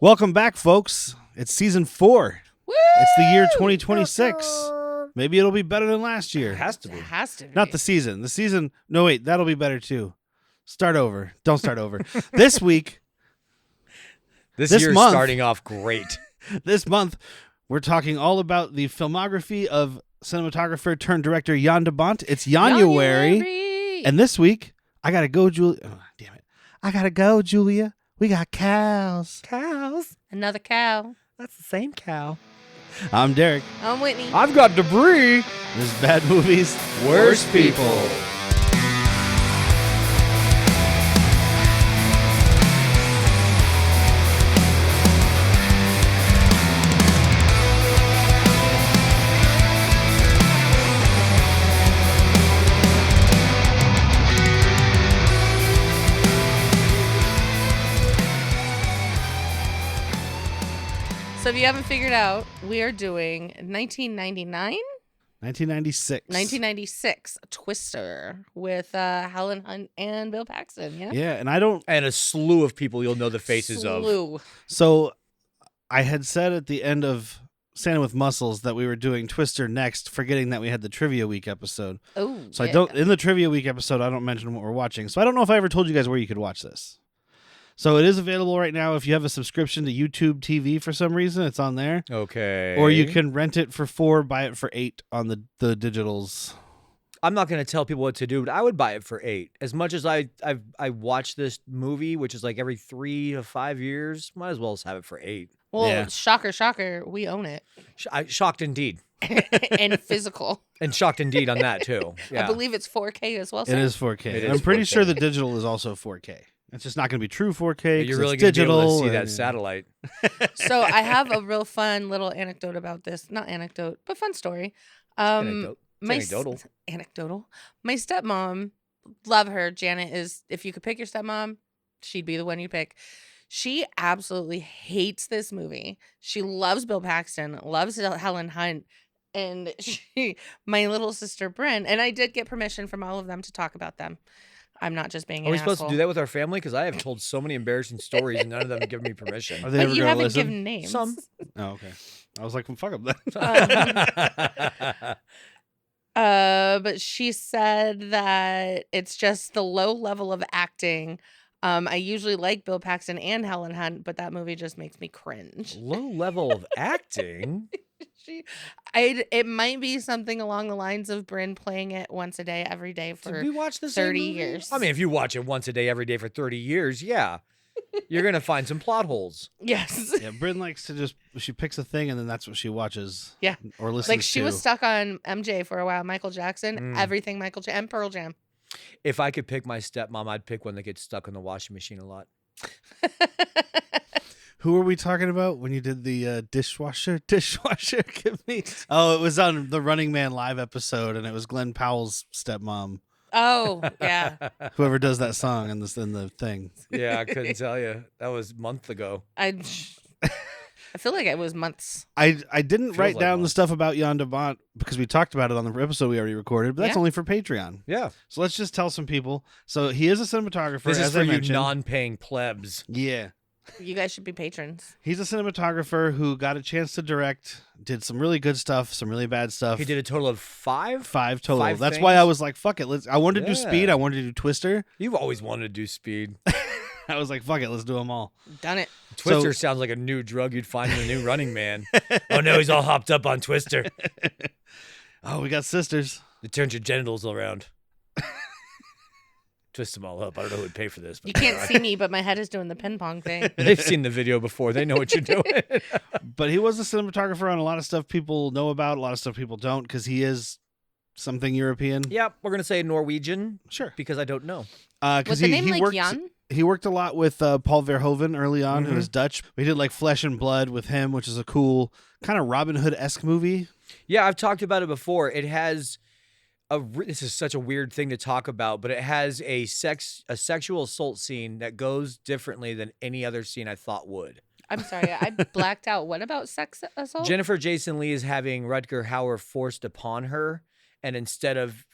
Welcome back, folks. It's season 4. Woo! It's the year 2026. Maybe it'll be better than last year. It has to be. It has to be. Not the season. The season. No, wait. That'll be better too. Start over. Don't start over. This week. This year's year's starting off great. This month, we're talking all about the filmography of cinematographer turned director Jan de Bont. It's January. And this week, I gotta go, Julia. Oh, damn it. I gotta go, Julia. We got cows. Cows. Another cow. That's the same cow. I'm Derek. I'm Whitney. I've got debris. This is Bad Movies. Worst people. So if you haven't figured out, we are doing 1999? 1996. 1996, Twister with Helen Hunt and Bill Paxton, yeah? Yeah, and I don't... And a slew of people you'll know the faces of. So I had said at the end of Santa with Muscles that we were doing Twister next, forgetting that we had the Trivia Week episode. Oh, So yeah. I don't... In the Trivia Week episode, I don't mention what we're watching. So I don't know if I ever told you guys where you could watch this. So it is available right now. If you have a subscription to YouTube TV for some reason, it's on there. Okay. Or you can rent it for $4, buy it for $8 on the digitals. I'm not going to tell people what to do, but I would buy it for $8. As much as I watch this movie, which is like every 3 to 5 years, might as well just have it for $8. Well, Yeah. shocker, we own it. Shocked indeed. And physical. And shocked indeed on that, too. Yeah. I believe it's 4K as well, It sir. is 4K. It I'm is pretty 4K. sure the digital is also 4K. It's just not going to be true 4K. You're 'cause really it's going to be able digital. to see that and- satellite. So I have a real fun little anecdote about this. Not anecdote, but fun story. Anecdote. It's My anecdotal. Anecdotal. My stepmom, love her. Janet is, if you could pick your stepmom, she'd be the one you pick. She absolutely hates this movie. She loves Bill Paxton, loves Helen Hunt, and my little sister Bryn, and I did get permission from all of them to talk about them. I'm not just being Are we an supposed to asshole. do that with our family? Because I have told so many embarrassing stories and none of them have given me permission. Are they But ever you gonna haven't listen? given names. Some. Oh, okay. I was like, well, fuck them then. But she said that it's just the low level of acting. I usually like Bill Paxton and Helen Hunt, but that movie just makes me cringe. Low level of acting? It might be something along the lines of Bryn playing it once a day, every day Did for we watch the same 30 movie? years. I mean, if you watch it once a day, every day for 30 years, yeah. You're going to find some plot holes. yes. Yeah, Bryn likes to she picks a thing and then that's what she watches. Yeah. Or listens Like she to. was stuck on MJ for a while, Michael Jackson, Mm. everything Michael Jackson, and Pearl Jam. If I could pick my stepmom, I'd pick one that gets stuck in the washing machine a lot. Who were we talking about when you did the dishwasher? Give me. Oh, it was on the Running Man live episode, and it was Glenn Powell's stepmom. Oh, yeah. Whoever does that song in the thing. Yeah, I couldn't tell you. That was a month ago. I feel like it was months. I didn't Feels write like down one. the stuff about Jan de Bont because we talked about it on the episode we already recorded, but that's Yeah. only for Patreon. Yeah. So let's just tell some people. So he is a cinematographer. This is as for I you mentioned. non-paying plebs. Yeah. You guys should be patrons. He's a cinematographer who got a chance to direct, did some really good stuff, some really bad stuff. He did a total of 5? 5 total. 5 That's why I things? was like, fuck it. I wanted to do Speed. Yeah. I wanted to do Twister. You've always wanted to do speed. I was like, fuck it. Let's do them all. Done it. Twister sounds like a new drug you'd find in a new Running Man. Oh no, he's all hopped up on Twister. Oh, we got sisters. It turns your genitals around. Twist them all up. I don't know who would pay for this. But You can't see me, but my head is doing the ping pong thing. They've seen the video before. They know what you're doing. But he was a cinematographer on a lot of stuff people know about, a lot of stuff people don't, because he is something European. Yep, we're gonna say Norwegian Sure. because I don't know. Because Was the name like worked, Jan? He worked a lot with Paul Verhoeven early on, who Mhm. is Dutch. We did like Flesh and Blood with him, which is a cool kind of Robin Hood-esque movie. Yeah, I've talked about it before. It has this is such a weird thing to talk about, but it has a sexual assault scene that goes differently than any other scene I thought would. I'm sorry, I blacked out. What about sex assault? Jennifer Jason Leigh is having Rutger Hauer forced upon her, and instead of,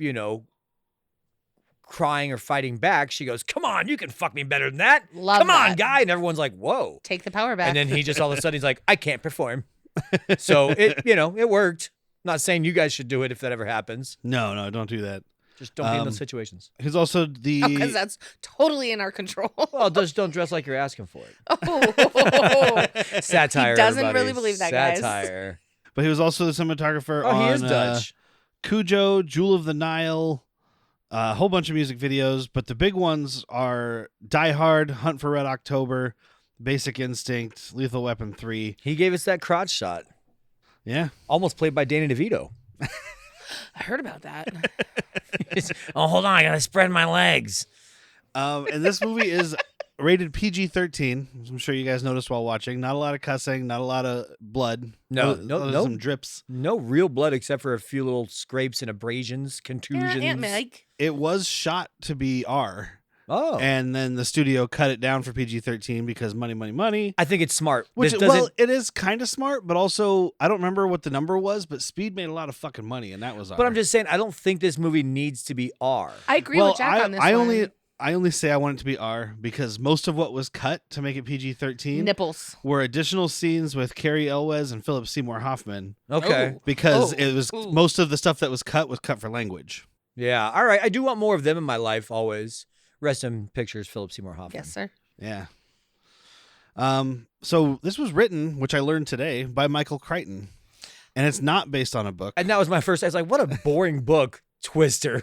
crying or fighting back, she goes, "Come on, you can fuck me better than that. Love Come on, that. guy." And everyone's like, "Whoa." Take the power back. And then he just all of a sudden he's like, "I can't perform." So it worked. Not saying you guys should do it if that ever happens. No, don't do that. Just don't be in those situations. He's also the because that's totally in our control. Well, just don't dress like you're asking for it. Oh. Satire. He doesn't everybody. really believe that, guys. Satire. but he was also the cinematographer Oh, on he is Dutch. Cujo, Jewel of the Nile, a whole bunch of music videos, but the big ones are Die Hard, Hunt for Red October, Basic Instinct, Lethal Weapon 3. He gave us that crotch shot. Yeah. Almost played by Danny DeVito. I heard about that. Oh, hold on. I got to spread my legs. And this movie is rated PG-13. I'm sure you guys noticed while watching. Not a lot of cussing, not a lot of blood. No. Some drips. No real blood except for a few little scrapes and abrasions, contusions. Aunt Meg. It was shot to be R. Oh. And then the studio cut it down for PG-13 because money. I think it's smart. Which, This doesn't- it is kind of smart, but also, I don't remember what the number was, but Speed made a lot of fucking money, and that was R. But I'm just saying, I don't think this movie needs to be R. I agree with Jack on this one. I only say I want it to be R because most of what was cut to make it PG-13 Nipples. were additional scenes with Carrie Elwes and Philip Seymour Hoffman. Okay. Oh. Because Oh. it was Ooh. most of the stuff that was cut for language. Yeah. All right. I do want more of them in my life always. Rest in pictures, Philip Seymour Hoffman. Yes, sir. Yeah. So this was written, which I learned today, by Michael Crichton, and it's not based on a book. And that was my first. I was like, what a boring book, Twister.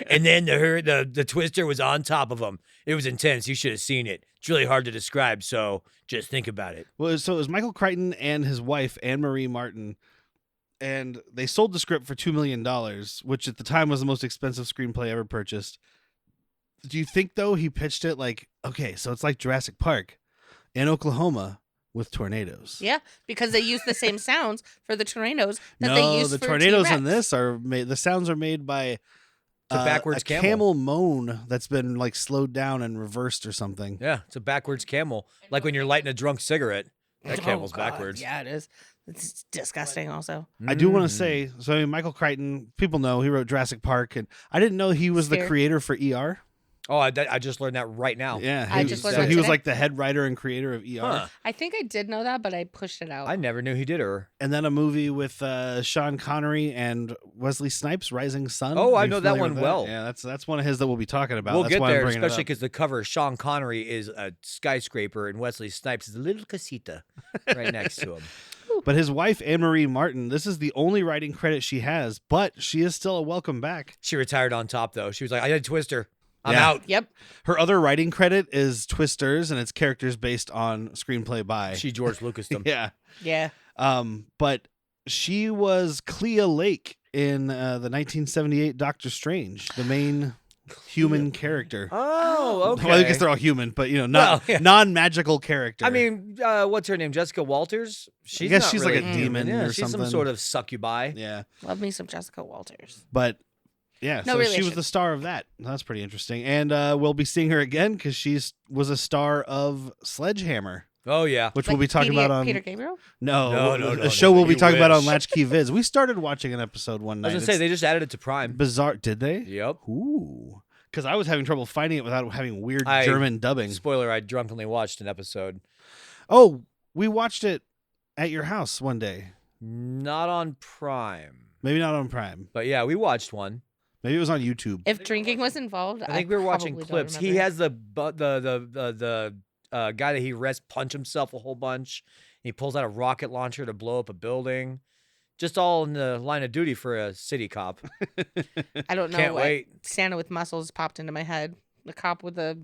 And then the Twister was on top of him. It was intense. You should have seen it. It's really hard to describe, so just think about it. Well, so it was Michael Crichton and his wife, Anne-Marie Martin, and they sold the script for $2 million, which at the time was the most expensive screenplay ever purchased. Do you think, though, he pitched it like, okay, so it's like Jurassic Park in Oklahoma with tornadoes? Yeah, because they use the same sounds for the tornadoes that they use the for tornadoes T-Rex. in this are made. The sounds are made by It's a backwards camel moan that's been like slowed down and reversed or something. Yeah, it's a backwards camel. Like when you're lighting a drunk cigarette. That Oh, camel's God. backwards. Yeah, it is. It's disgusting also. I do want to Mm. say, so I mean, Michael Crichton, people know he wrote Jurassic Park, and I didn't know he was the Fair. creator for ER. Oh, I just learned that right now. Yeah, I he just was- learned so that he was today. like the head writer and creator of ER. Huh. I think I did know that, but I pushed it out. I never knew he did her. And then a movie with Sean Connery and Wesley Snipes, Rising Sun. Oh, Are I you know that familiar one with well. Yeah, that's one of his that we'll be talking about. We'll that's get why there, I'm bringing especially it up. because the cover, Sean Connery is a skyscraper and Wesley Snipes is a little casita right next to him. But his wife, Anne-Marie Martin, this is the only writing credit she has, but she is still a welcome back. She retired on top, though. She was like, I did Twister. I'm Yeah. out. Yep. Her other writing credit is Twisters, and it's characters based on screenplay by. She George Lucas them. Yeah. Yeah. But she was Clea Lake in the 1978 Doctor Strange, the main human character. Oh, okay. Well, I guess they're all human, but Well, yeah. non-magical character. I mean, what's her name? Jessica Walters? I guess not she's like really a human. demon Yeah, or she's something. some sort of succubi. Yeah, Love me some Jessica Walters. but yeah, No so she was relation. the star of that. That's pretty interesting, and we'll be seeing her again because was a star of Sledgehammer, Oh, yeah. which we'll be talking about on Peter Gabriel. No, a show we'll be you talking about on wish. Latchkey Viz. We started watching an episode one I night. was going to say, they just added it to Prime. Bizarre, did they? Yep. Ooh, because I was having trouble finding it without having weird I- German dubbing. Spoiler, I drunkenly watched an episode. Oh, we watched it at your house one day. Not on Prime. Maybe not on Prime. But yeah, we watched one. Maybe it was on YouTube. If drinking was involved, I think we were watching probably don't clips. He remember. has the guy that he arrests punch himself a whole bunch. He pulls out a rocket launcher to blow up a building. Just all in the line of duty for a city cop. I don't know. Can't what wait. Santa with muscles popped into my head. The cop with the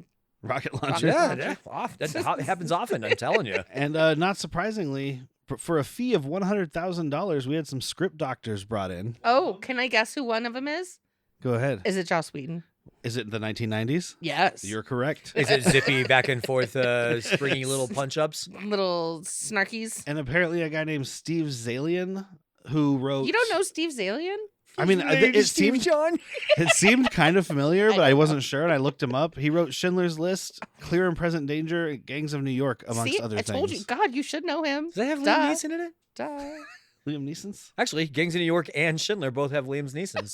Rocket Rocket launcher. launcher. That happens often, I'm telling you. And not surprisingly, for a fee of $100,000, we had some script doctors brought in. Oh, can I guess who one of them is? Go ahead. Is it Joss Whedon? Is it the 1990s? Yes. You're correct. Is it zippy back and forth, springy little punch-ups? Little snarkies. And apparently a guy named Steve Zalian who wrote... You don't know Steve Zalian? I mean, it seemed John. it seemed kind of familiar, but I I don't wasn't sure, and I looked him up. He wrote Schindler's List, Clear and Present Danger, and Gangs of New York, amongst See, other I things. told you. God, you should know him. Does that have Duh. Liam Neeson in it? Duh. Liam Neeson's? Actually, Gangs of New York and Schindler both have Liam Neeson's.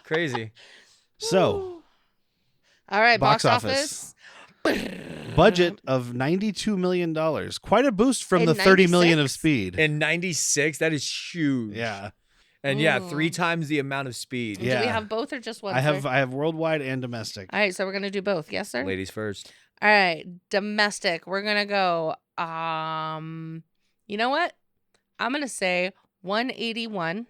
Crazy. So, All right, Box box office. office. Budget of $92 million. Quite a boost from In the $30 million of 96? Speed. In 96, that is huge. Yeah. And yeah, Ooh. 3 times the amount of Speed. Do we Yeah. have both or just one? I sir? have worldwide and domestic. All right, so we're gonna do both. Yes, sir. Ladies first. All right, domestic. We're gonna go. You know what? I'm gonna say 181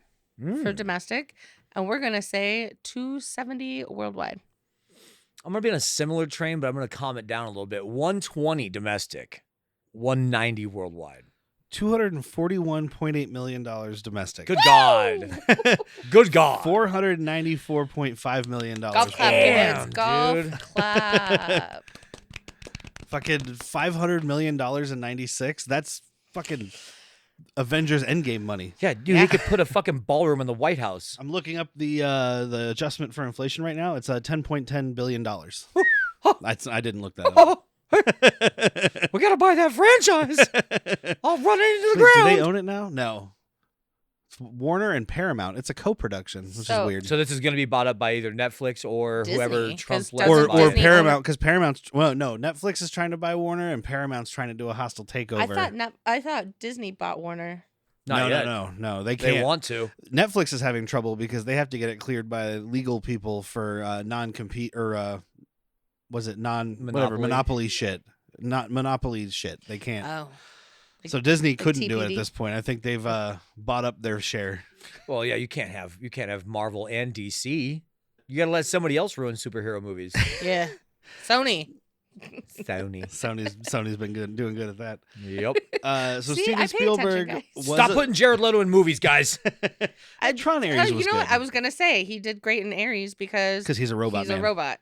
for domestic, and we're gonna say 270 worldwide. I'm going to be on a similar train, but I'm going to calm it down a little bit. 120 domestic, 190 worldwide. $241.8 million domestic. Good God. Good God. $494.5 million. Golf clap, Damn, kids. Golf dude. clap. Fucking $500 million in 96. That's fucking Avengers Endgame money. Yeah, dude, he could put a fucking ballroom in the White House. I'm looking up the adjustment for inflation right now. It's $10.10 billion. I didn't look that up. We got to buy that franchise. I'll run it into the Wait, ground. do they own it now? No. It's Warner and Paramount. It's a co-production, which is So- weird. So this is going to be bought up by either Netflix or whoever Disney, Trump 'cause lets or doesn't buy or it. Disney Paramount, because Paramount's no, Netflix is trying to buy Warner and Paramount's trying to do a hostile takeover. I thought Disney bought Warner. Not yet. No, they can't. They want to. Netflix is having trouble because they have to get it cleared by legal people for non-compete or was it monopoly shit. Not monopoly shit. They can't. Oh, So Disney couldn't do it TPD? at this point. I think they've bought up their share. Well, yeah, you can't have Marvel and DC. You got to let somebody else ruin superhero movies. yeah. Sony. Sony. Sony's been doing good at that. Yep. So See, Steven I pay attention, Spielberg guys. was Stop putting Jared Leto in movies, guys. Tron Ares You was know good what? I was gonna say he did great in Ares because he's a robot. he's man. a robot.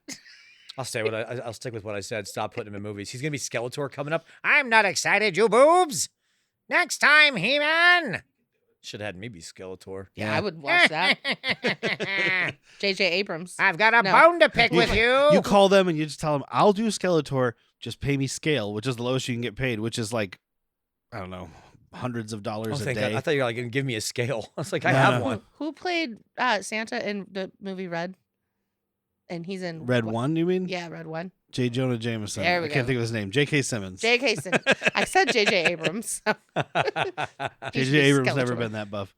I'll stick with what I said. Stop putting him in movies. He's gonna be Skeletor coming up. I'm not excited, you boobs. Next time, He-Man. Should have had me be Skeletor. Yeah, I would watch that. J.J. Abrams. I've got a No. bone to pick with you. You call them and you just tell them, "I'll do Skeletor. Just pay me scale," which is the lowest you can get paid, which is like, I don't know, hundreds of dollars a thank day. God. I thought you were like, going to give me a scale. I was like, I No, have no. one. Who played Santa in the movie Red? And he's in Red what? One, you mean? Yeah, Red One. J. Jonah Jameson. There we I can't go. think of his name. J.K. Simmons. J.K. I said J.J. Abrams. So. He should J.J. be Abrams never Skeletor. been that buff.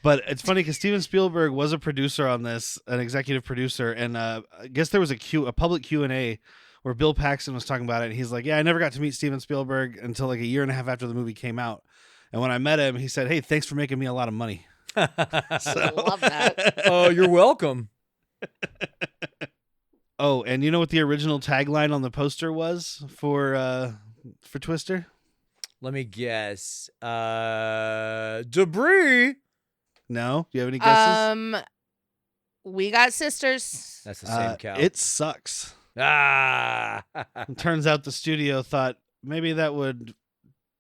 But it's funny because Steven Spielberg was a producer on this, an executive producer, and I guess there was a public Q&A where Bill Paxton was talking about it, and he's like, "Yeah, I never got to meet Steven Spielberg until like a year and a half after the movie came out. And when I met him, he said, 'Hey, thanks for making me a lot of money.'" I love that. Oh, you're welcome. Oh, and you know what the original tagline on the poster was for Twister? Let me guess. Debris. No? Do you have any guesses? We got sisters. That's the same cow. It sucks. Ah. It turns out the studio thought maybe that would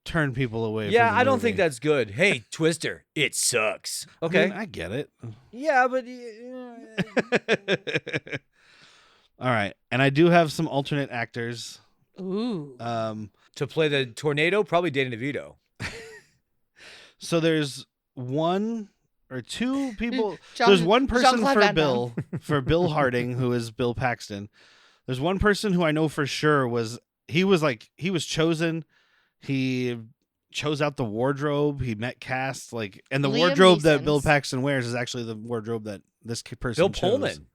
turn people away. Yeah, from the I don't movie. think that's good. Hey, Twister, it sucks. Okay. I mean, I get it. Yeah, but All right, and I do have some alternate actors. Ooh. to play the tornado, probably Danny DeVito. So there's one or two people. Jean- There's one person Jean-Claude for Van Bill, for Bill Harding, who is Bill Paxton. There's one person who I know for sure was chosen. He chose out the wardrobe. He met cast, and the Liam wardrobe that Neeson's. Bill Paxton wears is actually the wardrobe that this person Bill chose. Pullman.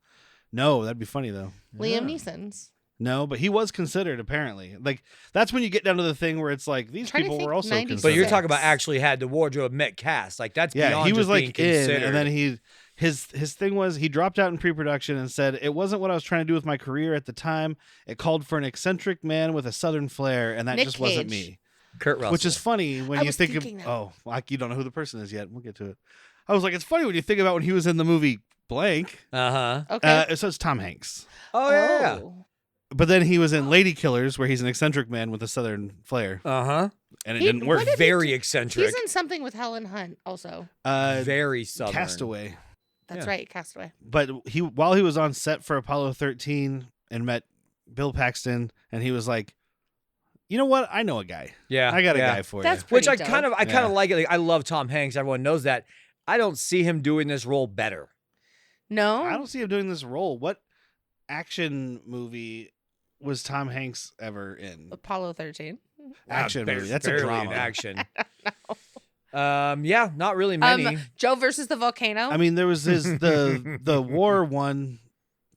No, that'd be funny though. Liam Neeson's. No, but he was considered apparently. That's when you get down to the thing where it's like these Trying to people think, were also 96. considered. But you're talking about actually had the wardrobe met cast. Like that's Yeah, beyond he was just being like in, considered. and then his thing was he dropped out in pre-production and said it wasn't what I was trying to do with my career at the time. It called for an eccentric man with a southern flair, and that Nick just wasn't Cage. me. Kurt Russell. Which is funny when I you was think of thinking that. like you don't know who the person is yet. We'll get to it. I was like, it's funny when you think about when he was in the movie blank. Uh-huh. Okay. So it's Tom Hanks. Oh yeah. But then he was in Lady Killers, where he's an eccentric man with a southern flair, Uh-huh. and it He- didn't work. what did he Very do? eccentric. He's in something with Helen Hunt also. Very southern. Castaway. That's Yeah. right, Castaway. But while he was on set for Apollo 13 and met Bill Paxton, and he was like, "You know what? I know a guy. Yeah. I got a yeah. guy for That's you." Which I pretty kind dope. of Yeah. like it. Like, I love Tom Hanks. Everyone knows that. I don't see him doing this role better. No. I don't see him doing this role. What? action movie was Tom Hanks ever in? Apollo 13. Action movie. That's a barely drama. in action. Yeah, not really many. Joe versus the volcano. I mean, there was the war one.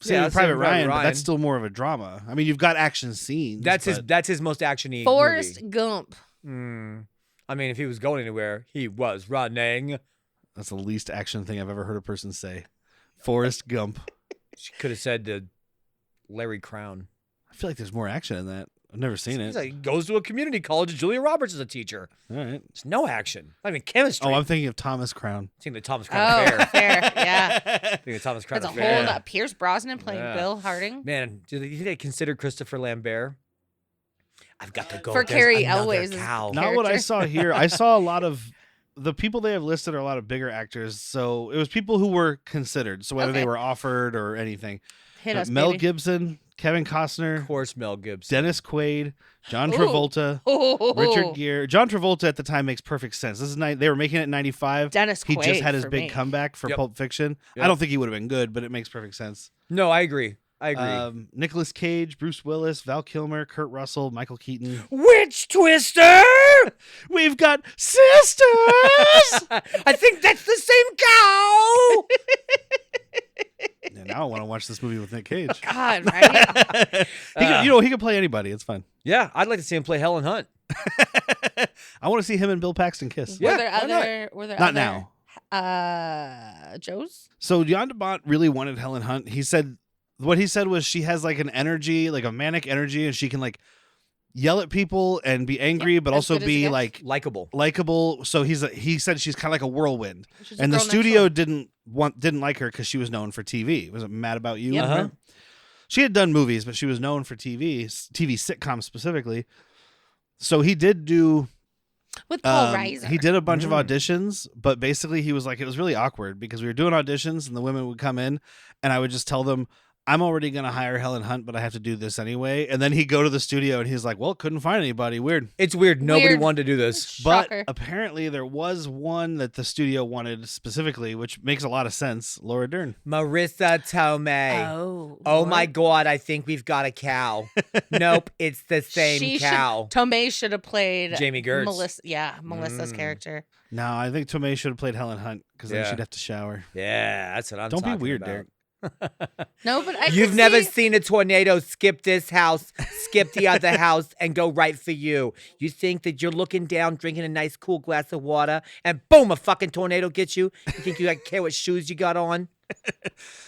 Saving Private Ryan, but that's still more of a drama. I mean, you've got action scenes. That's his most actiony. Forrest movie. Gump. I mean, if he was going anywhere, he was running. That's the least action thing I've ever heard a person say. Forrest Gump. She could have said to Larry Crown. I feel like there's more action in that. I've never seen it. Like he goes to a community college and Julia Roberts is a teacher. All right. There's no action. Not even chemistry. Oh, I'm thinking of Thomas Crown. I'm thinking the Thomas Crown Affair. Fair. Yeah. I'm thinking the Thomas Crown That's a Affair. whole lot. Pierce Brosnan playing Bill Harding. Man, do you think they consider Christopher Lambert? I've got to go. For There's Carrie another Elway's cow. Not what I saw here. I saw a lot of the people they have listed are a lot of bigger actors. So it was people who were considered. So whether they were offered or anything. Hit us, Mel baby. Gibson, Kevin Costner, Of course, Mel Gibson. Dennis Quaid, John Travolta, Richard Gere. John Travolta at the time makes perfect sense. This is they were making it in 95. Dennis He Quaid just had his for big me. comeback for Yep. Pulp Fiction. Yep. I don't think he would have been good, but it makes perfect sense. No, I agree. I agree. Nicolas Cage, Bruce Willis, Val Kilmer, Kurt Russell, Michael Keaton. Witch Twister! We've got sisters. I think that's the same cow! And now I want to watch this movie with Nick Cage. God, right? He could play anybody. It's fine. Yeah, I'd like to see him play Helen Hunt. I want to see him and Bill Paxton kiss. Yeah, were there why not? other? Were there Not other, now. Joe's? So Jan de Bont really wanted Helen Hunt. What he said was she has like an energy, like a manic energy, and she can like yell at people and be angry, but as also good as it be gets. like Likeable. likable. So he said she's kind of like a whirlwind. She's a And the girl next studio door. didn't like her because she was known for TV. Was it Mad About You? Yep. Uh-huh. She had done movies, but she was known for TV sitcoms specifically. So he did do. With Paul Reiser. He did a bunch of auditions, but basically he was like, it was really awkward because we were doing auditions and the women would come in and I would just tell them, I'm already going to hire Helen Hunt, but I have to do this anyway. And then he'd go to the studio and he's like, well, couldn't find anybody. Weird. It's weird. Nobody Weird. wanted to do this. Shocker. But apparently there was one that the studio wanted specifically, which makes a lot of sense. Laura Dern. Marissa Tomei. Oh. Oh Lord. my God, I think we've got a cow. Nope, it's the same cow. Tomei should have played Jamie Gertz. Melissa. Yeah, Melissa's character. No, I think Tomei should have played Helen Hunt because then Yeah. she'd have to shower. Yeah, that's what I'm Don't be talking weird, about. Derek. No, but I You've could never see- seen a tornado skip this house, skip the other house, and go right for you. You think that you're looking down, drinking a nice cool glass of water, and boom, a fucking tornado gets you? You think you like care what shoes you got on?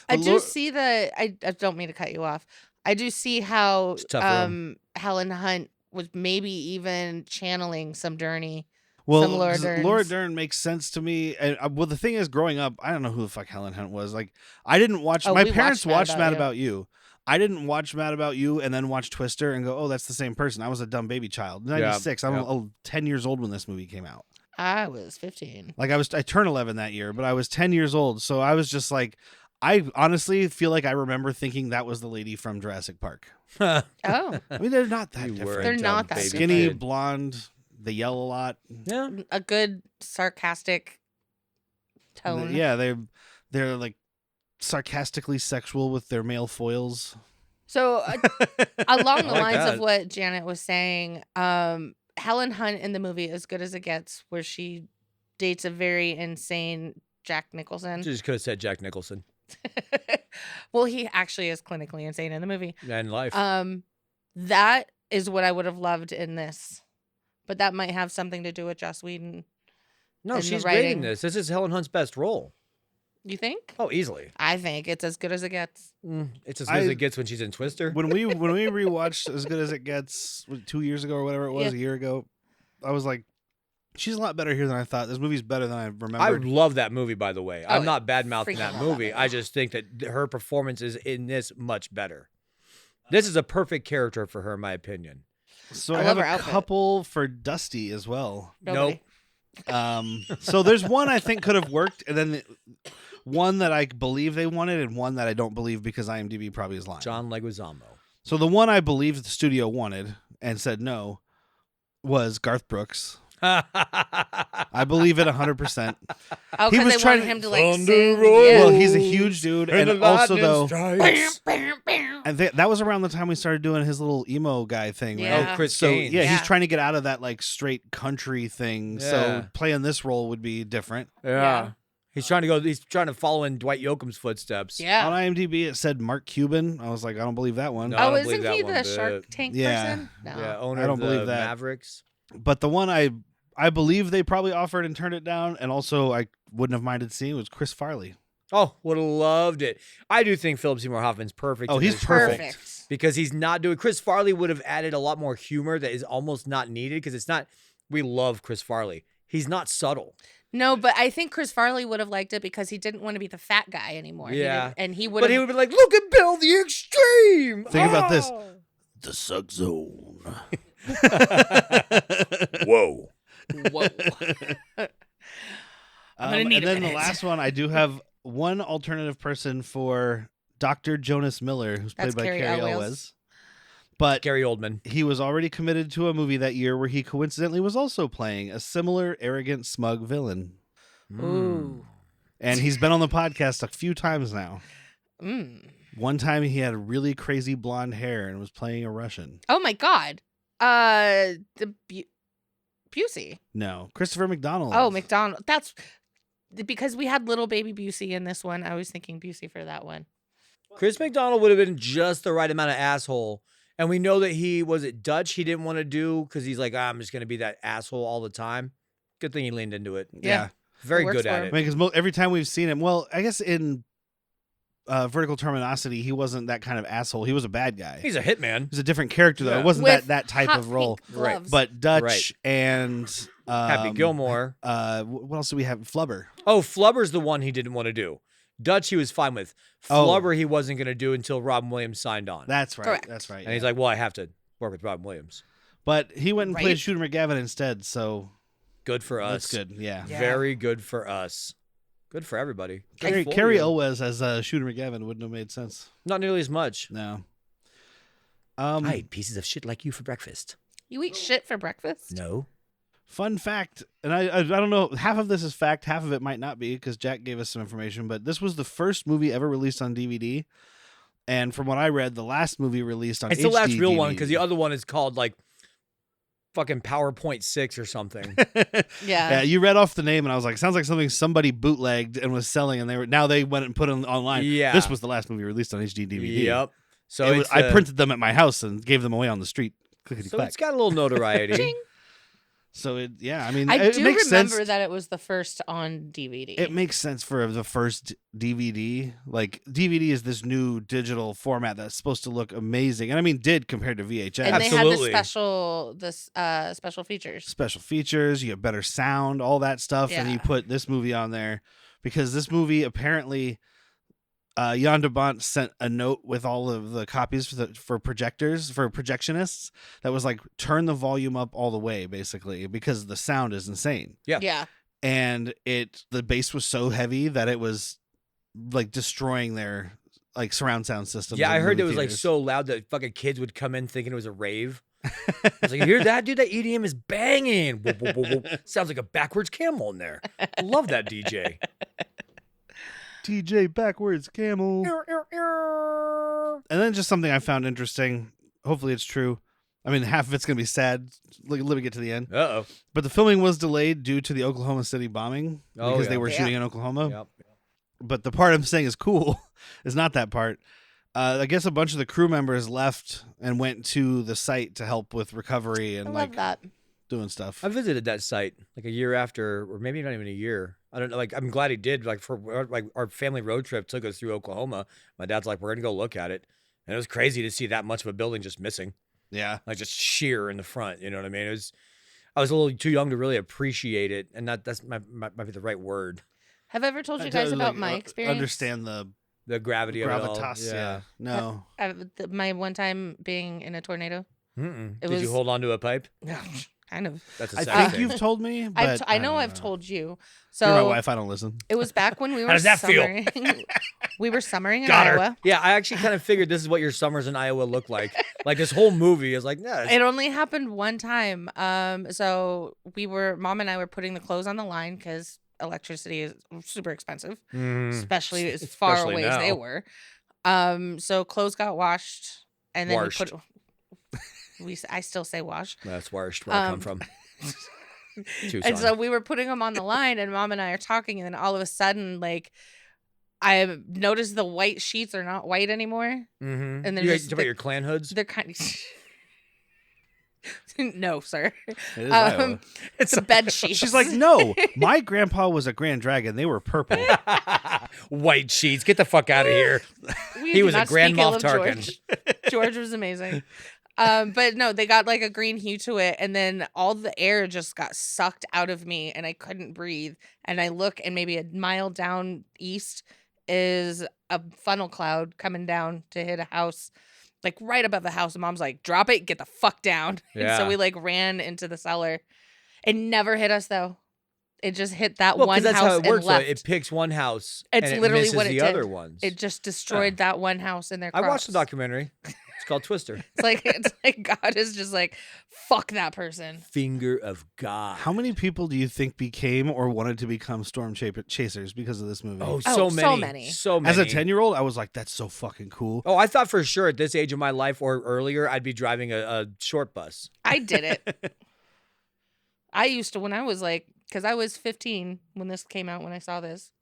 I do see the. I don't mean to cut you off. I do see how It's a tough room. Helen Hunt was maybe even channeling some Durney. Well, Some Laura 'cause Derns. Laura Dern makes sense to me. And well, the thing is, growing up, I don't know who the fuck Helen Hunt was. Like, I didn't watch. Oh, My we parents watched watched Mad About You. I didn't watch Mad About You and then watch Twister and go, "Oh, that's the same person." I was a dumb baby child. 96. I'm 10 years old when this movie came out. I was 15. Like I turned 11 that year, but I was 10 years old. So I was just like, I honestly feel like I remember thinking that was the lady from Jurassic Park. Oh, I mean, they're not that You were different. a They're dumb not that baby Skinny, kid. blonde. They yell a lot. Yeah. a good sarcastic tone. Yeah, they're like sarcastically sexual with their male foils. So along the like lines that. of what Janet was saying, Helen Hunt in the movie As Good as It Gets, where she dates a very insane Jack Nicholson. Just could have said Jack Nicholson Well, he actually is clinically insane in the movie. and life. That is what I would have loved in this. But that might have something to do with Joss Whedon. No, and the she's great in writing. this. This is Helen Hunt's best role. You think? Oh, easily. I think it's as good as it gets. It's as good as it gets when she's in Twister. When we rewatched As Good as It Gets 2 years ago or whatever it was, Yeah. a year ago, I was like, she's a lot better here than I thought. This movie's better than I I remembered. love that movie, by the way. Oh, I'm not bad mouthing freaking that love that movie. movie. I just think that her performance is in this much better. This is a perfect character for her, in my opinion. So I I have love a her outfit. couple for Dusty as well. Nobody. So there's one I think could have worked, and then one that I believe they wanted, and one that I don't believe because IMDb probably is lying. John Leguizamo. So the one I believe the studio wanted and said no was Garth Brooks. I believe it 100%. Oh, He because was they trying wanted to- him to like Thunder sing. rolls. Yeah. Well, he's a huge dude, and also though, strikes. and that was around the time we started doing his little emo guy thing, right? Yeah. Oh, Chris So Gaines. yeah, he's Yeah. trying to get out of that like straight country thing. Yeah. So playing this role would be different. Yeah. He's trying to follow in Dwight Yoakam's footsteps. Yeah. On IMDb, it said Mark Cuban. I was like, I don't believe that one. No. I Oh, don't believe isn't that he one the bit. Shark Tank Yeah. person? No. Yeah, owner I don't of the believe that. Mavericks. But the one I believe they probably offered and turned it down, and also I wouldn't have minded seeing was Chris Farley. Oh, would have loved it. I do think Philip Seymour Hoffman's perfect. Oh, in he's this perfect. role because he's not doing. Chris Farley would have added a lot more humor that is almost not needed because it's not. We love Chris Farley. He's not subtle. No, but I think Chris Farley would have liked it because he didn't want to be the fat guy anymore. Yeah. And he would But he have. would be like, "Look at Bill the Extreme." Think about this. Oh. The Suck Zone. Whoa. Whoa. I'm gonna need and a then the minute. last one, I do have one alternative person for Dr. Jonas Miller, who's played That's by Carrie Carrie Elwes. Elwes. But Gary Oldman. he was already committed to a movie that year where he coincidentally was also playing a similar arrogant, smug villain. Ooh. And he's been on the podcast a few times now. Mm. One time he had really crazy blonde hair and was playing a Russian. Oh my God. Busey. No, Christopher McDonald. Oh, McDonald. That's because we had little baby Busey in this one. I was thinking Busey for that one. Chris McDonald would have been just the right amount of asshole. And we know that he was it Dutch he didn't want to do because he's like, I'm just going to be that asshole all the time. Good thing he leaned into it. Yeah. Very works good for at him. I it. mean, because every time we've seen him, well, I guess in Vertical Terminosity, he wasn't that kind of asshole. He was a bad guy. He's a hitman. He's a different character, though. Yeah. It wasn't With that type hot of role. pink Right. gloves. But Dutch Right. and Happy Gilmore. What else do we have? Flubber. Oh, Flubber's the one he didn't want to do. Dutch he was fine with. Oh. Flubber he wasn't going to do until Robin Williams signed on. That's right. Correct. That's right. and he's yeah. like, well, I have to work with Robin Williams. But he went and Right? played Shooter McGavin instead, so Good for us. that's good. Yeah. Yeah. Very good for us. Good for everybody. Good for Carrie you. Elwes as Shooter McGavin wouldn't have made sense. Not nearly as much. No. I eat pieces of shit like you for breakfast. You eat shit for breakfast? No. Fun fact, and I don't know, half of this is fact, half of it might not be because Jack gave us some information, but this was the first movie ever released on DVD. And from what I read, the last movie released on It's the last HD real one DVD. because the other one is called like fucking PowerPoint 6 or something. Yeah, you read off the name, and I was like, sounds like something somebody bootlegged and was selling, and they went and put it online. Yeah. This was the last movie released on HD DVD. Yep. So It was, it's, I printed them at my house and gave them away on the street. Clickety So clack. it's got a little notoriety. Ching. So I mean, I it do makes remember sense. that it was the first on DVD. It makes sense for the first DVD. Like DVD is this new digital format that's supposed to look amazing, and I mean, did compared to VHS. and they had Absolutely. the special features. Special features, you get better sound, all that stuff, and Yeah. you put this movie on there because this movie apparently, Jan de Bont sent a note with all of the copies for projectionists that was like turn the volume up all the way basically because the sound is insane. Yeah. And the bass was so heavy that it was like destroying their like surround sound system. Yeah, I heard it was like so loud that fucking kids would come in thinking it was a rave. I was like, you hear that, dude? That EDM is banging. Whoop, whoop, whoop, whoop. Sounds like a backwards camel in there. I love that DJ. TJ backwards camel. And then just something I found interesting. Hopefully it's true. I mean, half of it's gonna be sad. Let me get to the end. Uh-oh. But the filming was delayed due to the Oklahoma City bombing Oh, because yeah. they were Yeah. shooting in Oklahoma. Yep. But the part I'm saying is cool is not that part. I guess a bunch of the crew members left and went to the site to help with recovery I and love like that. doing stuff. I visited that site like a year after, or maybe not even a year. I don't know. Like, I'm glad he did. Like, for like our family road trip took us through Oklahoma. My dad's like, we're gonna go look at it, and it was crazy to see that much of a building just missing, Yeah. like just sheer in the front. You know what I mean? It was. I was a little too young to really appreciate it, and that's might be the right word. Have I ever told you I guys don't, about like, my experience? Understand the The gravity of it all. gravitas. Yeah. No. My one time being in a tornado. Mm-mm. It Did you was- hold on to a pipe? Kind of. That's a I sex think thing. you've told me, but I know don't I've told you. So You're my wife. I don't listen. it was back when we were does that feel? summering. We were summering in Got her. Iowa. Yeah, I actually kind of figured this is what your summers in Iowa look like. Like this whole movie is like, nah. It only happened one time. So Mom and I were putting the clothes on the line because electricity is super expensive, especially as far Especially away as they now. were. So clothes got washed, and then Washed. I still say wash. That's worst where I come from. Tucson. And so we were putting them on the line, and Mom and I are talking, and then all of a sudden, like, I noticed the white sheets are not white anymore, and they're you just talking about your clan hoods? they're kind of. No, sir. It is Iowa. It's a bed sheet. She's like, no, my grandpa was a Grand Dragon. They were purple. White sheets. Get the fuck out of here. He was a Grand Moff Tarkin. George. George was amazing. But no, they got like a green hue to it, and then all the air just got sucked out of me, and I couldn't breathe. And I look, and maybe a mile down east is a funnel cloud coming down to hit a house, like right above the house. And Mom's like, "Drop it, get the fuck down." And Yeah. so we like ran into the cellar. It never hit us though. It just hit that Well, one because that's house how it works. and left. It picks one house. It's and it literally misses what it the did. other ones. It just destroyed that one house in their I crops. watched the documentary. It's called Twister. It's like God is just like, fuck that person. Finger of God. How many people do you think became or wanted to become storm chasers because of this movie? Oh, so so many. many. So many. As a 10-year-old, I was like, that's so fucking cool. Oh, I thought for sure at this age of my life or earlier, I'd be driving a short bus. I did it. I used to, when I was like, because I was 15 when this came out, when I saw this.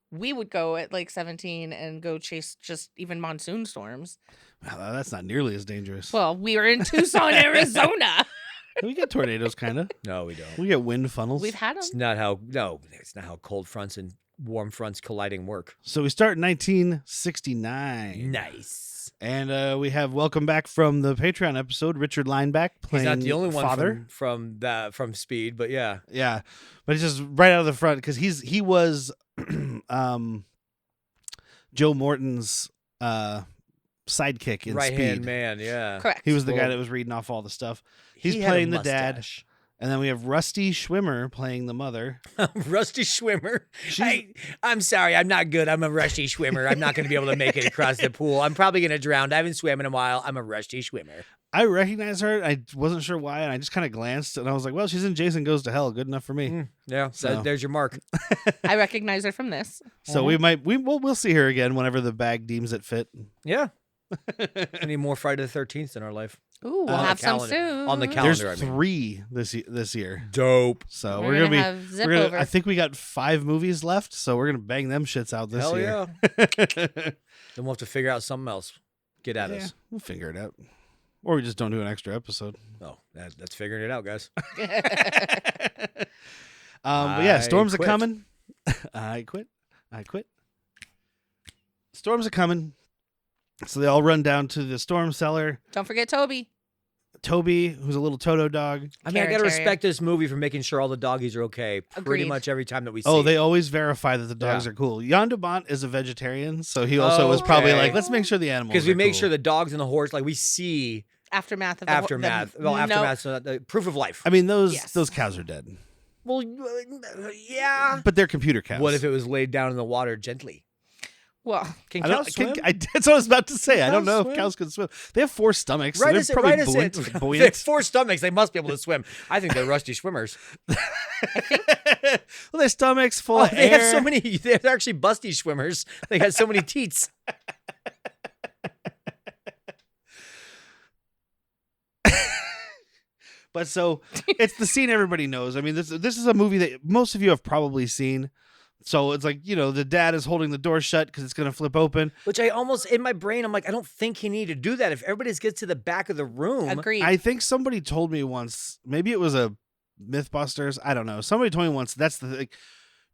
We would go at like 17 and go chase just even monsoon storms. Wow, that's not nearly as dangerous. Well, we were in Tucson, Arizona. We get tornadoes, kind of. No, we don't. We get wind funnels. We've had them. It's not how cold fronts and warm fronts colliding work. So we start in 1969. Nice. And we have welcome back from the Patreon episode, Richard Lineback playing He's not the only one father. from Speed, but yeah. Yeah, but it's just right out of the front because he was Joe Morton's sidekick in Right Speed. hand man, yeah. Correct. He was the guy Cool. that was reading off all the stuff. He's He had a playing the dad, mustache. and then we have Rusty Schwimmer playing the mother. Rusty Schwimmer. I'm sorry, I'm not good. I'm a rusty swimmer. I'm not going to be able to make it across the pool. I'm probably going to drown. I haven't swam in a while. I'm a rusty swimmer. I recognize her. I wasn't sure why, and I just kind of glanced, and I was like, "Well, she's in Jason Goes to Hell. Good enough for me." Yeah, so there's your mark. I recognize her from this. So we'll see her again whenever the bag deems it fit. Yeah. We need more Friday the 13th in our life. Ooh, we'll On the have some calendar. soon. On the calendar. There's I mean. 3 this year. Dope. So We're we're gonna be. have zip over. I think we got 5 movies left, so we're gonna bang them shits out this Hell year. yeah. Then we'll have to figure out something else. Get at us. We'll figure it out, or we just don't do an extra episode. Oh, that's figuring it out, guys. But yeah, storms quit. are coming. I quit. Storms are coming. So they all run down to the storm cellar. Don't forget Toby. Toby, who's a little Toto dog. I mean, I Karen got to Terrier. respect this movie for making sure all the doggies are okay pretty Agreed. much every time that we see Oh, it. they always verify that the dogs Yeah. are cool. Jan de Bont is a vegetarian, so he also was probably Okay. like, let's make sure the animals Because we are make cool. sure the dogs and the horse, like we see Aftermath of aftermath. The, Well, no, aftermath, so the proof of life. I mean, those Yes. cows are dead, Well, yeah. but they're computer cows. What if it was laid down in the water gently? Well, Can I cows don't, swim? that's what I was about to say. I don't Cows know swim? if cows can swim. They have 4 stomachs. So Right they're as it, probably right as buoyant. it. They have buoyant. 4 stomachs. They must be able to swim. I think they're rusty swimmers. Well, their stomachs full Oh, of they air. have so many. They're actually busty swimmers. They got so many teats. But so it's the scene everybody knows. I mean, this is a movie that most of you have probably seen. So it's like, the dad is holding the door shut because it's going to flip open. Which I almost, in my brain, I'm like, I don't think he needed to do that. If everybody gets to the back of the room. agreed. I think somebody told me once, maybe it was a Mythbusters. I don't know. Somebody told me once that's the thing.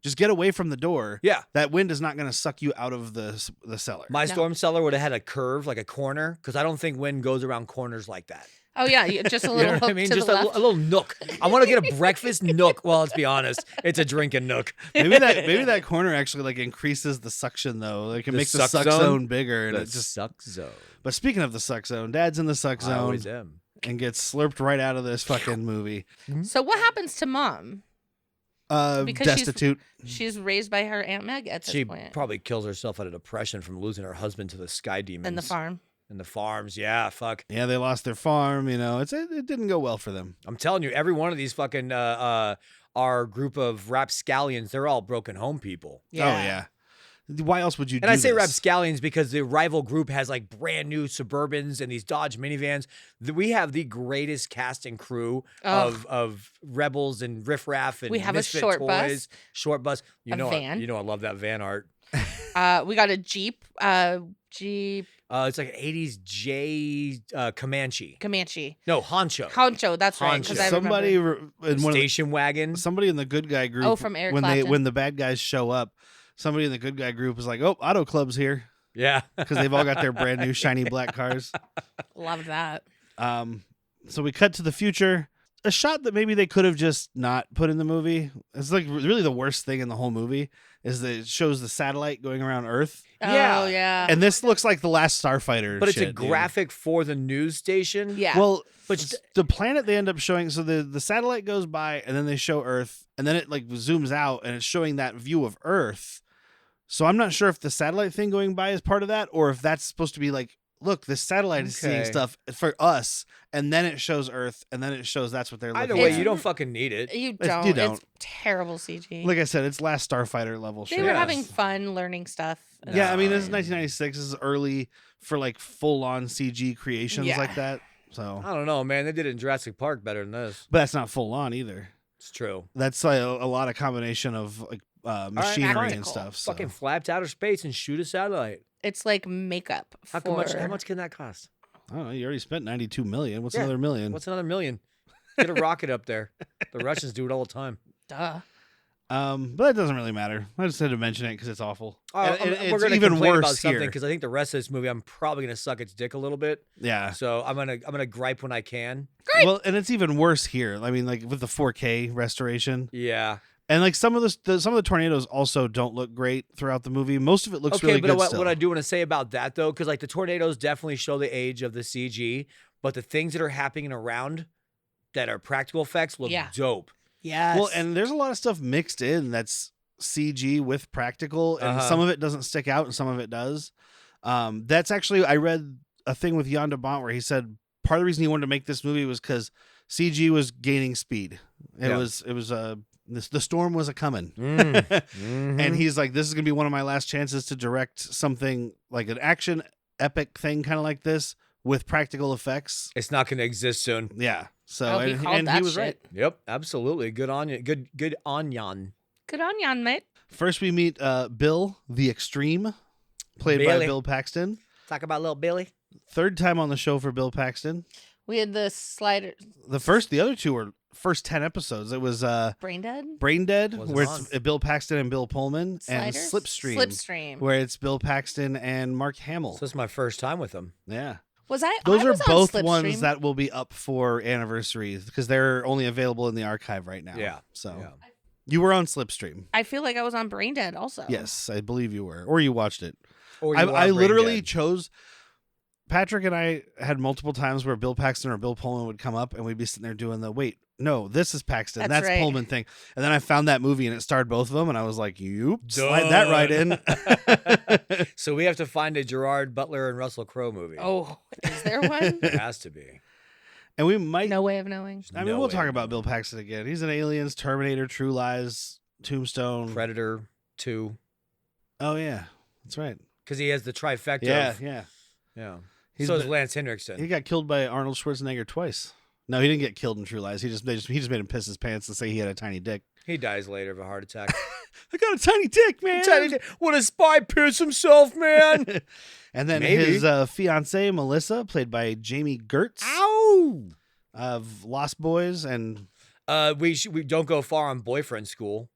Just get away from the door. Yeah. That wind is not going to suck you out of the cellar. My No. storm cellar would have had a curve, like a corner, because I don't think wind goes around corners like that. Oh yeah, just a You little know what I hook mean? to Just the a left. little nook. I want to get a breakfast nook. Well, let's be honest, it's a drinking nook. Maybe that corner actually like increases the suction though. Like it The makes the suck suck zone? zone bigger and The it just. suck zone. But speaking of the suck zone, Dad's in the suck I zone. always am. and gets slurped right out of this fucking movie. So what happens to mom? Because Destitute. She's raised by her Aunt Meg at this She point. probably kills herself out of depression from losing her husband to the sky demons. And the farm. And the farms, yeah, fuck. Yeah, they lost their farm. You know, it didn't go well for them. I'm telling you, every one of these fucking our group of rapscallions, they're all broken home people. Yeah. Oh yeah. Why else would you do And I say this? rapscallions because the rival group has like brand new Suburbans and these Dodge minivans. We have the greatest cast and crew of rebels and riffraff and We have a misfit short toys. bus. Short bus. A van. I love that van art. We got a Jeep. Jeep It's like an 80s J Comanche. Comanche. No, Honcho. Honcho, that's right. Because I Somebody remember. in one of the- Station wagon. somebody in the good guy group. Oh, from Eric when Clapton. when the bad guys show up, somebody in the good guy group is like, "Oh, Auto Club's here," Yeah. because they've all got their brand new shiny black cars. Love that. So we cut to the future. A shot that maybe they could have just not put in the movie. It's like really the worst thing in the whole movie is that it shows the satellite going around Earth. Yeah. Oh, yeah. And this looks like the last Starfighter. But it's a shit, dude. graphic for the news station. Yeah. Well, But the planet they end up showing, so the satellite goes by and then they show Earth and then it like zooms out and it's showing that view of Earth. So I'm not sure if the satellite thing going by is part of that or if that's supposed to be like, look, the satellite is seeing Okay. stuff for us and then it shows Earth and then it shows that's what they're looking either at. way, you don't fucking need it. You It's- don't. you don't. It's terrible CG. Like I said, it's last Starfighter level they shit. were Yes. having fun learning stuff. Yeah, I mean, this is fine. 1996. This is early for like full-on CG creations Yeah. like that. So, I don't know, man. They did it in Jurassic Park better than this. but that's not full-on either. It's true. That's like a lot of combination of like machinery and practical. stuff. So. Fucking fly up to outer space and shoot a satellite. It's like makeup. How much can that cost? I don't know. You already spent $92 million. What's Yeah. another million? What's another million? Get a rocket up there. The Russians do it all the time. Duh. But that doesn't really matter. I just had to mention it because it's awful. Oh, And we're it's gonna even complain about worse something here. because I think the rest of this movie, I'm probably gonna suck its dick a little bit. Yeah. So I'm gonna gripe when I can. Well, and it's even worse here. I mean, like with the 4K restoration, Yeah. and like some of the tornadoes also don't look great throughout the movie. Most of it looks Okay, really but good. what still. I do want to say about that though, because like the tornadoes definitely show the age of the CG, but the things that are happening around that are practical effects look Yeah. dope. Yes. Well, and there's a lot of stuff mixed in that's CG with practical, and Uh-huh. some of it doesn't stick out, and some of it does. That's actually, I read a thing with Jan de Bont where he said part of the reason he wanted to make this movie was because CG was gaining speed. It Yeah. was the storm was a coming, Mhm. and he's like, this is gonna be one of my last chances to direct something like an action epic thing, kind of like this with practical effects. It's not gonna exist soon. Yeah. So Oh, he and, called and that he was shit. right. Yep, absolutely. Good on you. Good on Jan. Good on you, mate. First, we meet Bill the Extreme, played by Billy. Bill Paxton. Talk about little Billy. Third time on the show for Bill Paxton. We had the slider. The other two were first 10 episodes. It was Brain dead. Brain Dead, Wasn't where on. it's Bill Paxton and Bill Pullman, and Sliders? Slipstream, Slipstream. where it's Bill Paxton and Mark Hamill. So this is my first time with him. Yeah. Was I? Those I are was on both Slipstream. ones that will be up for anniversaries because they're only available in the archive right now. Yeah. So Yeah. you were on Slipstream. I feel like I was on Brain Dead also. Yes, I believe you were. Or you watched it. Or I you are brain literally dead. chose. Patrick and I had multiple times where Bill Paxton or Bill Pullman would come up and we'd be sitting there doing the wait, no, this is Paxton, That's right. Pullman thing. And then I found that movie and it starred both of them and I was like, you slide that right in. So we have to find a Gerard Butler and Russell Crowe movie. Oh, is there one? There has to be. And we might, No way of knowing. I mean, we'll talk about Bill Paxton again. He's in Aliens, Terminator, True Lies, Tombstone. Predator 2. Oh, yeah, that's right. Because he has the trifecta. Yeah, of, yeah. yeah. He's So is been- Lance Henriksen. He got killed by Arnold Schwarzenegger twice. No, he didn't get killed in True Lies. He just made him piss his pants and say he had a tiny dick. He dies later of a heart attack. I got a tiny dick, man. Would a spy pierce himself, man? And then Maybe. his fiancee, Melissa, played by Jamie Gertz Ow! of Lost Boys. And We don't go far on boyfriend school.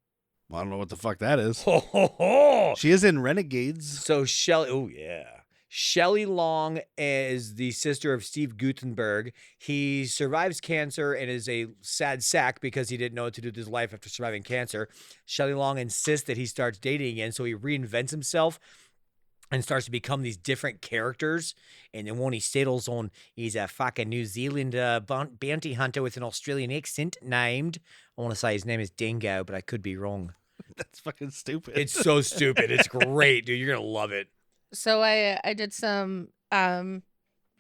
I don't know what the fuck that is. Ho, ho, ho. She is in Renegades. So Shelley, oh yeah. Shelley Long is the sister of Steve Guttenberg. He survives cancer and is a sad sack because he didn't know what to do with his life after surviving cancer. Shelley Long insists that he starts dating again, so he reinvents himself and starts to become these different characters. And then when he settles on, he's a fucking New Zealand bounty hunter with an Australian accent named, I want to say his name is Dingo, but I could be wrong. That's fucking stupid. It's so stupid. It's great, dude. You're going to love it. So I did some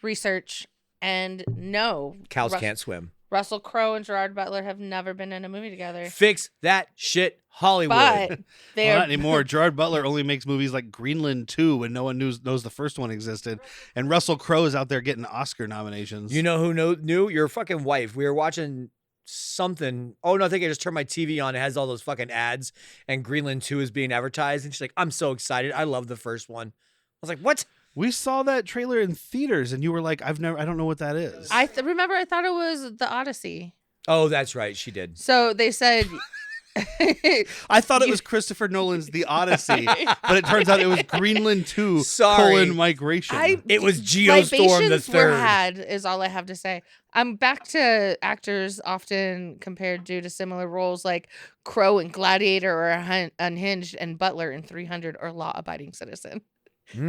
research, and no, Cows can't swim. Russell Crowe and Gerard Butler have never been in a movie together. Fix that shit, Hollywood. But they Well, are not anymore. Gerard Butler only makes movies like Greenland 2 when no one knows the first one existed. And Russell Crowe is out there getting Oscar nominations. You know who knew? Your fucking wife. We were watching something. Oh, no, I think I just turned my TV on. It has all those fucking ads, and Greenland 2 is being advertised. And she's like, I'm so excited. I love the first one. I was like, what? We saw that trailer in theaters, and you were like, I don't know what that is. I remember I thought it was The Odyssey. Oh, that's right. She did. So they said I thought it was Christopher Nolan's The Odyssey, but it turns out it was Greenland 2 Sorry. Migration. It was Geostorm the libations were Third. had is all I have to say. I'm back to actors often compared due to similar roles like Crow in Gladiator or Unhinged and Butler in 300 or Law Abiding Citizen.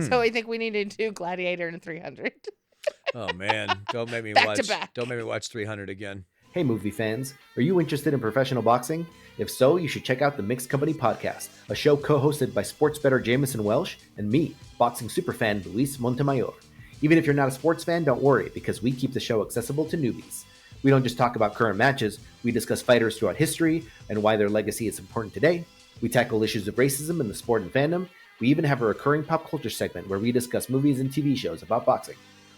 So I think we need to do Gladiator and 300. Oh man, don't make me Back watch. to back. Don't make me watch 300 again. Hey movie fans, are you interested in professional boxing? If so, you should check out the Mixed Company Podcast, a show co-hosted by sports bettor Jamison Welsh and me, boxing superfan Luis Montemayor. Even if you're not a sports fan, don't worry, because we keep the show accessible to newbies. We don't just talk about current matches, we discuss fighters throughout history and why their legacy is important today. We tackle issues of racism in the sport and fandom. We even have a recurring pop culture segment where we discuss movies and TV shows about boxing.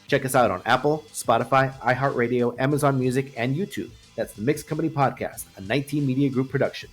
Check us out on Apple, Spotify, iHeartRadio, Amazon Music, and YouTube. That's the Mixed Company Podcast, a 19 Media Group production.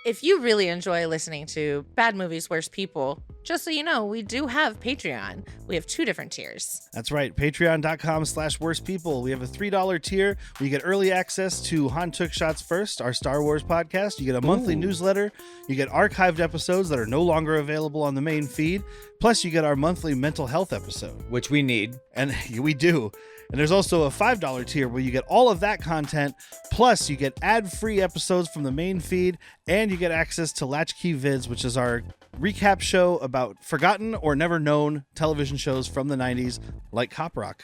If you really enjoy listening to Bad Movies, Worst People, just so you know, we do have Patreon. We have 2 different tiers. That's right. Patreon.com/worstpeople. We have a $3 tier where you get early access to Han Took Shots First, our Star Wars podcast. You get a monthly newsletter. You get archived episodes that are no longer available on the main feed. Plus, you get our monthly mental health episode. Which we need. And we do. And there's also a $5 tier where you get all of that content, plus you get ad-free episodes from the main feed, and you get access to Latchkey Vids, which is our recap show about forgotten or never known television shows from the 90s, like Cop Rock.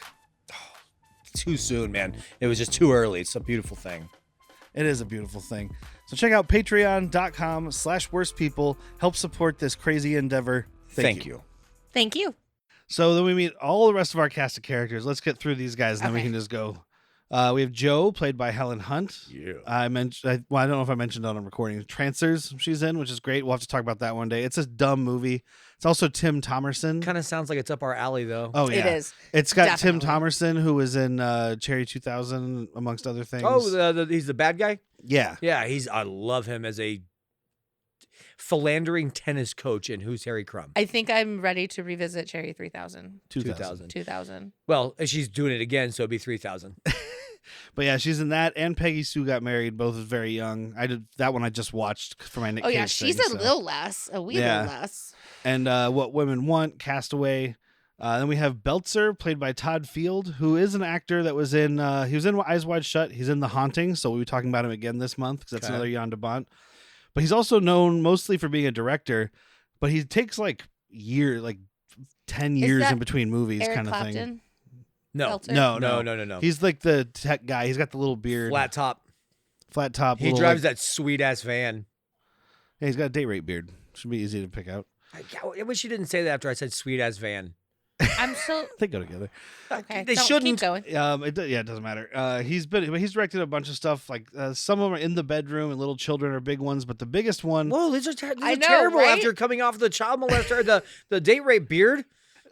Too soon, man. It was just too early. It's a beautiful thing. It is a beautiful thing. So check out patreon.com/worstpeople. Help support this crazy endeavor. Thank you. Thank you. So then we meet all the rest of our cast of characters. Let's get through these guys, and then we can just go. We have Jo, played by Helen Hunt. Yeah. I don't know if I mentioned on a recording. Trancers, she's in, which is great. We'll have to talk about that one day. It's a dumb movie. It's also Tim Thomerson. Kind of sounds like it's up our alley, though. Oh, yeah. It is. It's got Definitely. Tim Thomerson, who was in Cherry 2000, amongst other things. Oh, he's the bad guy? Yeah. Yeah, I love him as a philandering tennis coach in Who's Harry Crumb? I think I'm ready to revisit Cherry 3000. 2000. 2000. Well, she's doing it again, so it'd be 3000. But yeah, she's in that, and Peggy Sue Got Married, both very young. I did that one. I just watched for my Nick Oh, yeah. Cage She's thing, a so. little less. A wee Yeah. little less. And What Women Want, Castaway. Then we have Belzer, played by Todd Field, who is an actor that was in he was in Eyes Wide Shut. He's in The Haunting, so we'll be talking about him again this month because that's Okay. another Jan de Bont. But he's also known mostly for being a director, but he takes like 10 years that in between movies Eric kind of Clapton. thing. No. Belzer? No. He's like the tech guy. He's got the little beard. Flat top. Flat top. He little, drives like, that sweet-ass van. Yeah, he's got a date rate beard. Should be easy to pick out. I wish you didn't say that after I said sweet-ass van. I'm so They go together. okay. They Don't shouldn't. keep going. It doesn't matter. He's directed a bunch of stuff. Like some of them are In the Bedroom and Little Children are big ones, but the biggest one, Whoa, these are I know, terrible right? after coming off the child molester, the date rape beard.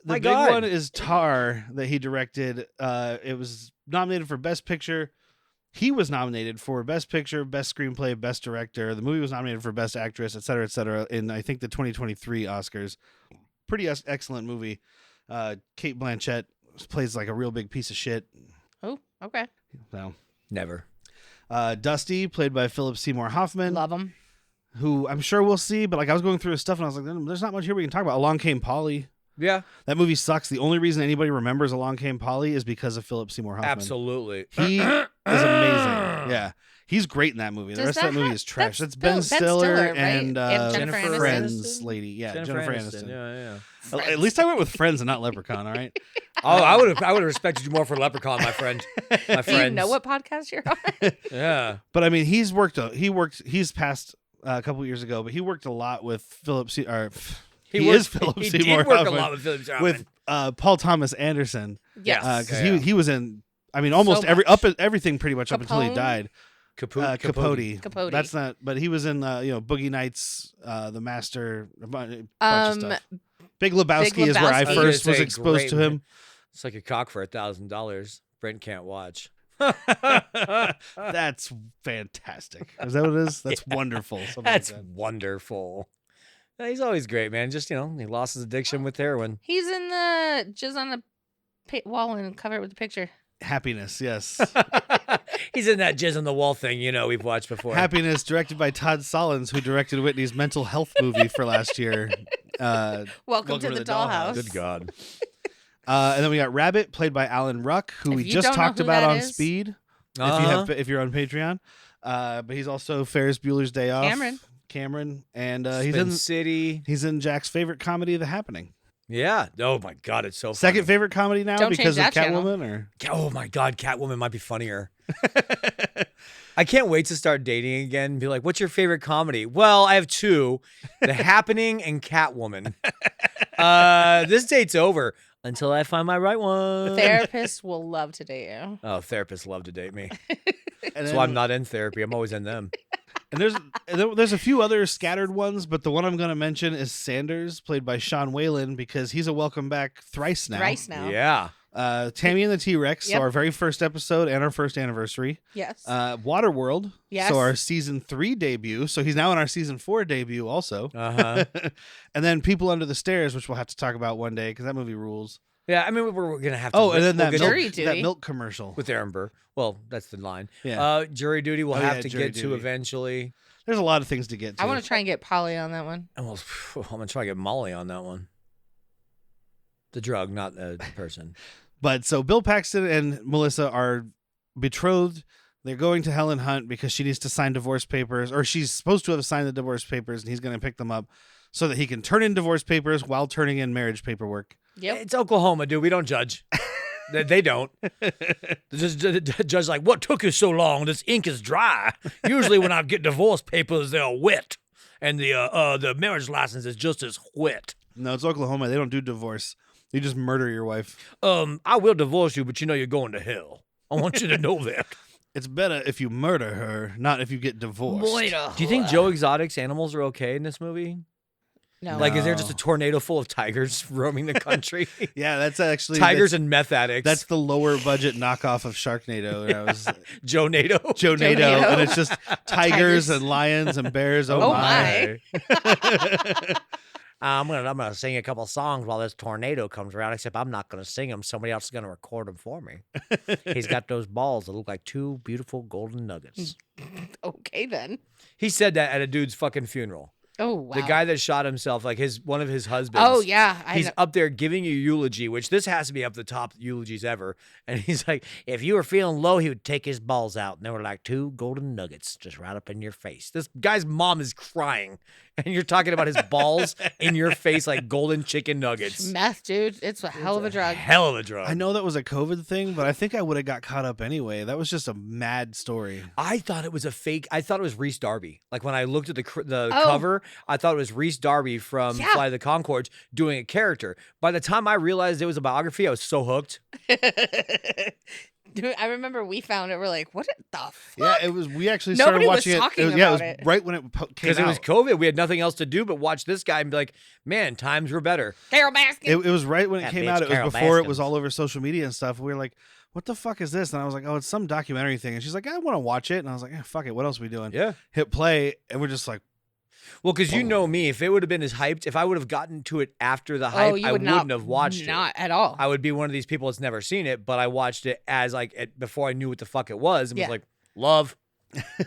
the My big God. one is Tar that he directed. It was nominated for Best Picture. He was nominated for Best Picture, Best Screenplay, Best Director. The movie was nominated for Best Actress, et cetera, in I think the 2023 Oscars. Pretty excellent movie. Kate Blanchett plays like a real big piece of shit. Oh, okay. So, Never. Dusty, played by Philip Seymour Hoffman, Love him. who I'm sure we'll see, but like I was going through his stuff and I was like, there's not much here we can talk about. Along Came Polly. Yeah, That movie sucks. The only reason anybody remembers Along Came Polly is because of Philip Seymour Hoffman. absolutely. He is amazing. Yeah. He's great in that movie. The Does rest of that that movie have- is trash. that's That's Ben Ben Stiller Stiller, right? and And Jennifer Aniston? Friends lady. Yeah, Jennifer Aniston. Yeah. At least I went with Friends and not Leprechaun, all right? Oh, I would have respected you more for Leprechaun, my friend. My Do you friends. know what podcast you're on? Yeah. But I mean, he's passed a couple years ago, but he worked a lot with Philip Seymour. He is Philip He Seymour did work Hoffman a lot with Philip Seymour with Paul Thomas Anderson. Yes. Because he was in. I mean, almost So much. everything pretty much up until he Capone? died. Capote. Capote. That's not. But he was in Boogie Nights, The Master, a bunch of stuff. Big Lebowski is where I Lebowski. first was Say exposed great, to him. man. It's like a cock for $1,000. Brent can't watch. That's fantastic. Is that what it is? That's wonderful. Something That's like that. wonderful. He's always great, man. Just, he lost his addiction with heroin. He's in the jizz on the wall and cover it with a picture. Happiness, yes. He's in that jizz on the wall thing, we've watched before. Happiness, directed by Todd Solondz, who directed Whitney's mental health movie for last year. Welcome to the Dollhouse. Good God. And then we got Rabbit, played by Alan Ruck, who If we you just don't know talked who about that on is- Speed. Uh-huh. If you're on Patreon, but he's also Ferris Bueller's Day Off. Cameron, and Spin City. he's in Jack's favorite comedy, The Happening. Yeah. Oh, my God. It's so Second funny. favorite comedy now Don't because of change that channel. Catwoman, or Oh, my God. Catwoman might be funnier. I can't wait to start dating again and be like, what's your favorite comedy? Well, I have two, The Happening and Catwoman. This date's over until I find my right one. Therapists will love to date you. Oh, therapists love to date me. and So I'm not in therapy. I'm always in them. And there's a few other scattered ones, but the one I'm going to mention is Sanders, played by Sean Whalen, because he's a welcome back thrice now. Yeah. Tammy and the T-Rex, Yep. so our very first episode and our first anniversary. Yes. Waterworld, Yes. so our season 3 debut. So he's now in our season 4 debut also. Uh-huh. And then People Under the Stairs, which we'll have to talk about one day because that movie rules. Yeah, I mean, we're going to have to. Oh, and then that we'll get Jury milk, Duty. that milk commercial. with Aaron Burr. Well, that's the line. Yeah. Jury duty we'll Oh, have yeah, to jury get to duty. eventually. There's a lot of things to get to. I want to try and get Polly on that one. And I'm going to try to get Molly on that one. The drug, not the person. But so Bill Paxton and Melissa are betrothed. They're going to Helen Hunt because she needs to sign divorce papers, or she's supposed to have signed the divorce papers, and he's going to pick them up so that he can turn in divorce papers while turning in marriage paperwork. Yep. It's Oklahoma, dude. We don't judge. They don't. The judge like, what took you so long? This ink is dry. Usually when I get divorce papers, they're wet. And the marriage license is just as wet. No, it's Oklahoma. They don't do divorce. You just murder your wife. I will divorce you, but you're going to hell. I want you to know that. It's better if you murder her, not if you get divorced. Do you think Joe Exotic's animals are okay in this movie? No. Like, is there just a tornado full of tigers roaming the country? Yeah, that's actually Tigers that's, and meth addicts. that's the lower budget knockoff of Sharknado. That was Joe NATO. Joe Nato, Nato. and it's just tigers and lions and bears. Oh, Oh, my! I'm gonna sing a couple songs while this tornado comes around. Except I'm not gonna sing them. Somebody else is gonna record them for me. He's got those balls that look like two beautiful golden nuggets. Okay, then. He said that at a dude's fucking funeral. Oh, wow. The guy that shot himself, like one of his husbands. Oh, yeah. I He's know. up there giving a eulogy, which this has to be up the top eulogies ever. And he's like, if you were feeling low, he would take his balls out. And they were like two golden nuggets just right up in your face. This guy's mom is crying. And you're talking about his balls in your face like golden chicken nuggets. Meth, dude. It's a hell of a drug. Hell of a drug. I know that was a COVID thing, but I think I would have got caught up anyway. That was just a mad story. I thought it was a fake. I thought it was Reese Darby. Like when I looked at the Oh. cover, I thought it was Reese Darby from Yeah. Flight of the Conchords doing a character. By the time I realized it was a biography, I was so hooked. Dude, I remember we found it. We're like, what the fuck? Yeah, it was. We actually Nobody started was watching talking it. Yeah, it was about it. right when it came Because out. it was COVID. We had nothing else to do but watch this guy and be like, man, times were better. Carol Baskin. It was right when it That came bitch out. It was Carol before it Baskins. was all over social media and stuff. We were like, what the fuck is this? And I was like, oh, it's some documentary thing. And she's like, I want to watch it. And I was like, fuck it. What else are we doing? Yeah. Hit play. And we're just like, Well, because you know me, if it would have been as hyped, if I would have gotten to it after the hype, I wouldn't have watched it. Not at all. I would be one of these people that's never seen it, but I watched it as before I knew what the fuck it was and Yeah. was like, love.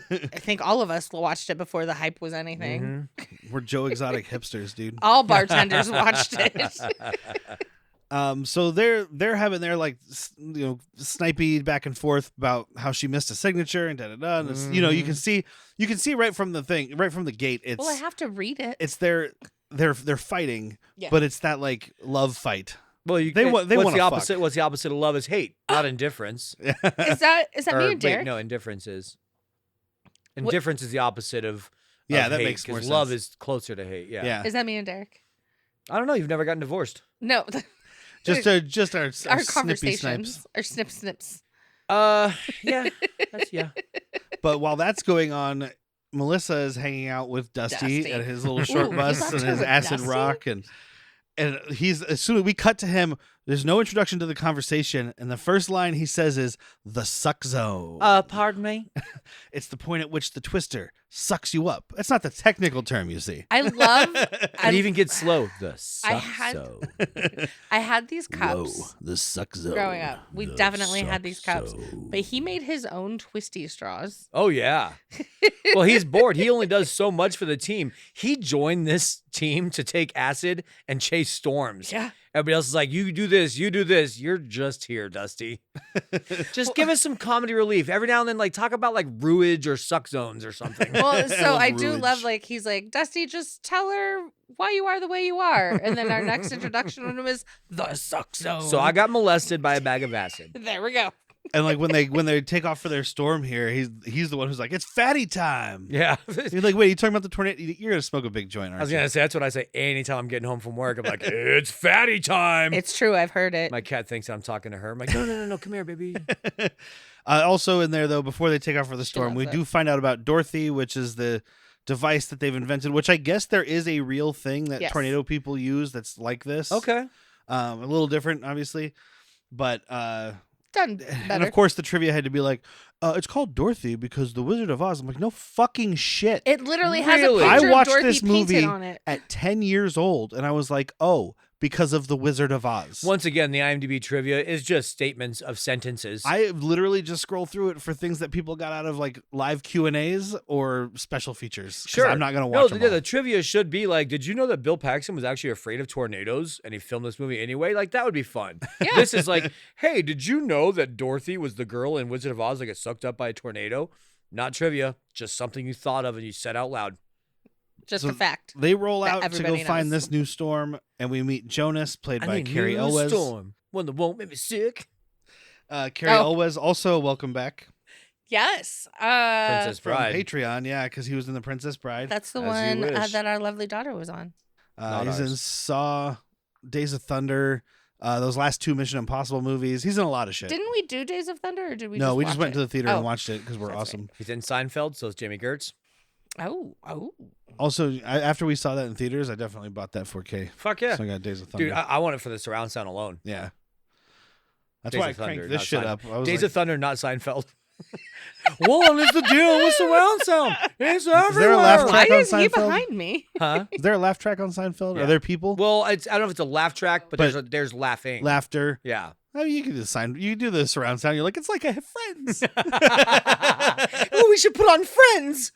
I think all of us watched it before the hype was anything. Mhm. we're Joe Exotic hipsters, dude. All bartenders watched it. So they're having their like snipey back and forth about how she missed a signature and and it's, you can see right from the gate. It's Well, I have to read it. it's they're fighting, Yeah. but it's that like love fight. Well, They what's wanna the opposite? fuck. What's the opposite of love is hate, not indifference. Is that Or, me and Derek? Wait, no, indifference is. Indifference is the opposite of. Yeah, of that hate, makes more 'cause love sense. is closer to hate. Yeah. Yeah. Is that me and Derek? I don't know. You've never gotten divorced. No. Just our Our snippy conversations. snipes. Our snips. Yeah. Yeah. But while that's going on, Melissa is hanging out with Dusty, Dusty. at his little short Ooh, he bus left and her his with acid Dusty? rock and he's as soon as we cut to him, there's no introduction to the conversation, and the first line he says is the suck zone. Pardon me. It's the point at which the twister sucks you up. That's not the technical term, you see. I love. It even gets slow. The suck had- zone. I had these Whoa, cups the suck zone. growing up. We The definitely had suck these cups, zone. but he made his own twisty straws. Oh yeah. Well, he's bored. He only does so much for the team. He joined this team to take acid and chase storms. Yeah. Everybody else is like, you do this, you do this. You're just here, Dusty. Just give us some comedy relief. Every now and then, like, talk about like ruage or suck zones or something. Well, so I do Rude. love, like, he's like, Dusty, just tell her why you are the way you are. And then our next introduction to him is the suck zone. So I got molested by a bag of acid. There we go. And like when they take off for their storm here, he's the one who's like, it's fatty time. Yeah. You're like, wait, you talking about the tornado? You're gonna smoke a big joint, aren't I was you? gonna say that's what I say anytime I'm getting home from work. I'm like, it's fatty time. It's true. I've heard it. My cat thinks I'm talking to her. I'm like, no, come here, baby. Also in there though, before they take off for the storm, we loves it. do find out about Dorothy, which is the device that they've invented, which I guess there is a real thing that Yes. tornado people use that's like this. Okay. A little different, obviously, but Done and better. of course the trivia had to be like, it's called Dorothy because the Wizard of Oz. I'm like, no fucking shit. It literally has Really? a I picture watched of Dorothy this movie painted on it. at 10 years old, and I was like, oh, because of the Wizard of Oz. Once again, the IMDb trivia is just statements of sentences. I literally just scroll through it for things that people got out of like live Q&As or special features. 'Cause Sure. I'm not going to No, watch them all. the trivia should be like, did you know that Bill Paxton was actually afraid of tornadoes and he filmed this movie anyway? Like, that would be fun. Yeah. This is like, hey, did you know that Dorothy was the girl in Wizard of Oz that got sucked up by a tornado? Not trivia, just something you thought of and you said out loud. Just So a fact. They roll that out to go everybody find knows. this new storm, and we meet Jonas, played I by need Carrie new Elwes. storm, one that won't make me sick. Carrie Oh. Elwes, also welcome back Yes. Princess from Bride. Patreon, yeah, because he was in The Princess Bride. That's the As you one wish. that our lovely daughter was on. Not He's in ours. Saw, Days of Thunder, those last two Mission Impossible movies. He's in a lot of shit. Didn't we do Days of Thunder, or did we? No, we just watch went to it? the theater Oh. and watched it because we're That's awesome. He's in Seinfeld, so is Jamie Gertz. Oh. Also, after we saw that in theaters, I definitely bought that 4K. Fuck yeah. So I got Days of Thunder. Dude, I want it for the surround sound alone. Yeah. That's Days why I of Thunder, cranked this not shit Sein- up. I was Days like, of Thunder, not Seinfeld. What is the deal with surround sound? It's everywhere. there a laugh Why track on is he Seinfeld? behind me? Huh? is there a laugh track on Seinfeld? Yeah. Are there people? Well, I don't know if it's a laugh track, but, But- there's laughing. Laughter. Yeah. Oh, you can do the you do the surround sound. You're like, it's like I have friends. Oh, we should put on Friends.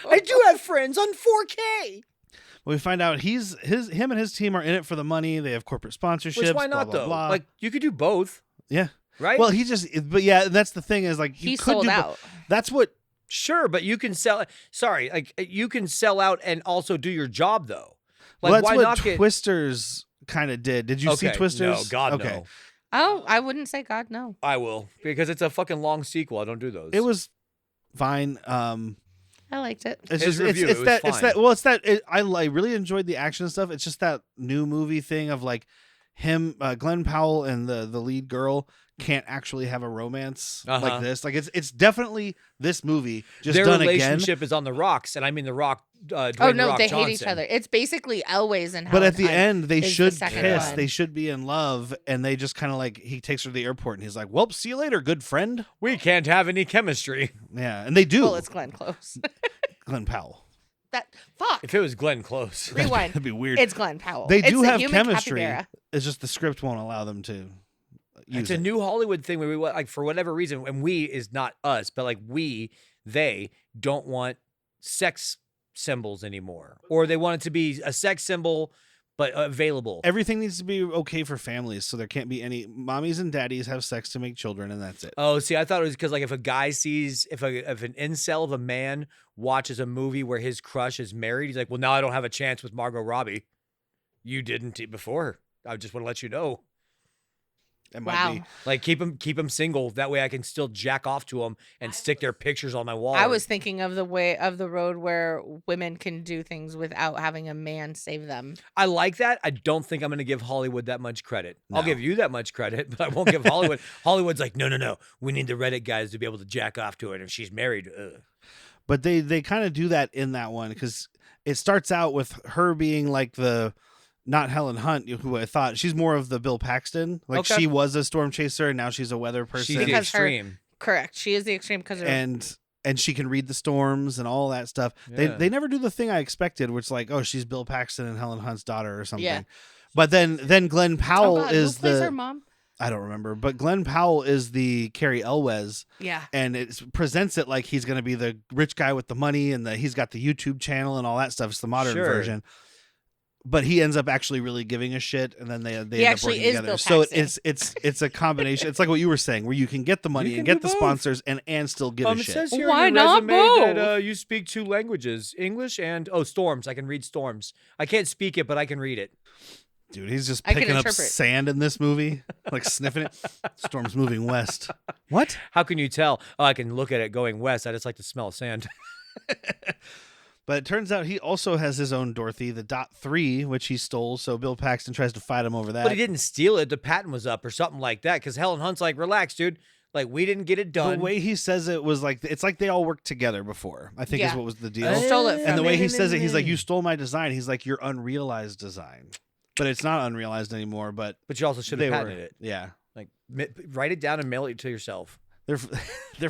I do have Friends on 4K. We find out him and his team are in it for the money. They have corporate sponsorships. Which why blah, not blah, though? blah. Like you could do both, yeah. right? Well, but yeah, that's the thing is like you He could sold do out. That's what. sure, but you can sell. Sorry, like you can sell out and also do your job though. Like Well, that's why what not get? Twisters kind of did. Did you see Okay, Twisters? No, God okay. no. Oh, I wouldn't say God no. I will because it's a fucking long sequel. I don't do those. It was fine. I liked it. It's His just review, it's it was that fine. well it's that I really enjoyed the action stuff. It's just that new movie thing of like him, Glenn Powell and the lead girl can't actually have a romance Uh-huh. like this. Like it's definitely this movie just Their done again. relationship is on the rocks, and I mean the Rock. Dwayne Oh The no, Rock they hate each Johnson. other. It's basically Elwes and But at the Helen Hunt end, they is the should second kiss. one. They should be in love, and they just kind of like he takes her to the airport, and he's like, "Well, see you later, good friend." We can't have any chemistry. Yeah, and they do. Well, it's Glenn Close. Glenn Powell. That fuck. If it was Glenn Close, Rewind. That'd be weird. It's Glenn Powell. They It's do the have human chemistry. capybara. It's just the script won't allow them to use it's a it. new Hollywood thing where we like for whatever reason, and we is not us, but like they don't want sex symbols anymore, or they want it to be a sex symbol, but available. Everything needs to be okay for families, so there can't be any mommies and daddies have sex to make children, and that's it. Oh, see, I thought it was because like if a guy sees if an incel of a man watches a movie where his crush is married, he's like, well, now I don't have a chance with Margot Robbie. You didn't before. I just want to let you know. It might be. Like keep him single. That way I can still jack off to him and stick their pictures on my wall. I was thinking of the way of the road where women can do things without having a man save them. I like that. I don't think I'm going to give Hollywood that much credit. No. I'll give you that much credit, but I won't give Hollywood. Hollywood's like, no. We need the Reddit guys to be able to jack off to it. If she's married, But they kind of do that in that one because it starts out with her being like the. Not Helen Hunt, who I thought she's more of the Bill Paxton. Like Okay. she was a storm chaser, and now she's a weather person. she's the Because extreme. Correct. She is the extreme because of and she can read the storms and all that stuff. Yeah. They never do the thing I expected, which is like, oh, she's Bill Paxton and Helen Hunt's daughter or something. Yeah. But then Glenn Powell God, is who plays the her mom? I don't remember, but Glenn Powell is the Carrie Elwes, Yeah. and it presents it like he's going to be the rich guy with the money and he's got the YouTube channel and all that stuff. It's the modern Sure. version. But he ends up actually really giving a shit, and then they end up actually working is together. Bill So Paxton. it's a combination. It's like what you were saying, where you can get the money You and can get do the both. sponsors and still give a It shit. says here Why on your not resume that both? you speak 2 languages, English and storms. I can read storms. I can't speak it, but I can read it. Dude, he's just I can picking up interpret. sand in this movie, like sniffing it. Storm's moving west. What? How can you tell? Oh, I can look at it going west. I just like to smell sand. But it turns out he also has his own Dorothy, the .3, which he stole. So Bill Paxton tries to fight him over that. But he didn't steal it. The patent was up or something like that. Because Helen Hunt's like, relax, dude. Like, we didn't get it done. The way he says it was like, it's like they all worked together before, I think is Yeah. what was the deal. Stole it And from the way him. he says it, he's like, you stole my design. He's like, your unrealized design. But it's not unrealized anymore, but But you also should they have were. patented it. Yeah. Like, write it down and mail it to yourself. They're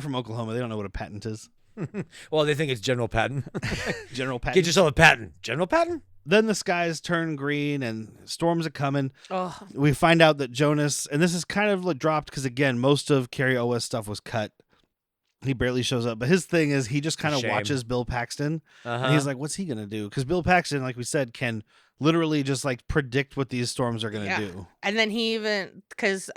from Oklahoma. They don't know what a patent is. Well, they think it's general patent. General patent. Get yourself a patent. General patent? Then the skies turn green and storms are coming. Oh, We find out that Jonas, and this is kind of like dropped because, again, most of Carrie Elwes stuff was cut. He barely shows up. But his thing is he just kind of Shame. watches Bill Paxton. Uh-huh. And he's like, what's he going to do? Because Bill Paxton, like we said, can literally just like predict what these storms are going to Yeah. do. and then he even because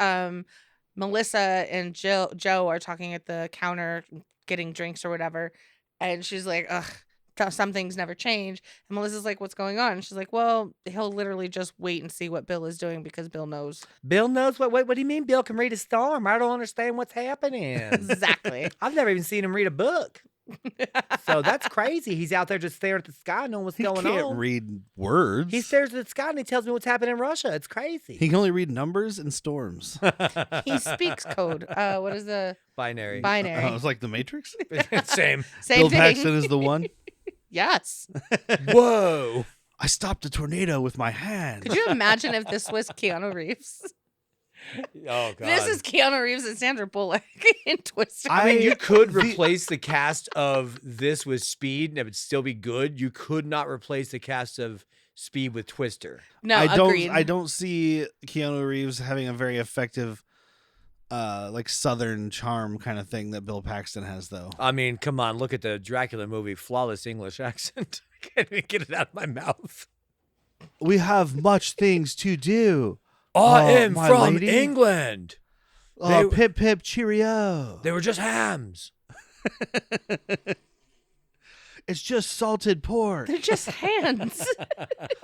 Melissa and Joe are talking at the counter getting drinks or whatever, and she's like, ugh, some things never change. And Melissa's like, what's going on? And she's like, well, he'll literally just wait and see what Bill is doing because Bill knows. Bill knows what do you mean Bill can read a storm? I don't understand what's happening. Exactly. I've never even seen him read a book. So that's crazy. He's out there just staring at the sky, knowing what's He going can't on. read words. He stares at the sky and he tells me what's happening in Russia. It's crazy. He can only read numbers and storms. He speaks code. What is the Binary. binary? Oh, it's like the Matrix. Same. Same Bill thing. Paxton is the one. Yes. Whoa. I stopped a tornado with my hands. Could you imagine if this was Keanu Reeves? Oh, God. This is Keanu Reeves and Sandra Bullock in Twister. I mean, you could replace the cast of this with Speed and it would still be good. You could not replace the cast of Speed with Twister. no, agreed. I don't see Keanu Reeves having a very effective like Southern charm kind of thing that Bill Paxton has, though. I mean, come on, look at the Dracula movie, flawless English accent. I can't even get it out of my mouth. We have much things to do. I Oh, am my from lady. England. Oh, They- pip pip cheerio. They were just hams. It's just salted pork. They're just hands.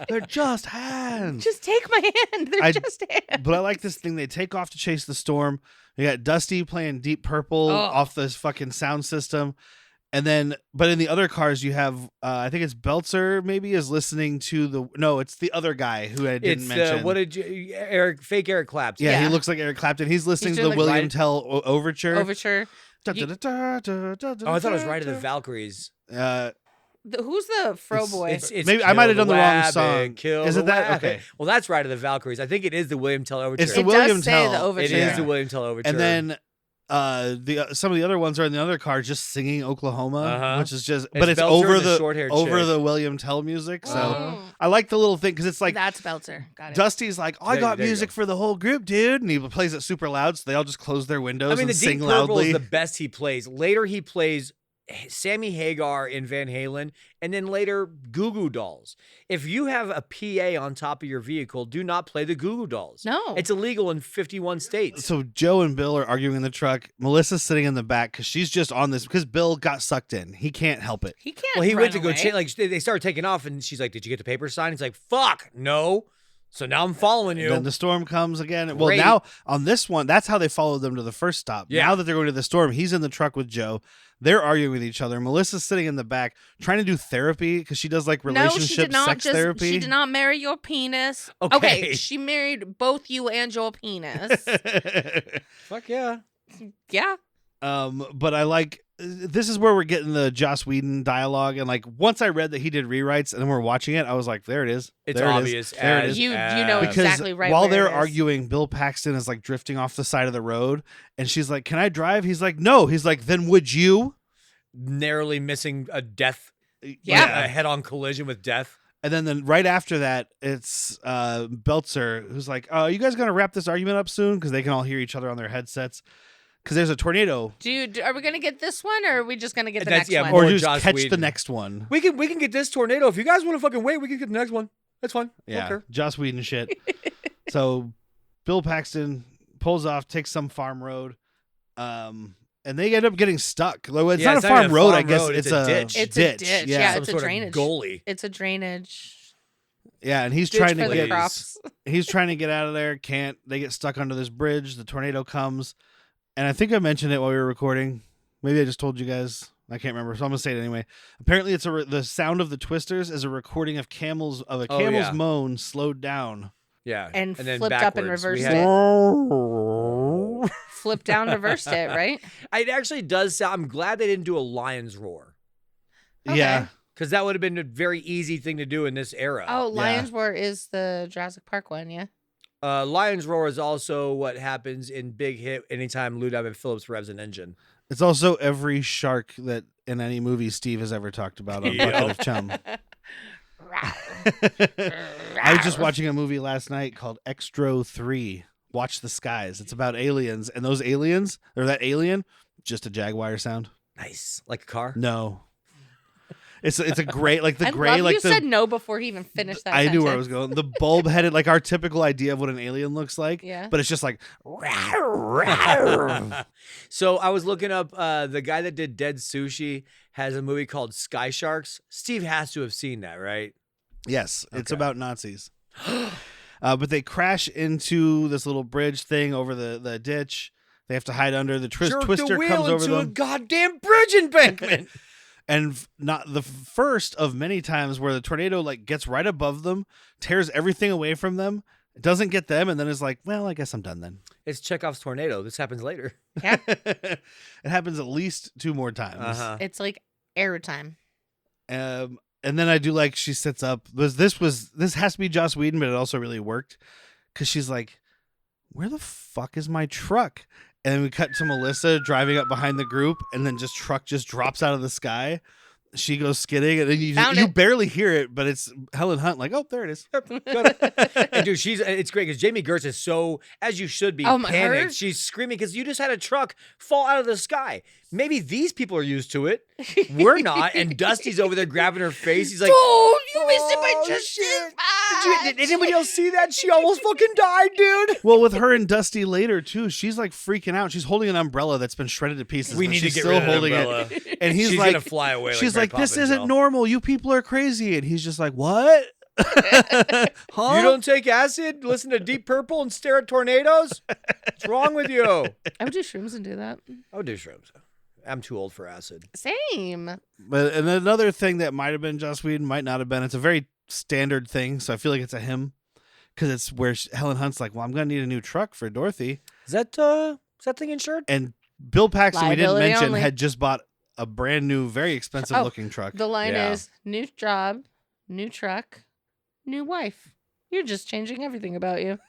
They're just hands. Just take my hand. They're I- just hands. But I like this thing. They take off to chase the storm. You got Dusty playing Deep Purple Oh. off this fucking sound system. And then, but in the other cars, you have, I think it's Belzer maybe is listening to no, it's the other guy who I didn't It's mention. what did you fake Eric Clapton? Yeah, Yeah. he looks like Eric Clapton. He's listening to doing the like William Ride- Tell overture. Overture. Oh, I thought it was Ride of the Valkyries. Who's the fro boy? It's Maybe I Kill might have done the wrong Wabbit, song. Kill Is the it that? Wabbit. Okay. Well, that's Ride of the Valkyries. I think it is the William Tell overture. It's the It William does say Tell. the overture. It is Yeah. the William Tell overture. And then some of the other ones are in the other car just singing Oklahoma, Uh-huh. which is just, It's but it's Belzer over and the the short-haired over chick. the William Tell music. So Oh. I like the little thing because it's like That's Belzer. Got it. Dusty's like, I There- got there you music go. for the whole group, dude, and he plays it super loud, so they all just close their windows I mean, and the sing Deep Purple loudly. is the best he plays. Later, he plays Sammy Hagar in Van Halen, and then later Goo Goo Dolls. If you have a PA on top of your vehicle, do not play the Goo Goo Dolls. No. It's illegal in 51 states. So Joe and Bill are arguing in the truck. Melissa's sitting in the back because she's just on this because Bill got sucked in. He can't help it. He can't. Well, he run went to go away. change. Like they started taking off, and she's like, "Did you get the paper signed?" He's like, "Fuck, no." So now I'm following you. Then the storm comes again. Well, Great. now on this one, that's how they followed them to the first stop. Yeah. Now that they're going to the storm, he's in the truck with Joe. They're arguing with each other. Melissa's sitting in the back trying to do therapy because she does like No, she relationship did not sex therapy. She did not marry your penis. Okay. She married both you and your penis. Fuck yeah. Yeah. But I like this is where we're getting the Joss Whedon dialogue, and like once I read that he did rewrites and then we're watching it, I was like, there it is. It's There it is. obvious. There it as is. You know as- Because exactly right while where they're it is. arguing, Bill Paxton is like drifting off the side of the road, and she's like, "Can I drive?" He's like, "No." He's like, "Then would you?" narrowly missing a death. Yeah. A head-on collision with death. And then right after that, it's Belzer who's like, "Oh, you guys gonna wrap this argument up soon?" Because they can all hear each other on their headsets. Because there's a tornado, Dude, are we gonna get this one, or are we just gonna get the That's- next yeah, one? more or just Joss catch the Whedon. next one. We can get this tornado. If you guys want to fucking wait, we can get the next one. That's fine. Yeah, Okay. Joss Whedon shit. So Bill Paxton pulls off, takes some farm road, and they end up getting stuck. Like, it's Yeah, not it's a not farm even a road, I farm guess. road, It's it's a a ditch. It's a ditch, yeah. Some It's a sort of drainage. goalie. It's a drainage Yeah, and he's ditch trying for to the get crops. he's trying to get out of there. Can't. They get stuck under this bridge. The tornado comes, and I think I mentioned it while we were recording. Maybe I just told you guys. I can't remember, so I'm gonna say it anyway. Apparently, it's the sound of the twisters is a recording of a camel's yeah. moan slowed down. Yeah. And then flipped up and backwards. We reversed had- it. Flip down, reversed it, right? It actually does sound. I'm glad they didn't do a lion's roar, Okay. Yeah, because that would have been a very easy thing to do in this era. Oh, Lion's Roar is the Jurassic Park one, yeah. Lion's roar is also what happens in Big Hit anytime Lou Diamond Phillips revs an engine. it's also every shark that in any movie Steve has ever talked about on Bucket of Chum. I was just watching a movie last night called Extro 3. Watch the Skies. It's about aliens, and those aliens, or that alien, just a Jaguar sound. Nice, like a car. No. It's a gray, like the I gray, love like you the. said no before he even finished that I knew where I was sentence. going. The bulb headed, like our typical idea of what an alien looks like. Yeah. But it's just like. So I was looking up. The guy that did Dead Sushi has a movie called Sky Sharks. Steve has to have seen that, right? Yes, it's Okay. about Nazis. But they crash into this little bridge thing over the ditch. They have to hide under. The Jerk twister the wheel comes over into a them. goddamn bridge embankment. And not the first of many times where the tornado like gets right above them, tears everything away from them, doesn't get them, and then is like, well, I guess I'm done then. It's Chekhov's tornado. This happens later. Yeah. It happens at least 2 more times. Uh-huh. It's like airtime. And then I do like she sits up. This has to be Joss Whedon, but it also really worked because she's like, where the fuck is my truck? And then we cut to Melissa driving up behind the group, and then truck just drops out of the sky. She goes skidding, and then you Found it. barely hear it, but it's Helen Hunt like, oh, there it is. And dude, it's great because Jamie Gertz is so, as you should be, Oh, my- panicked. her? She's screaming because you just had a truck fall out of the sky. Maybe these people are used to it. We're not. And Dusty's over there grabbing her face. He's like, Dude, you missed it by "Oh, just shit. this Did anybody else see that? She almost fucking died, dude. Well, with her and Dusty later too, she's like freaking out. She's holding an umbrella that's been shredded to pieces. We but need to she's get still rid of the holding umbrella. it. And he's She's like, gonna fly away. she's Mary like, this Poppins, isn't y'all. normal. You people are crazy. And he's just like, what? Huh? You don't take acid, listen to Deep Purple, and stare at tornadoes? What's wrong with you? I would do shrooms and do that. I would do shrooms. I'm too old for acid. Same. But and another thing that might have been Joss Whedon, might not have been. It's a very standard thing, so I feel like it's a him because it's where Helen Hunt's like, well, I'm gonna need a new truck for Dorothy, Is that thing insured? and Bill Paxton, we didn't Liability mention, only. had just bought a brand new, very expensive looking truck. The line Yeah. is new job, new truck, new wife. You're just changing everything about you.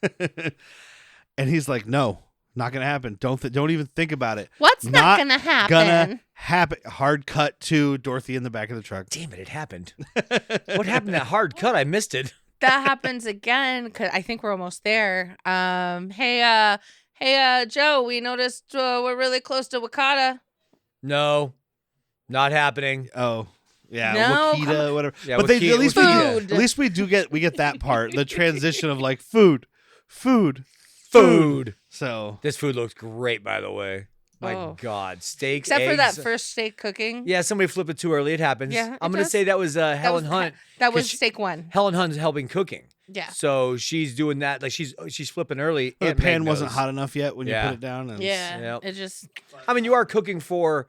And he's like, no, not gonna happen. Don't even think about it. What's Not not gonna happen? Gonna happen. Hard cut to Dorothy in the back of the truck. Damn it happened. What happened to that hard cut? I missed it. That happens again because I think we're almost there. Hey, Joe, we noticed we're really close to Wakata. No. Not happening. Oh. Yeah, No, Wakita, whatever. Yeah, but they Wakita- at least Wakita. at least we get that part, the transition of like food. So This food looks great, by the way. My Oh. God, steak, Except for that eggs. first steak cooking. Yeah, somebody flipped it too early. It happens. Yeah, it I'm gonna does. say that was Helen was- Hunt. That was 'cause steak one. Helen Hunt's helping cooking. Yeah. So she's doing that. Like she's flipping early. the Aunt Meg pan wasn't knows. hot enough yet when you Yeah. put it down. And Yeah. Yep. It just. I mean, you are cooking for,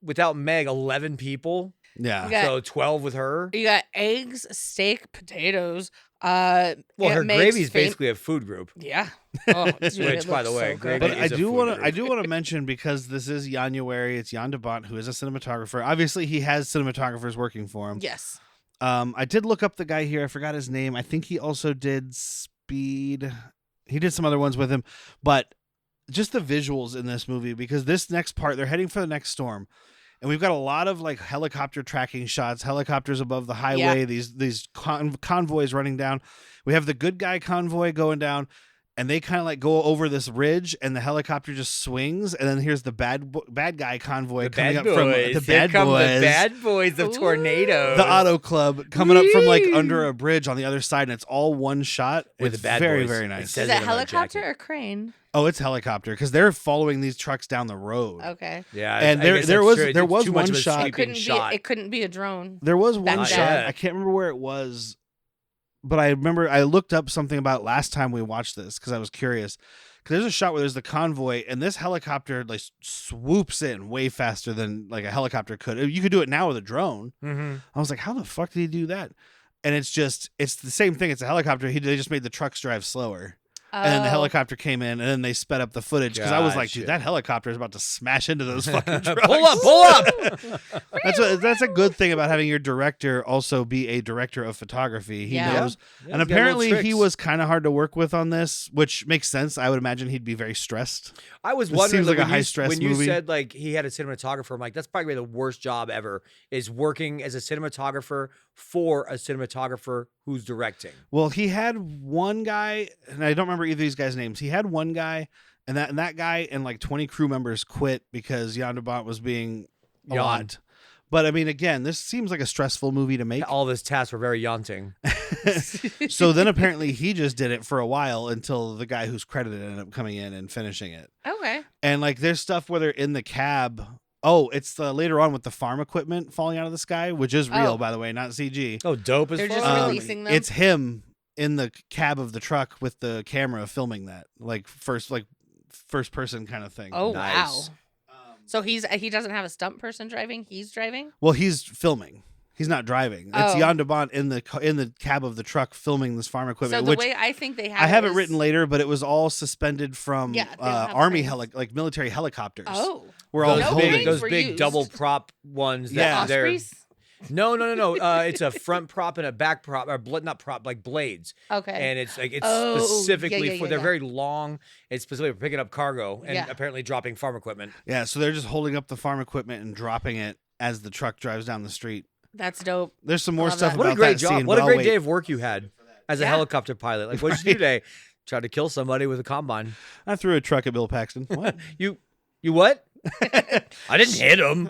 without Meg, 11 people. Yeah. You got- So 12 with her. You got eggs, steak, potatoes. Well, her Aunt Meg's gravy's basically a food group. Yeah. Oh, dude, Which, it by the looks way, so gravy good. But is I a do food want group. to mention, because this is January, it's Jan de Bont, who is a cinematographer. Obviously, he has cinematographers working for him. Yes. I did look up the guy here. I forgot his name. I think he also did Speed. He did some other ones with him, but just the visuals in this movie, because this next part, they're heading for the next storm. And we've got a lot of like helicopter tracking shots, helicopters above the highway, these convoys running down. We have the good guy convoy going down, and they kind of like go over this ridge, and the helicopter just swings, and then here's the bad guy convoy The coming bad up from boys. the Here bad come boys. the bad boys of Ooh. tornadoes. The auto club coming up from like Whee! under a bridge on the other side, and it's all one shot. With It's the bad very, boys. very It nice. says Is it it on their helicopter jacket. or crane? Oh, it's helicopter, because they're following these trucks down the road. Okay. Yeah, And I there- guess there that's was- true. there It's was too much one of a shot- sweeping shot. It couldn't be a drone. There was one Back shot. then. I can't remember where it was, but I remember I looked up something about last time we watched this because I was curious. Because there's a shot where there's the convoy, and this helicopter like swoops in way faster than like a helicopter could. You could do it now with a drone. Mm-hmm. I was like, how the fuck did he do that? And it's the same thing. It's a helicopter. They just made the trucks drive slower. And then the Oh. helicopter came in, and then they sped up the footage because I was like, Gotcha. dude, that helicopter is about to smash into those fucking trucks. Pull up! That's a good thing about having your director also be a director of photography. He Yeah. knows. Yeah, And he's got little apparently he tricks. was kind of hard to work with on this, which makes sense. I would imagine he'd be very stressed. I was This wondering seems like a when you- high-stress when you movie. said like he had a cinematographer. I'm like, that's probably the worst job ever. Is working as a cinematographer for a cinematographer who's directing. Well, he had one guy, and I don't remember either of these guys' names. He had one guy, and that guy and like 20 crew members quit because Jan de Bont was being a Jan. lot. But I mean, again, this seems like a stressful movie to make. All of his tasks were very yaunting. So then apparently he just did it for a while until the guy who's credited ended up coming in and finishing it. Okay. And like there's stuff where they're in the cab. Oh, it's the later on with the farm equipment falling out of the sky, which is real, Oh. by the way, not CG. Oh, dope as They're fuck. just releasing them? It's him in the cab of the truck with the camera filming that, like first person kind of thing. Oh Nice. wow. So he doesn't have a stunt person driving. He's driving. Well, he's filming. He's not driving. It's Oh. Jan de Bont in the cab of the truck filming this farm equipment. So the which way I think they have I have it is- written later, but it was all suspended from Yeah, they don't have army planes. like military helicopters. Oh. We're all Those No holding. big, planes those were big used. double prop ones. That Yeah. they're Ospreys? no. It's a front prop and a back prop, or not prop, like blades. Okay. And it's like it's Oh, specifically yeah, for yeah, they're yeah. very long. It's specifically for picking up cargo and Yeah. apparently dropping farm equipment. Yeah, so they're just holding up the farm equipment and dropping it as the truck drives down the street. That's dope. There's some more Love stuff that. What about a great that job! scene, What but a I'll great wait. day of work you had as a Yeah. helicopter pilot. Like, what did you do today? Tried to kill somebody with a combine. I threw a truck at Bill Paxton. What? You what? I didn't hit him.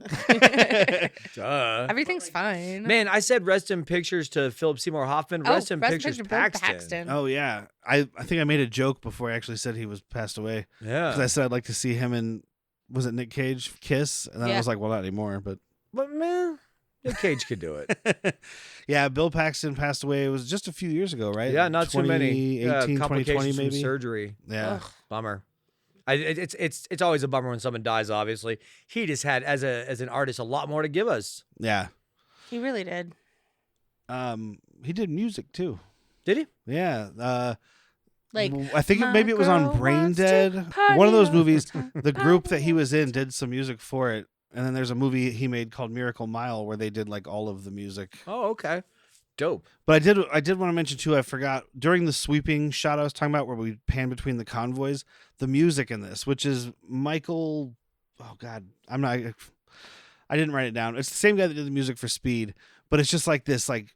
Duh. Everything's fine. Man, I said rest in pictures to Philip Seymour Hoffman. Oh, Rest in pictures, Bill Paxton. Oh yeah, I think I made a joke before I actually said he was passed away because I Yeah. said I'd like to see him and was it Nick Cage kiss, and then I Yeah. was like, well, not anymore, but But man, Nick Cage could do it. yeah, Bill Paxton passed away. It was just a few years ago, right? Yeah, not too many. 2018, Complications 2020 from maybe. surgery. Yeah. Ugh. Bummer. It's always a bummer when someone dies. Obviously, he just had as an artist a lot more to give us. Yeah. He really did. He did music too. Did he? Yeah. Like, I think "My maybe it was on girl Brain wants to Dead. party One of those all the movies. time, The group that he party was in did some music for it, and then there's a movie he made called Miracle Mile where they did like all of the music. Oh, okay. Dope. But I did want to mention too. I forgot during the sweeping shot I was talking about where we pan between the convoys. The music in this, which is Michael. Oh God, I didn't write it down. It's the same guy that did the music for Speed, but it's just like this, like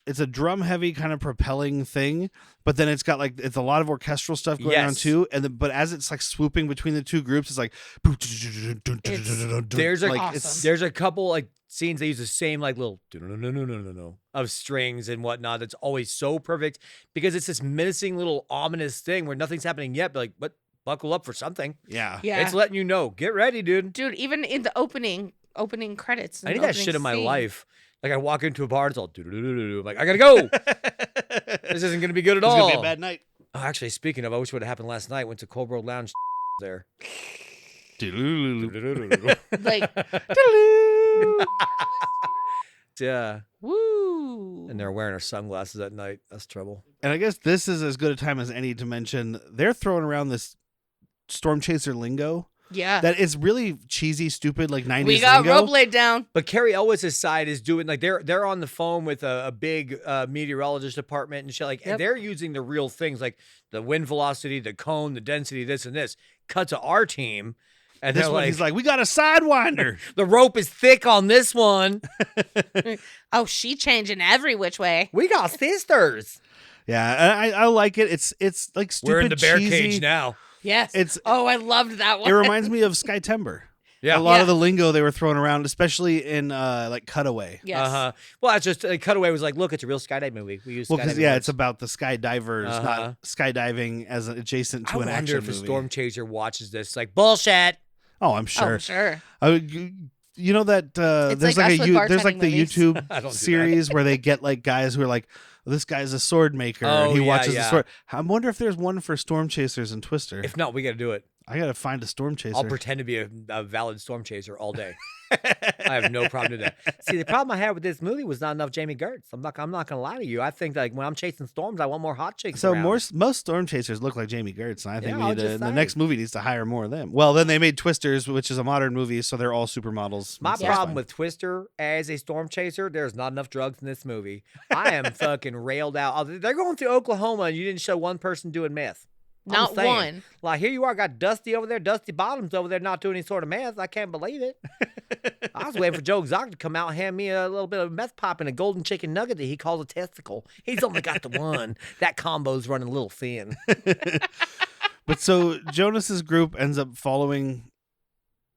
it's a drum heavy kind of propelling thing, but then it's got like it's a lot of orchestral stuff going on too. And but as it's like swooping between the two groups, it's like there's a awesome. there's a couple like scenes they use the same like little of strings and whatnot. That's always so perfect because it's this menacing little ominous thing where nothing's happening yet, but like but buckle up for something. Yeah. It's letting you know, get ready, dude. Dude, even in the opening credits. I need that shit in my life. Like I walk into a bar, it's all I'm like, I gotta go. This isn't gonna be good at all. It's gonna be a bad night. Oh, actually, speaking of, I wish it would have happened last night. Went to Cold World Lounge there. Like, Yeah. woo. And they're wearing their sunglasses at night. That's trouble. And I guess this is as good a time as any to mention they're throwing around this storm chaser lingo. Yeah. That is really cheesy, stupid, like 90s We got lingo. rope laid down. But Carrie Elwes' side is doing like they're on the phone with a big meteorologist department and shit. Like and they're using the real things like the wind velocity, the cone, the density, this and this. Cut to our team. And This they're one, like, he's like, we got a sidewinder. the rope is thick on this one. Oh, she changing every which way. We got sisters. Yeah, I like it. It's like stupid. We're in the bear cheesy. cage now. Yes. It's I loved that one. it reminds me of Sky Timber. Yeah. A lot of the lingo they were throwing around, especially in like Cutaway. Yes. Well, it's just Cutaway was like, look, it's a real skydiving movie. We use Well, because skydiving words. it's about the skydivers, not skydiving as adjacent to I an wonder action if a movie. storm chaser watches this. Like bullshit. Oh, I'm sure. Oh, sure. You know that It's there's like like us a with there's like the bartending movies. YouTube I don't do series where they get like guys who are like, this guy's a sword maker and he watches the sword. I wonder if there's one for storm chasers and Twister. If not, we got to do it. I gotta find a storm chaser. I'll pretend to be a valid storm chaser all day. I have no problem doing that. See, the problem I had with this movie was not enough Jamie Gertz. I'm not gonna lie to you. I think like when I'm chasing storms, I want more hot chicks. So around. most storm chasers look like Jamie Gertz, and I think Yeah, we I'll need to, just the say. next movie needs to hire more of them. Well, then they made Twisters, which is a modern movie, so they're all supermodels. My So that's problem fine. with Twister as a storm chaser, there's not enough drugs in this movie. I am fucking railed out. Oh, they're going to Oklahoma, and you didn't show one person doing meth. I'm Not saying. one. Like, here you are, got Dusty over there, Dusty Bottoms over there, not doing any sort of meth. I can't believe it. I was waiting for Joe Exotic to come out and hand me a little bit of meth pop and a golden chicken nugget that he calls a testicle. He's only got the one. That combo's running a little thin. But so Jonas's group ends up following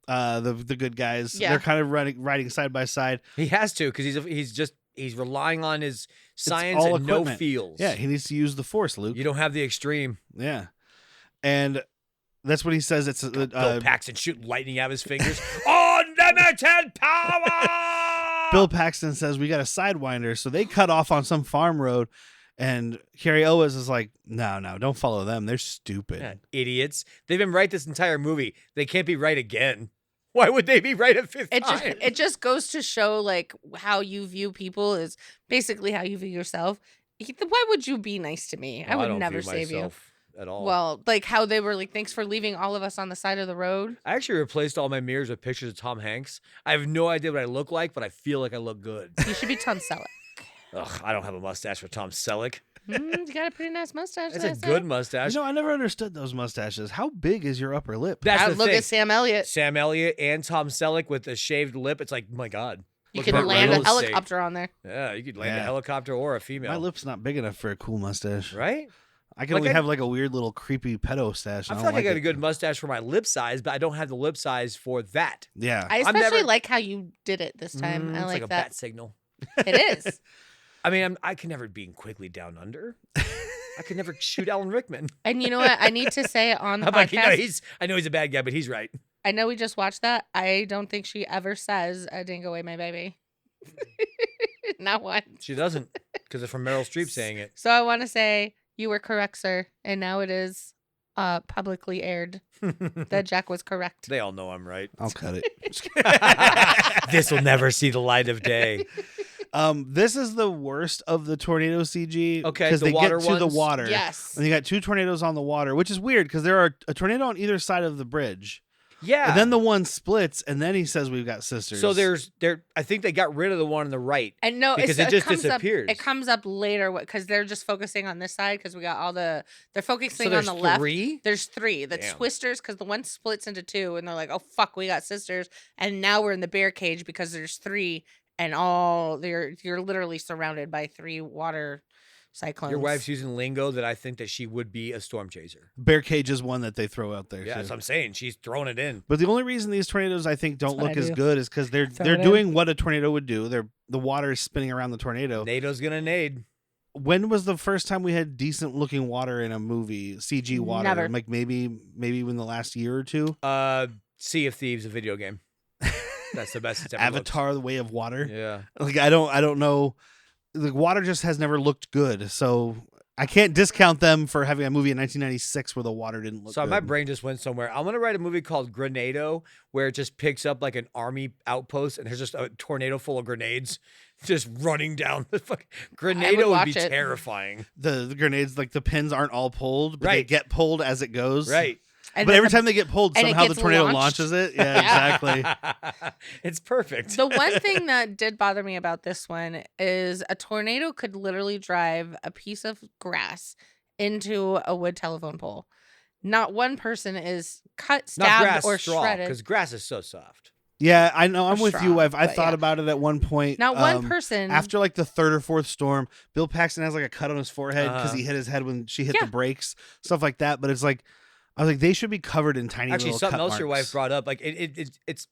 the good guys. Yeah. They're kind of riding side by side. He has to because he's relying on his science all and no equipment. feels. Yeah, he needs to use the Force, Luke. You don't have the extreme. Yeah, and that's what he says. It's Bill Paxton shooting lightning out of his fingers. Unlimited power! Bill Paxton says we got a sidewinder, so they cut off on some farm road, and Carrie Elwes is like, no, don't follow them. They're stupid. Yeah, idiots. They've been right this entire movie. They can't be right again. Why would they be right a fifth time? It just goes to show like how you view people is basically how you view yourself. Why would you be nice to me? I would don't never view save you. myself at all. Well, like how they were like, thanks for leaving all of us on the side of the road. I actually replaced all my mirrors with pictures of Tom Hanks. I have no idea what I look like, but I feel like I look good. You should be Tom Selleck. Ugh, I don't have a mustache for Tom Selleck. You got a pretty nice mustache. That's a good mustache. You know, I never understood those mustaches. How big is your upper lip? That's the Look thing. at Sam Elliott. Sam Elliott and Tom Selleck with a shaved lip. It's like, my God. You Look can at land a real estate. helicopter on there. Yeah, you could land a Yeah. helicopter or a female. My lip's not big enough for a cool mustache. Right? I can Like only I- have like a weird little creepy pedo stash. I and feel like I got it. a good mustache for my lip size, but I don't have the lip size for that. Yeah. I I'm especially never- like how you did it this time. I It's like a that. bat signal. It is. I mean, I can never be quickly down under. I could never shoot Alan Rickman. And you know what? I need to say on the I'm like, podcast. I know he's a bad guy, but he's right. I know we just watched that. I don't think she ever says, I didn't go away my baby. Not once. She doesn't, because it's from Meryl Streep saying it. So I want to say you were correct, sir. And now it is publicly aired that Jack was correct. They all know I'm right. I'll cut it. This will never see the light of day. This is the worst of the tornado CG. Okay, because the they water get to the ones? water. Yes. And you got two tornadoes on the water, which is weird because there are a tornado on either side of the bridge. Yeah. And then the one splits, and then he says we've got sisters. So I think they got rid of the one on the right. And no, Because it's, it just comes disappears. Up, it comes up later because they're just focusing on this side because we got all they're focusing So on there's the left. three? There's three. The Damn. twisters because the one splits into two and they're like, oh fuck, we got sisters. And now we're in the bear cage because there's three. and you're literally surrounded by 3 water cyclones. Your wife's using lingo that I think that she would be a storm chaser. Bear cage is one that they throw out there. Yeah, too. that's what I'm saying. She's throwing it in. But the only reason these tornadoes I think don't That's what look I as do. good is because they're Throw it in. doing what a tornado would do. The water is spinning around the tornado. NATO's gonna nade. When was the first time we had decent looking water in a movie? CG water, Never. like maybe in the last year or two. Sea of Thieves, a video game. That's the best it's ever Avatar: The Way of Water. looked. Yeah. Like I don't know. The water just has never looked good, so I can't discount them for having a movie in 1996 where the water didn't look Sorry, good. my brain just went somewhere. I'm gonna write a movie called Grenado, where it just picks up like an army outpost, and there's just a tornado full of grenades just running down the fucking. Grenado would be watch it. terrifying. The grenades, like the pins aren't all pulled, but they Right. get pulled as it goes. Right. And But then every time they get pulled, and it somehow the gets tornado launched. launches it. Yeah, exactly. It's perfect. the one thing that did bother me about this one is a tornado could literally drive a piece of grass into a wood telephone pole. Not one person is cut, Not stabbed, grass, or straw, shredded. because grass is so soft. Yeah, I know. I'm Or with you. straw, I but thought yeah. about it at one point. Not one person. After like the third or fourth storm, Bill Paxton has like a cut on his forehead because Uh-huh. he hit his head when she hit Yeah. the brakes, stuff like that. But it's like, I was like, they should be covered in tiny Actually, little something cut else your wife marks. brought up, like it's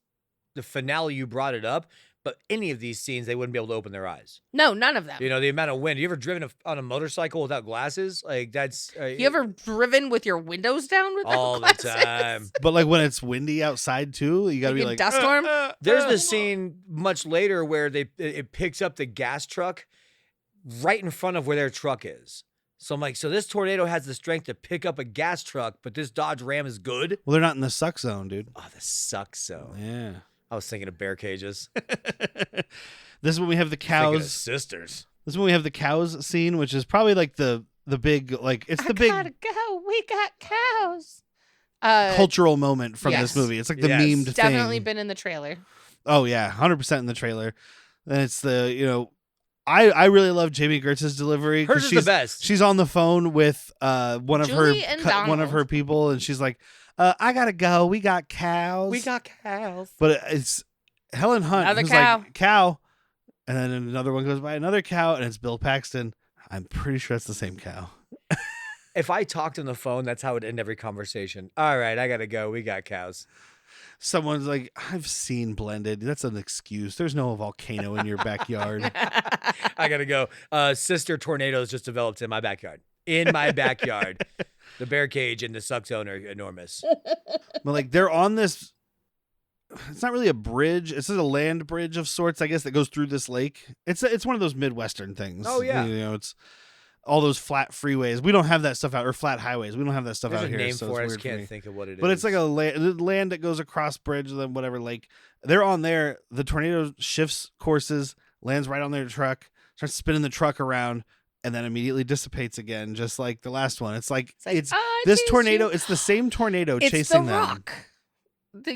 the finale. You brought it up, but any of these scenes, they wouldn't be able to open their eyes. No, none of them. You know, the amount of wind. You ever driven on a motorcycle without glasses? Like that's You ever driven with your windows down without all the glasses? time. But like when it's windy outside too, you got to be Like a like, dust storm? There's the scene much later where it picks up the gas truck right in front of where their truck is. So I'm like, so this tornado has the strength to pick up a gas truck, but this Dodge Ram is good. well, they're not in the suck zone, dude. Oh, this sucks. So Yeah. I was thinking of bear cages. This is when we have the Thinking of cows. sisters. This is when we have the cows scene, which is probably like the big like it's the big Gotta go. We got cows. cultural moment from yes. this movie. It's like the Yes. memed thing. Definitely been in the trailer. Oh yeah, 100% in the trailer. And it's the I really love Jamie Gertz's delivery Hers is the she's best. she's on the phone with one of Julie and one of her Donald. people, and she's like, I gotta go. We got cows. We got cows. But it's Helen Hunt Another who's cow. like cow, and then another one goes by another cow, and it's Bill Paxton. I'm pretty sure it's the same cow. If I talked on the phone, that's how it would end every conversation. All right, I gotta go. We got cows. Someone's like, I've seen Blended. That's an excuse. There's no volcano in your backyard. I gotta go. Sister tornadoes just developed in my backyard. In my backyard. The bear cage and the suck zone are enormous. But like they're on this. It's not really a bridge. It's just a land bridge of sorts, I guess, that goes through this lake. It's one of those Midwestern things. Oh, yeah. It's all those flat freeways. We don't have that stuff out, or flat highways. We don't have that stuff There's out a here. name so for it. I it's just weird for can't me. think of what it is. But it's like a land that goes across bridge, then whatever lake. They're on there. The tornado shifts courses, lands right on their truck, starts spinning the truck around, and then immediately dissipates again, just like the last one. It's like it's "I this tease tornado. you." It's the same tornado It's chasing the them. rock.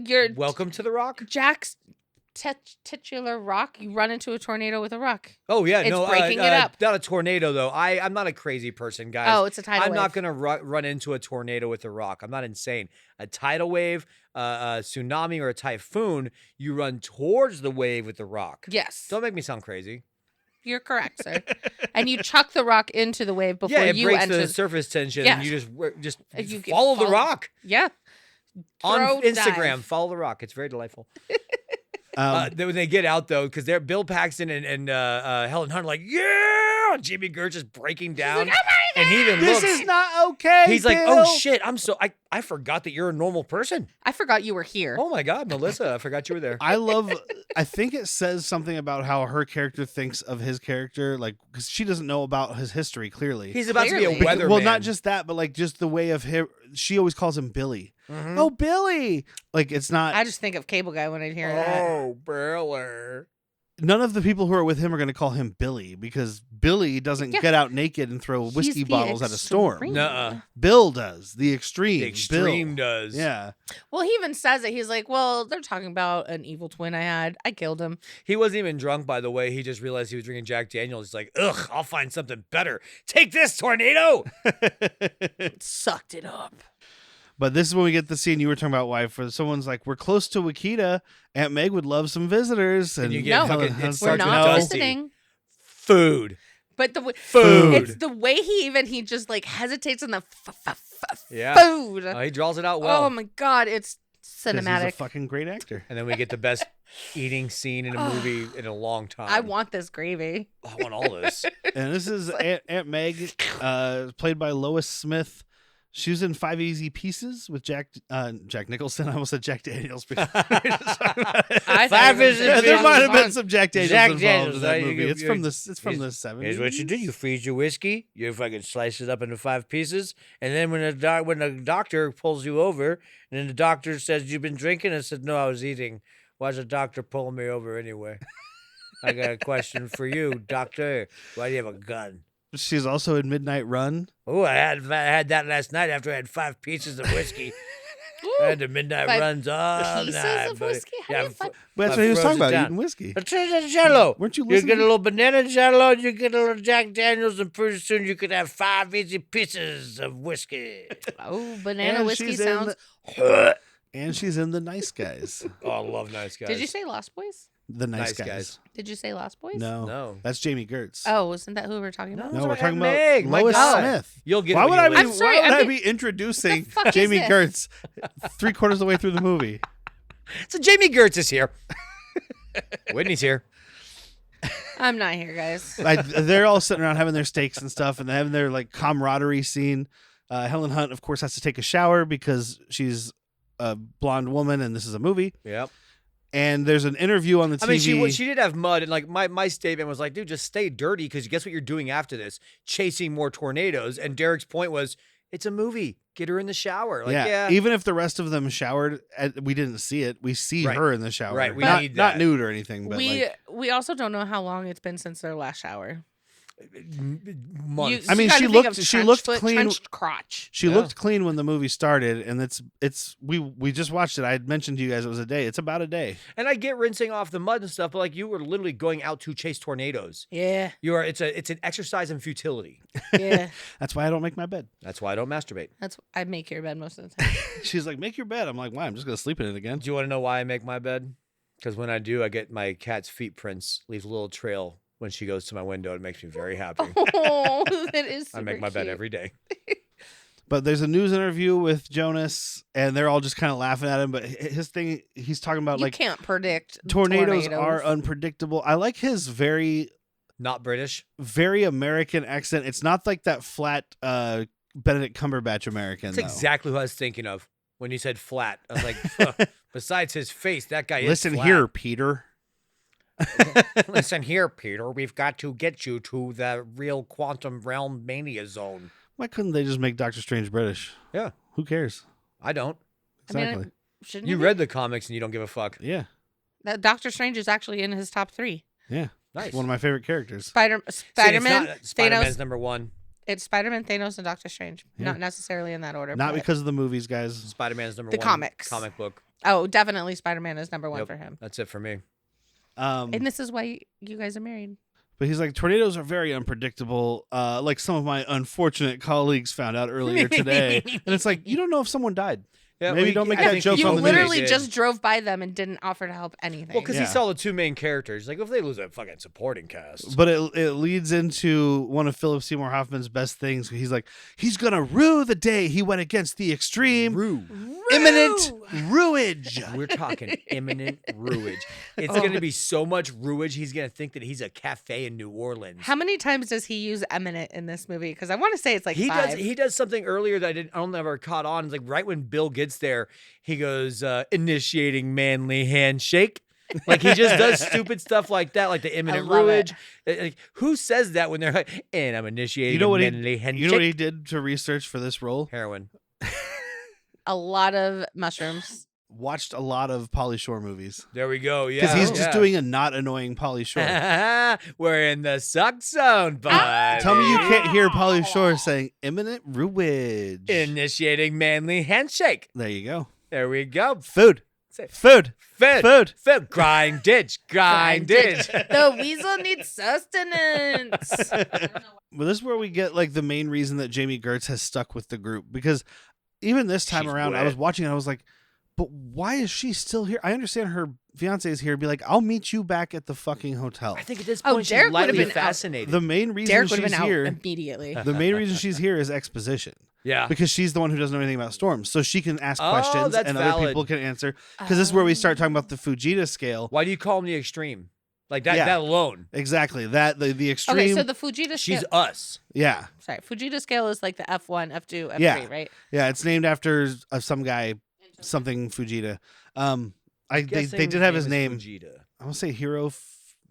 Your Welcome to the Rock. Jack's titular rock. You run into a tornado with a rock. Oh yeah, It's no, breaking it up. Not a tornado though. I'm not a crazy person, guys. Oh, it's a tidal I'm wave. not gonna run into a tornado with a rock. I'm not insane. A tidal wave, a tsunami, or a typhoon, you run towards the wave with the rock. Yes, Don't make me sound crazy. you're correct, sir. And you chuck the rock into the wave before Yeah, it you breaks enter. the surface tension, Yeah. and you just You get follow the follow- rock Yeah. on Throw, Instagram. dive. Follow the rock. It's very delightful. Um, Then when they get out though, because they're Bill Paxton and Helen Hunt are like, yeah, Jimmy Gertz is breaking down, like, "Oh and he even this looks. is not okay. He's like, Bill. oh shit, I forgot that you're a normal person. I forgot you were here. Oh my god, Melissa, I forgot you were there. I think it says something about how her character thinks of his character, like because she doesn't know about his history. Clearly, He's about to Clearly. be a weatherman. well, not just that, but like just the way of him. She always calls him Billy. Mhm. Oh, Billy! Like it's not. I just think of Cable Guy when I hear that. Oh, Briller. None of the people who are with him are going to call him Billy because Billy doesn't Yeah. get out naked and throw He's whiskey the bottles at a storm. extreme. Nuh-uh. Bill does the extreme. The extreme Bill. does. Yeah. Well, he even says it. He's like, "Well, they're talking about an evil twin I had. I killed him." He wasn't even drunk, by the way. He just realized he was drinking Jack Daniels. He's like, ugh, I'll find something better. Take this, tornado. Sucked it up. But this is when we get the scene you were talking about, wife, where someone's like, we're close to Wakita. Aunt Meg would love some visitors. And you get fucking- it We're starts with not Dusty. visiting. Food. But Food. it's the way he just like hesitates in the Yeah. food. Oh, he draws it out well. Oh my god, it's 'Cause he's a cinematic. fucking great actor. And then we get the best eating scene in a movie in a long time. I want this gravy. I want all this. And this is Aunt Meg, played by Lois Smith. She was in 5 Easy Pieces with Jack Nicholson. I almost said Jack Daniels. I Five thought it is- was- Yeah, there Pieces might have been fun. some Jack Daniels Jack involved Daniels, in that you- movie. you- It's from the 70s. Here's what you do: you freeze your whiskey, you fucking slice it up into 5 pieces, and then when the doctor pulls you over, and then the doctor says you've been drinking, I said no, I was eating. Why's the doctor pulling me over anyway? I got a question for you, doctor. Why do you have a gun? She's also in Midnight Run. Oh, I had that last night after I had 5 pieces of whiskey. I had the midnight 5 runs all pieces night. of buddy. whiskey? How do you have 5 But that's I what he was froze talking it about, down. eating whiskey. But it's Jello. Weren't you You listening? get a little banana Jello, you get a little Jack Daniels, and pretty soon you could have 5 easy pieces of whiskey. Oh, banana And whiskey she's in sounds. And she's in The Nice Guys. Oh, I love Nice Guys. Did you say Lost Boys? The Nice, Nice Guys. Guys. Did you say Lost Boys? No. No. That's Jamie Gertz. Oh, wasn't that who we were talking about? No. No, we're Aunt talking about Meg, my Lois God. Smith. You'll get Why it would when I you be? leave. I'm sorry, why would I I mean- be introducing fuck is Jamie this? Gertz 3/4 of the way through the movie? So Jamie Gertz is here. Whitney's here. I'm not here, guys. They're all sitting around having their steaks and stuff, and they're having their like camaraderie scene. Helen Hunt, of course, has to take a shower because she's a blonde woman, and this is a movie. Yep. And there's an interview on the TV. I mean, she did have mud, and like my statement was like, dude, just stay dirty because guess what you're doing after this? Chasing more tornadoes. And Derek's point was, it's a movie. Get her in the shower. Like, yeah. Even if the rest of them showered, we didn't see it. We see Right. her in the shower. Right, we not, need not that. nude or anything, but we like, we also don't know how long it's been since their last shower. Months. I mean, gotta she think looked- of she trench looked foot, clean. trenched crotch. she Yeah. looked clean when the movie started, and we just watched it. I had mentioned to you guys it was a day. It's about a day. And I get rinsing off the mud and stuff, but like you were literally going out to chase tornadoes. Yeah, It's an exercise in futility. yeah. That's why I don't make my bed. That's why I don't masturbate. That's I make your bed most of the time. She's like, make your bed. I'm like, why? I'm just gonna sleep in it again. Do you want to know why I make my bed? Because when I do, I get my cat's feet prints, leaves a little trail when she goes to my window. It makes me very happy. Oh, that is. I make super my bed cute. every day. But there's a news interview with Jonas, and they're all just kind of laughing at him. But his thing, he's talking about You like can't predict tornadoes are unpredictable. I like his very, Not British. very American accent. It's not like that flat Benedict Cumberbatch American. That's though. exactly what I was thinking of when you said flat. I was like, "Huh, besides his face, that guy Listen is flat." here, Peter. Listen here, Peter. We've got to get you to the real quantum realm mania zone. Why couldn't they just make Doctor Strange British? Yeah. Who cares? I don't. Exactly. Shouldn't You it be? read the comics and you don't give a fuck. Yeah. That Doctor Strange is actually in his top 3. Yeah. Nice. One of my favorite characters. Spider-Man, Spider-Man's Thanos. number 1. It's Spider-Man, Thanos, and Doctor Strange. Yeah. Not necessarily in that order. Not but- because of the movies, guys. Spider-Man's number The 1. comics. Comic book. Oh, definitely Spider-Man is number 1 Yep. for him. That's it for me. And this is why you guys are married. But he's like, tornadoes are very unpredictable. Like some of my unfortunate colleagues found out earlier today. And it's like, you don't know if someone died. Yeah, Maybe don't make I that think joke You on the literally news. just drove by them and didn't offer to help anything. Well, because Yeah. he saw the 2 main characters. Like, if they lose a fucking supporting cast. But it leads into one of Philip Seymour Hoffman's best things. He's like, he's going to rue the day he went against the extreme. Imminent ruage. We're talking imminent ruage. It's going to be so much ruage, he's going to think that he's a cafe in New Orleans. How many times does he use eminent in this movie? Because I want to say it's like He 5. does something earlier that I don't ever caught on. It's like right when Bill gets there, he goes initiating manly handshake. Like he just does stupid stuff like that, like the imminent love ruage. Like, who says that when they're like, and I'm initiating You know what manly handshake? You know what he did to research for this role? Heroin. A lot of mushrooms. Watched a lot of Pauly Shore movies. There we go. Yeah, Because he's yeah. just doing a not annoying Pauly Shore. We're in the suck zone, buddy. Tell me you can't hear Pauly Shore saying imminent ruage. Initiating manly handshake. There you go. There we go. Food. Say- Food. Food. Food. Food. Grindage. Grindage. The weasel needs sustenance. Well, this is where we get like the main reason that Jamie Gertz has stuck with the group, because even this time She's around, I wet. was watching and I was like, but why is she still here? I understand her fiance is here. Be like, I'll meet you back at the fucking hotel. I think at this Oh, point she's Derek would've lightly been out. fascinated. The main reason Derek would have she's been here, out immediately. the main reason she's here is exposition. Yeah. Because she's the one who doesn't know anything about storms. So she can ask Oh, questions that's and other valid. people can answer. Because this is where we start talking about the Fujita scale. Why do you call him the extreme? Like that Yeah. that alone. Exactly. That the extreme. Okay, so the Fujita She's scale. us. yeah. Sorry, Fujita scale is like the F1, F2, F3, Yeah. right? Yeah. It's named after some guy, something Fujita. They Guessing did have his is name. Fujita. I want to say Hiro.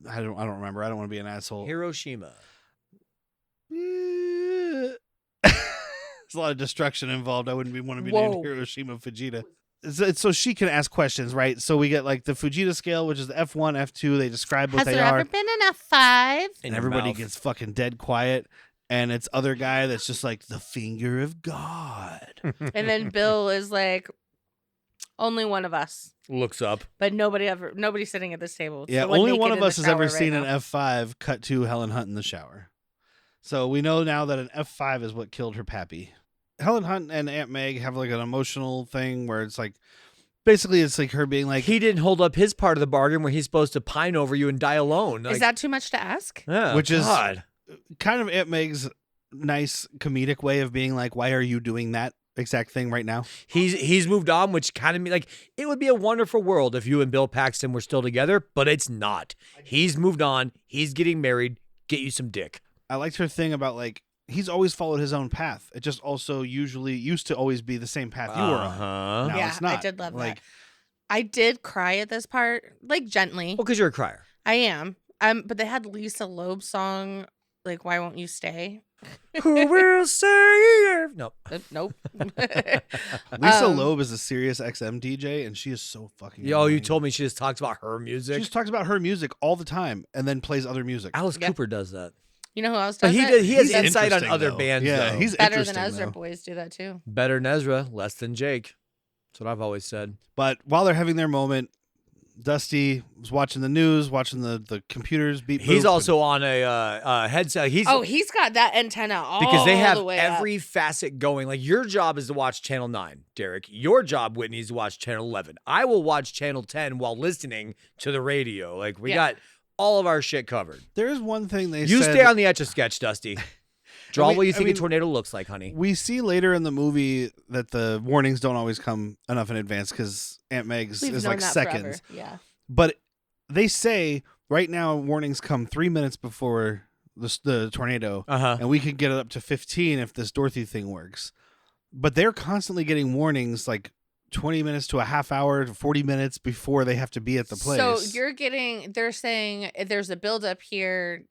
I don't remember. I don't want to be an asshole. Hiroshima. There's a lot of destruction involved. I wouldn't want to be named Whoa. Hiroshima Fujita. So she can ask questions, right? So we get like the Fujita scale, which is the F1, F2. They describe what Has they there are, ever been an F5? and everybody gets fucking dead quiet. And it's other guy that's just like the finger of God. And then Bill is like, only one of us. looks up. But nobody's sitting at this table. It's Yeah, the one only naked one of in the us has ever shower right seen an now. F5 cut to Helen Hunt in the shower. So we know now that an F5 is what killed her pappy. Helen Hunt and Aunt Meg have like an emotional thing where it's like, basically it's like her being like, He didn't hold up his part of the bargain where he's supposed to pine over you and die alone. Is that too much to ask? Yeah, Which is- God. kind of Aunt Meg's nice comedic way of being like, why are you doing that exact thing right now? He's moved on, which kind of like it would be a wonderful world if you and Bill Paxton were still together, but it's not. He's moved on. He's getting married. Get you some dick. I liked her thing about like, he's always followed his own path. It just also usually used to always be the same path you were on. Uh-huh. Now Yeah, it's not. I did love like, that. I did cry at this part, like gently. Well, because you're a crier. I am. But they had Lisa Loeb's song, like "Why Won't You Stay." Who will say? Nope. Nope. Lisa Loeb is a Sirius XM DJ, and she is so fucking. Yo, you annoying. told me she just talks about her She music. just talks about her music all the time, and then plays other music. Alice Yeah. Cooper does that. You know who else But does he it? did. He has He's insight on interesting, other though. bands. Yeah, though. he's Better interesting, than Ezra though. boys do that too. better than Ezra, less than Jake. That's what I've always said. But while they're having their moment, Dusty was watching the news, watching the computers beep. He's boop, also on a headset. He's He's got that antenna all because they have the way every up. facet going. Like your job is to watch Channel 9, Derek. Your job, Whitney, is to watch Channel 11. I will watch Channel 10 while listening to the radio. Like we got all of our shit covered. There is one thing they You said. stay on the Etch-a-Sketch, Dusty. Draw what you I think mean, a tornado looks like, honey. We see later in the movie that the warnings don't always come enough in advance because Aunt Meg's We've is known like that seconds. forever. Yeah. But they say right now warnings come 3 minutes before the tornado, Uh-huh. and we could get it up to 15 if this Dorothy thing works. But they're constantly getting warnings like 20 minutes to a half hour to 40 minutes before they have to be at the place. So they're saying there's a buildup here.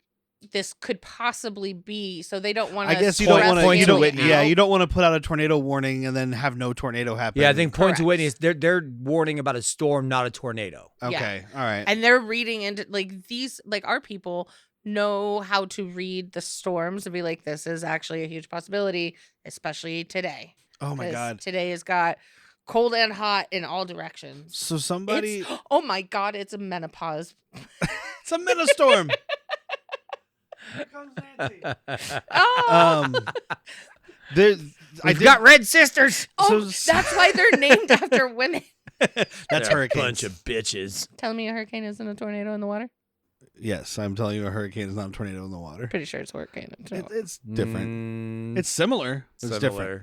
This could possibly be, so they don't want to. I guess you don't want to. point You to don't, Whitney. yeah, you don't want to put out a tornado warning and then have no tornado happen. Yeah, I think point to Correct. Whitney is they're warning about a storm, not a tornado. Okay, all right. And they're reading into like these, like our people know how to read the storms and be like, this is actually a huge possibility, especially today. Oh my 'Cause god. Today has got cold and hot in all directions. So somebody. Oh my god, it's a menopause. It's a metastorm. Here comes Nancy. Oh, There, We've got red sisters. that's why they're named after women. That's They're a hurricanes. bunch of bitches. Tell me a hurricane isn't a tornado in the water? Yes, I'm telling you, a hurricane is not a tornado in the water. Pretty sure it's a hurricane. It's different. Mm, It's similar. It's similar. different.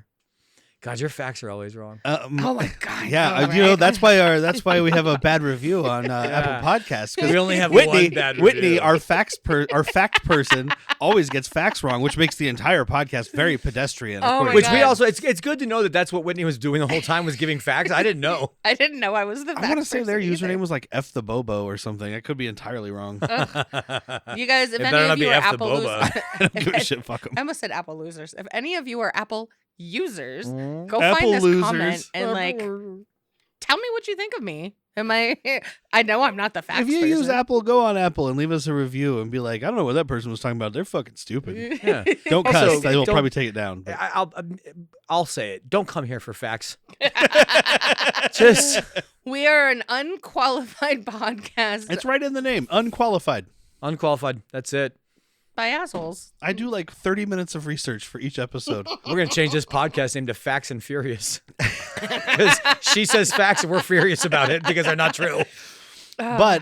God, your facts are always wrong. Oh my god. Yeah, all you know right. that's why we have a bad review on Apple Podcasts because We only have Whitney, one bad Whitney, review. our fact person, always gets facts wrong, which makes the entire podcast very pedestrian. Oh my according Which to- we God. also, it's good to know that that's what Whitney was doing the whole time, was giving facts. I didn't know. I didn't know I was the I want to fact say their person username either. was like F the Bobo or something. I could be entirely wrong. You guys, if It any better of not you be are F the Apple Boba. losers, I don't give a shit. Fuck them. I almost said Apple losers. If any of you are Apple users, go Apple find this losers. comment and like tell me what you think of me. Am I? I know I'm not the facts If you person. use Apple, go on Apple and leave us a review and be like, I don't know what that person was talking about. They're fucking stupid. Yeah. Don't Also, cuss. They will don't- probably take it down. but- I'll say it. Don't come here for facts. Just We are an unqualified podcast. It's right in the name. Unqualified. unqualified. That's it. by assholes. I do like 30 minutes of research for each episode. We're going to change this podcast name to Facts and Furious. Because she says facts and we're furious about it because they're not true. But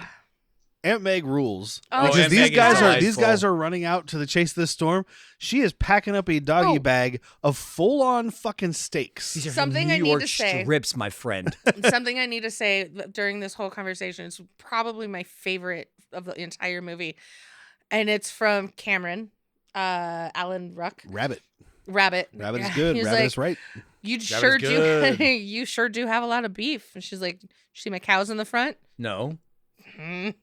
Aunt Meg rules. Oh, Because Aunt Meg is these delightful. guys are running out to chase this storm. She is packing up a doggy Oh. bag of full-on fucking steaks. These are Something New I need York to say. strips, my friend. Something I need to say during this whole conversation is probably my favorite of the entire movie. And it's from Cameron, Alan Ruck. Rabbit. Rabbit. Rabbit is Yeah. good. He's Rabbit like, is right. You Rabbit sure is do. good. You sure do have a lot of beef. And she's like, see my cows in the front? No. Mm.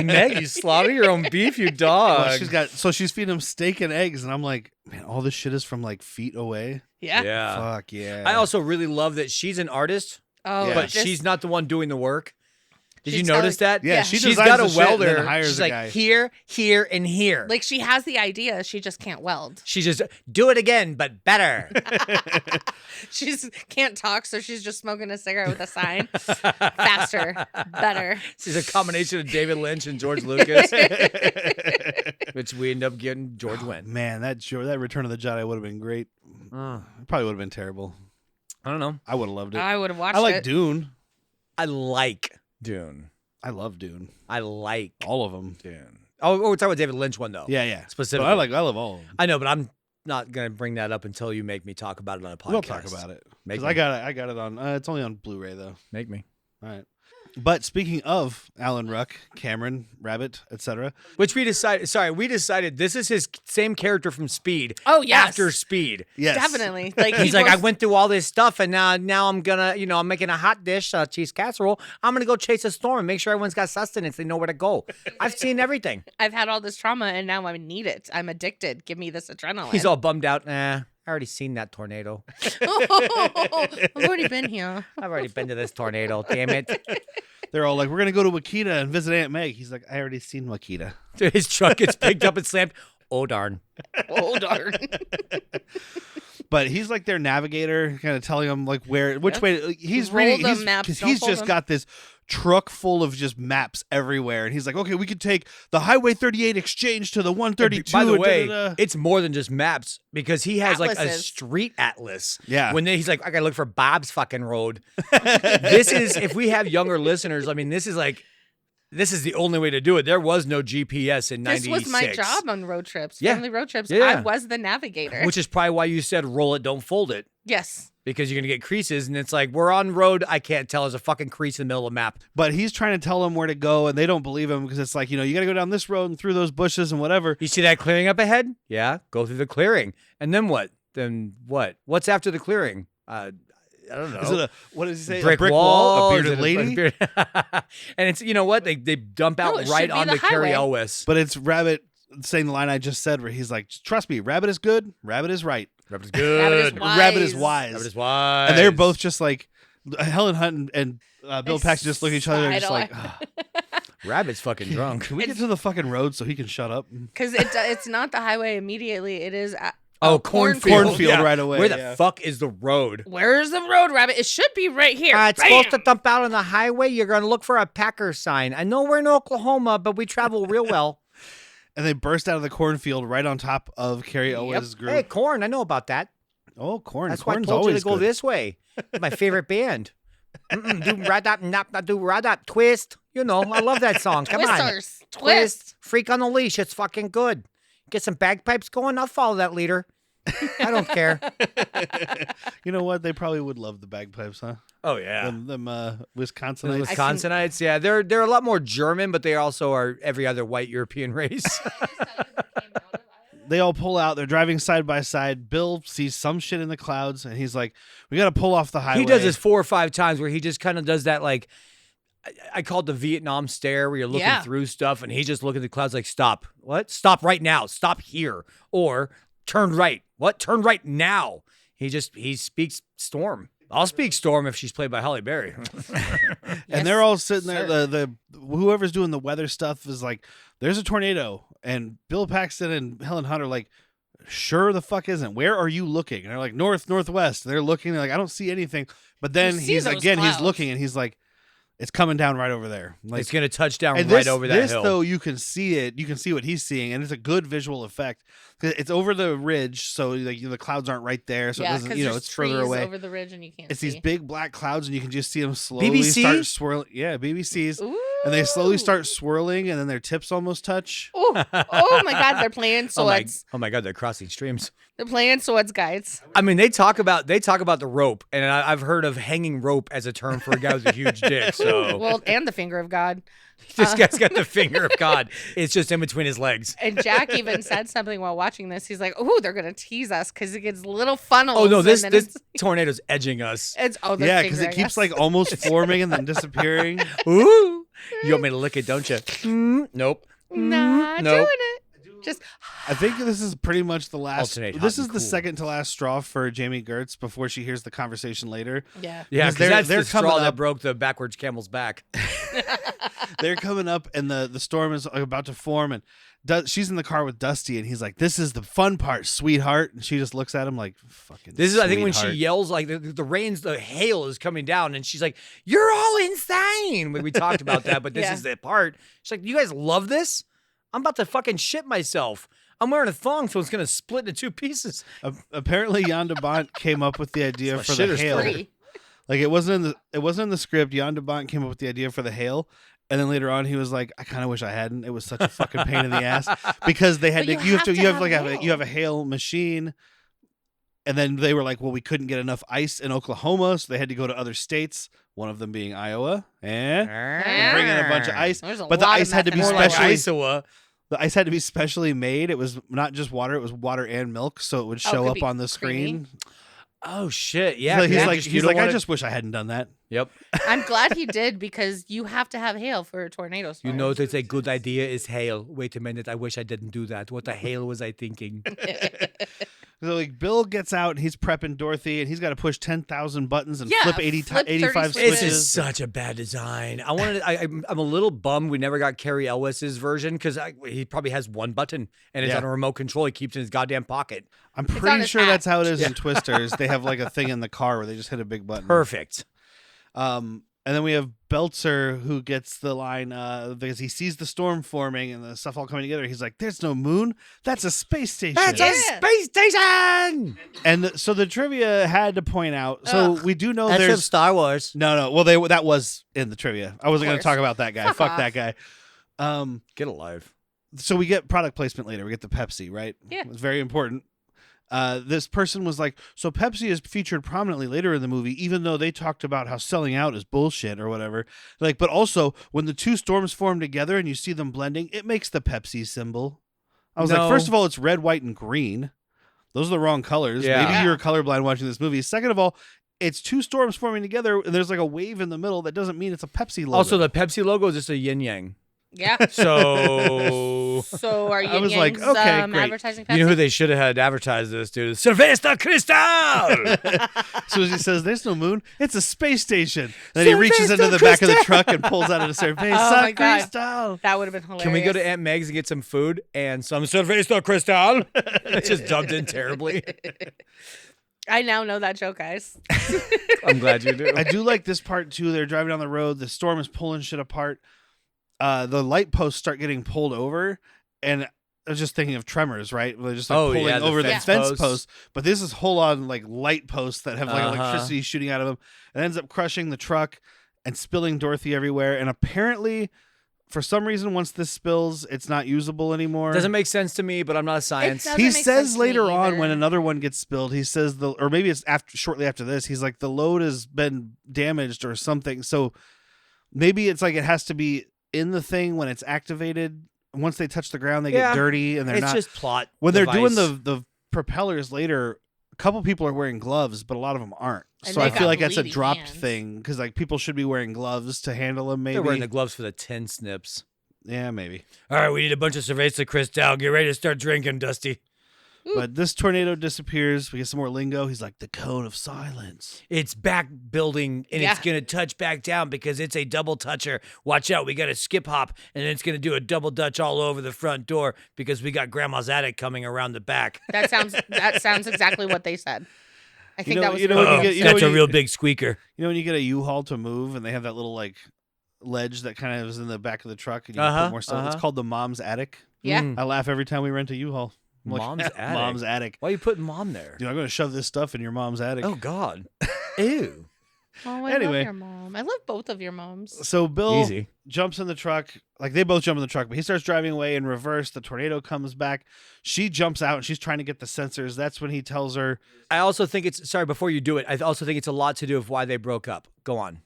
Meg, you slaughter your own beef, you dog. Well, she's feeding him steak and eggs, and I'm like, man, all this shit is from like feet away. Yeah. Yeah. Fuck yeah. I also really love that she's an artist, Oh, Yeah. but this- she's not the one doing the work. Did She's you notice that? Yeah, Yeah. she She's designs got the a shit and welder. then hires She's a like guy. here, and here. like she has the idea, she just can't weld. She just do it again, but better. She's can't talk, so she's just smoking a cigarette with a sign. Faster, better. She's a combination of David Lynch and George Lucas, which we end up getting George Wendt. Man, that Return of the Jedi would have been great. It probably would have been terrible. I don't know. I would have loved it. I would have watched I like it. Dune. I like Dune. I love Dune. I like All of them. Dune. Oh, we're talking about David Lynch one though. Yeah. Specifically. But I love all of them. I know, but I'm not gonna bring that up until you make me talk about it on a podcast. We'll talk about it. Make Because me. I got it on. It's only on Blu-ray though. Make me. All right. But speaking of Alan Ruck, Cameron, Rabbit, etc., Which we decided this is his same character from Speed. Oh, yes. After Speed. yes, Definitely. Like He's he like, I goes- went through all this stuff, and now I'm gonna, I'm making a hot dish, cheese casserole. I'm gonna go chase a storm and make sure everyone's got sustenance. They know where to go. I've seen everything. I've had all this trauma and now I need it. I'm addicted. Give me this adrenaline. He's all bummed out. Nah, I already seen that tornado. I've already been here. I've already been to this tornado. Damn it. They're all like, we're gonna go to Wakita and visit Aunt Meg. He's like, I already seen Wakita. His truck gets picked up and slammed. Oh darn. Oh darn. But he's like their navigator, kind of telling them like which Yep. way. He's Roll reading. the He's, maps, 'cause don't he's fold just them. got this truck full of just maps everywhere, and he's like, okay, we could take the Highway 38 exchange to the 132. By the and way, da-da-da. it's more than just maps because he has like a Atlases. street atlas. Yeah. When he's like, I gotta look for Bob's fucking road. This is, if we have younger listeners, I mean, this is the only way to do it. There was no GPS in This '96. was my job on road trips. Yeah. Family road trips. Yeah. I was the navigator. Which is probably why you said roll it, don't fold it. yes. Because you're gonna get creases, and it's like we're on road. I can't tell. There's a fucking crease in the middle of the map. But he's trying to tell them where to go, and they don't believe him because it's like, you got to go down this road and through those bushes and whatever. You see that clearing up ahead? Yeah, go through the clearing, and then what? Then what? What's after the clearing? I don't know. Is it what does he say? brick a brick wall, wall, a Is bearded it lady. And it's, you know what, they dump out No, it right should be onto the Carrie highway. Elwes. But it's Rabbit saying the line I just said, where he's like, trust me, Rabbit is good, Rabbit is right, Rabbit is good. Rabbit is wise. Rabbit is wise. Rabbit is wise. And they're both just like Helen Hunt and Bill They Paxton just look at each other and just like, sidle. Rabbit's fucking drunk. can we get to the fucking road so he can shut up? Because it's not the highway immediately. It is Oh, a cornfield. Cornfield right away, Where the yeah. fuck is the road? Where's the road, Rabbit? It should be right here. It's Bam! supposed to dump out on the highway. You're going to look for a Packer sign. I know we're in Oklahoma, but we travel real well. And they burst out of the cornfield right on top of Carrie Elwes' group. Hey, corn. I know about that. Oh, corn. That's why I Corn's told you to always go good. this way. It's my favorite band. Do radap, nap, do radap, twist. I love that song. Come on. Twisters. Twist. Freak on the leash. It's fucking good. Get some bagpipes going. I'll follow that leader. I don't care. You know what? They probably would love the bagpipes, huh? Oh yeah. Them The Wisconsinites. Wisconsinites, yeah, they're a lot more German, but they also are every other white European race. They all pull out. They're driving side by side. Bill sees some shit in the clouds, and he's like, "We got to pull off the highway." He does this 4 or 5 times where he just kind of does that, like, I call it the Vietnam stare, where you're looking Yeah. through stuff, and he just looking at the clouds like, "Stop! What? Stop right now! Stop here!" Or turn right. What? Turn right now! He speaks storm. I'll speak storm if she's played by Halle Berry. And they're all sitting there. The whoever's doing the weather stuff is like, "There's a tornado," and Bill Paxton and Helen Hunt are like, "Sure the fuck isn't. Where are you looking?" And they're like, "Northwest." They're looking. They're like, "I don't see anything." But then You see those he's clouds. looking, and he's like, It's coming down right over there. Like, It's gonna touch down and right over that this, hill. though, you can see it. You can see what he's seeing, and it's a good visual effect. It's over the ridge, so like the clouds aren't right there, so it doesn't. It's further away. over the ridge, and you can't. It's see. these big black clouds, and you can just see them slowly BBC? start swirling. Yeah, BBCs, and they slowly start swirling, and then their tips almost touch. Oh my God, they're playing swords. Oh my God, they're crossing streams. They're playing swords, guys. I mean, they talk about the rope, and I've heard of hanging rope as a term for a guy with a huge dick. So Well, and the finger of God. this guy's got the finger of God. It's just in between his legs. And Jack even said something while watching this. He's like, "Oh, they're gonna tease us because it gets little funnels." Oh no, this and then tornado's edging us. it's the Yeah, finger, because I it keeps guess. like almost forming and then disappearing. Ooh, you want me to lick it, don't you? Nope. not Nope. doing it. Just I think this is pretty much the last. Alternate hot This and is the cool. second to last straw for Jamie Gertz before she hears the conversation later. yeah. Yeah, Because because that's they're the straw coming that up- broke the backwards camel's back. They're coming up, and the storm is about to form, and she's in the car with Dusty, and he's like, "This is the fun part, sweetheart." And she just looks at him like, "Fucking." This is, I think, when she sweetheart." yells like the hail is coming down, and she's like, "You're all insane." We talked about that, but this Yeah. is the part. She's like, "You guys love this? I'm about to fucking shit myself. I'm wearing a thong, so it's gonna split into 2 pieces." Apparently, Jan de Bont came up with the idea It's for my the shitter's hail. Free. Like it wasn't in the script. Jan de Bont came up with the idea for the hail. And then later on, he was like, "I kind of wish I hadn't. It was such a fucking pain in the ass because they had But to. you have to have You have hail. a hail machine, and then they were like, well, we couldn't get enough ice in Oklahoma, so they had to go to other states. One of them being Iowa, and bring in a bunch of ice. There's a But the lot of ice had to be meth in More like specially. Iowa. The ice had to be specially made. It was not just water; it was water and milk, so it would Oh, it show could up be on the creamy. screen. Oh shit! Yeah, So 'cause he's you like, just- you he's don't like, I wanna- just wish I hadn't done that. Yep. I'm glad he did because you have to have hail for a tornado storm. You know that a good idea is hail. Wait a minute, I wish I didn't do that. What the hell was I thinking? So like Bill gets out and he's prepping Dorothy, and he's got to push 10,000 buttons and Yeah, flip flip 85 30 This switches. is such a bad design. I wanted. I'm a little bummed we never got Carrie Elwes's version because he probably has one button and it's Yeah. on a remote control. He keeps it in his goddamn pocket. I'm on pretty his sure hat. that's how it is in Twisters. They have like a thing in the car where they just hit a big button. Perfect. And then we have Belzer who gets the line because he sees the storm forming and the stuff all coming together. He's like, "There's no moon. That's a space station." That's Yeah. a space station. And so the trivia had to point out. So we do know there's Star Wars. no. Well, that was in the trivia. I wasn't going to course. talk about that guy. Fuck Fuck off. that guy. Get alive. So we get product placement later. We get the Pepsi, right? Yeah. It's very important. This person was like, so Pepsi is featured prominently later in the movie, even though they talked about how selling out is bullshit or whatever. Like, but also when the two storms form together and you see them blending, it makes the Pepsi symbol. I was like, No. first of all, it's red, white, and green. Those are the wrong colors. Yeah. Maybe Yeah. you're colorblind watching this movie. Second of all, it's two storms forming together, and there's like a wave in the middle. That doesn't mean it's a Pepsi logo. Also, the Pepsi logo is just a yin yang. Yeah. So So are you I was like, okay, great. advertising Pepsi? you know who they should have had advertise this, dude? Sylvester Cristal. So he says, "There's no moon. It's a space station." Then he reaches into Sylvester the back of the Crystal. truck and pulls out a Cerveza Oh my God. Cristal. That would have been hilarious. Can we go to Aunt Meg's and get some food and some Sylvester Cristal? It's just dubbed in terribly. I now know that joke, guys. I'm glad you do. I do like this part too. They're driving down the road. The storm is pulling shit apart. The light posts start getting pulled over, and I was just thinking of Tremors, right? They're just like Oh, pulling yeah, the over the fence fence posts. posts. But this is whole on like light posts that have like Uh-huh. electricity shooting out of them. It ends up crushing the truck and spilling Dorothy everywhere. And apparently, for some reason, once this spills, it's not usable anymore. Doesn't make sense to me, but I'm not a science. doesn't He make sense says to me later on either. when another one gets spilled, he says or maybe it's shortly after this, he's like, the load has been damaged or something. So maybe it's like it has to be in the thing when it's activated. Once they touch the ground, they Yeah. get dirty, and they're It's not. just plot. When they're doing device. the propellers later, a couple people are wearing gloves, but a lot of them aren't. And So I they've feel got like that's a bleeding dropped hands. thing because like people should be wearing gloves to handle them. Maybe. They're wearing the gloves for the 10 snips. Yeah, maybe. All right, we need a bunch of Cerveza Cristal. Get ready to start drinking, Dusty. But this tornado disappears. We get some more lingo. He's like the cone of silence. It's back building, and Yeah. it's going to touch back down because it's a double toucher. Watch out. We got a skip hop, and it's going to do a double dutch all over the front door because we got Grandma's attic coming around the back. That sounds exactly what they said. I think know- that was you know what when you they get- said. you know That's when a you- real big squeaker. You know when you get a U-Haul to move and they have that little like ledge that kind of is in the back of the truck, and you can put more stuff. It's called the mom's attic. Yeah. I laugh every time we rent a U-Haul. I'm like, Mom's attic. Mom's attic. Why are you putting mom there? Dude, I'm going to shove this stuff in your mom's attic. Oh God. Ew. Oh, I Anyway. love your mom. I love both of your moms. So Bill Easy. jumps in the truck. Like, they both jump in the truck, but he starts driving away in reverse. The tornado comes back. She jumps out, and she's trying to get the sensors. That's when he tells her. I also think it's sorry. Before you do it, I also think it's a lot to do with why they broke up. Go on.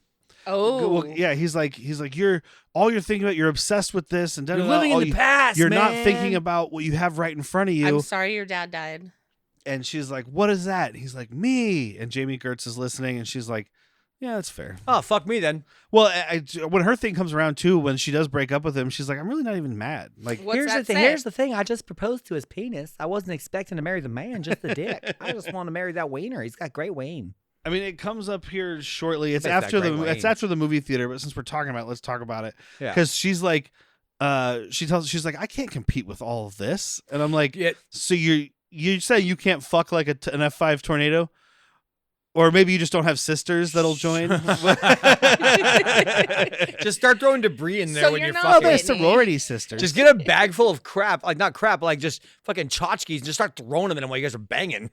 Oh. Well, yeah, he's like, you're thinking about, you're obsessed with this, and You're living in the past. You're not man. thinking about what you have right in front of you. I'm sorry your dad died. And she's like, what is that? And he's like, me. And Jamie Gertz is listening, and she's like, yeah, that's fair. Oh, fuck me then. Well, when her thing comes around too, when she does break up with him, she's like, I'm really not even mad. Like, What's that say? Here's the thing. I just proposed to his penis. I wasn't expecting to marry the man, just the dick. I just want to marry that wiener. He's got great ween. I mean, it comes up here shortly. It's Makes after that the great it's wine. after the movie theater, but since we're talking about it, let's talk about it. Yeah. Because she's like, she's like, I can't compete with all of this, and I'm like, Yeah. so you say you can't fuck like an F5 tornado, or maybe you just don't have sisters that'll join. Just start throwing debris in there So when you're you're not Oh, fucking. they're Whitney. sorority sisters. Just get a bag full of crap, like not crap, like just fucking tchotchkes, and just start throwing them in while you guys are banging.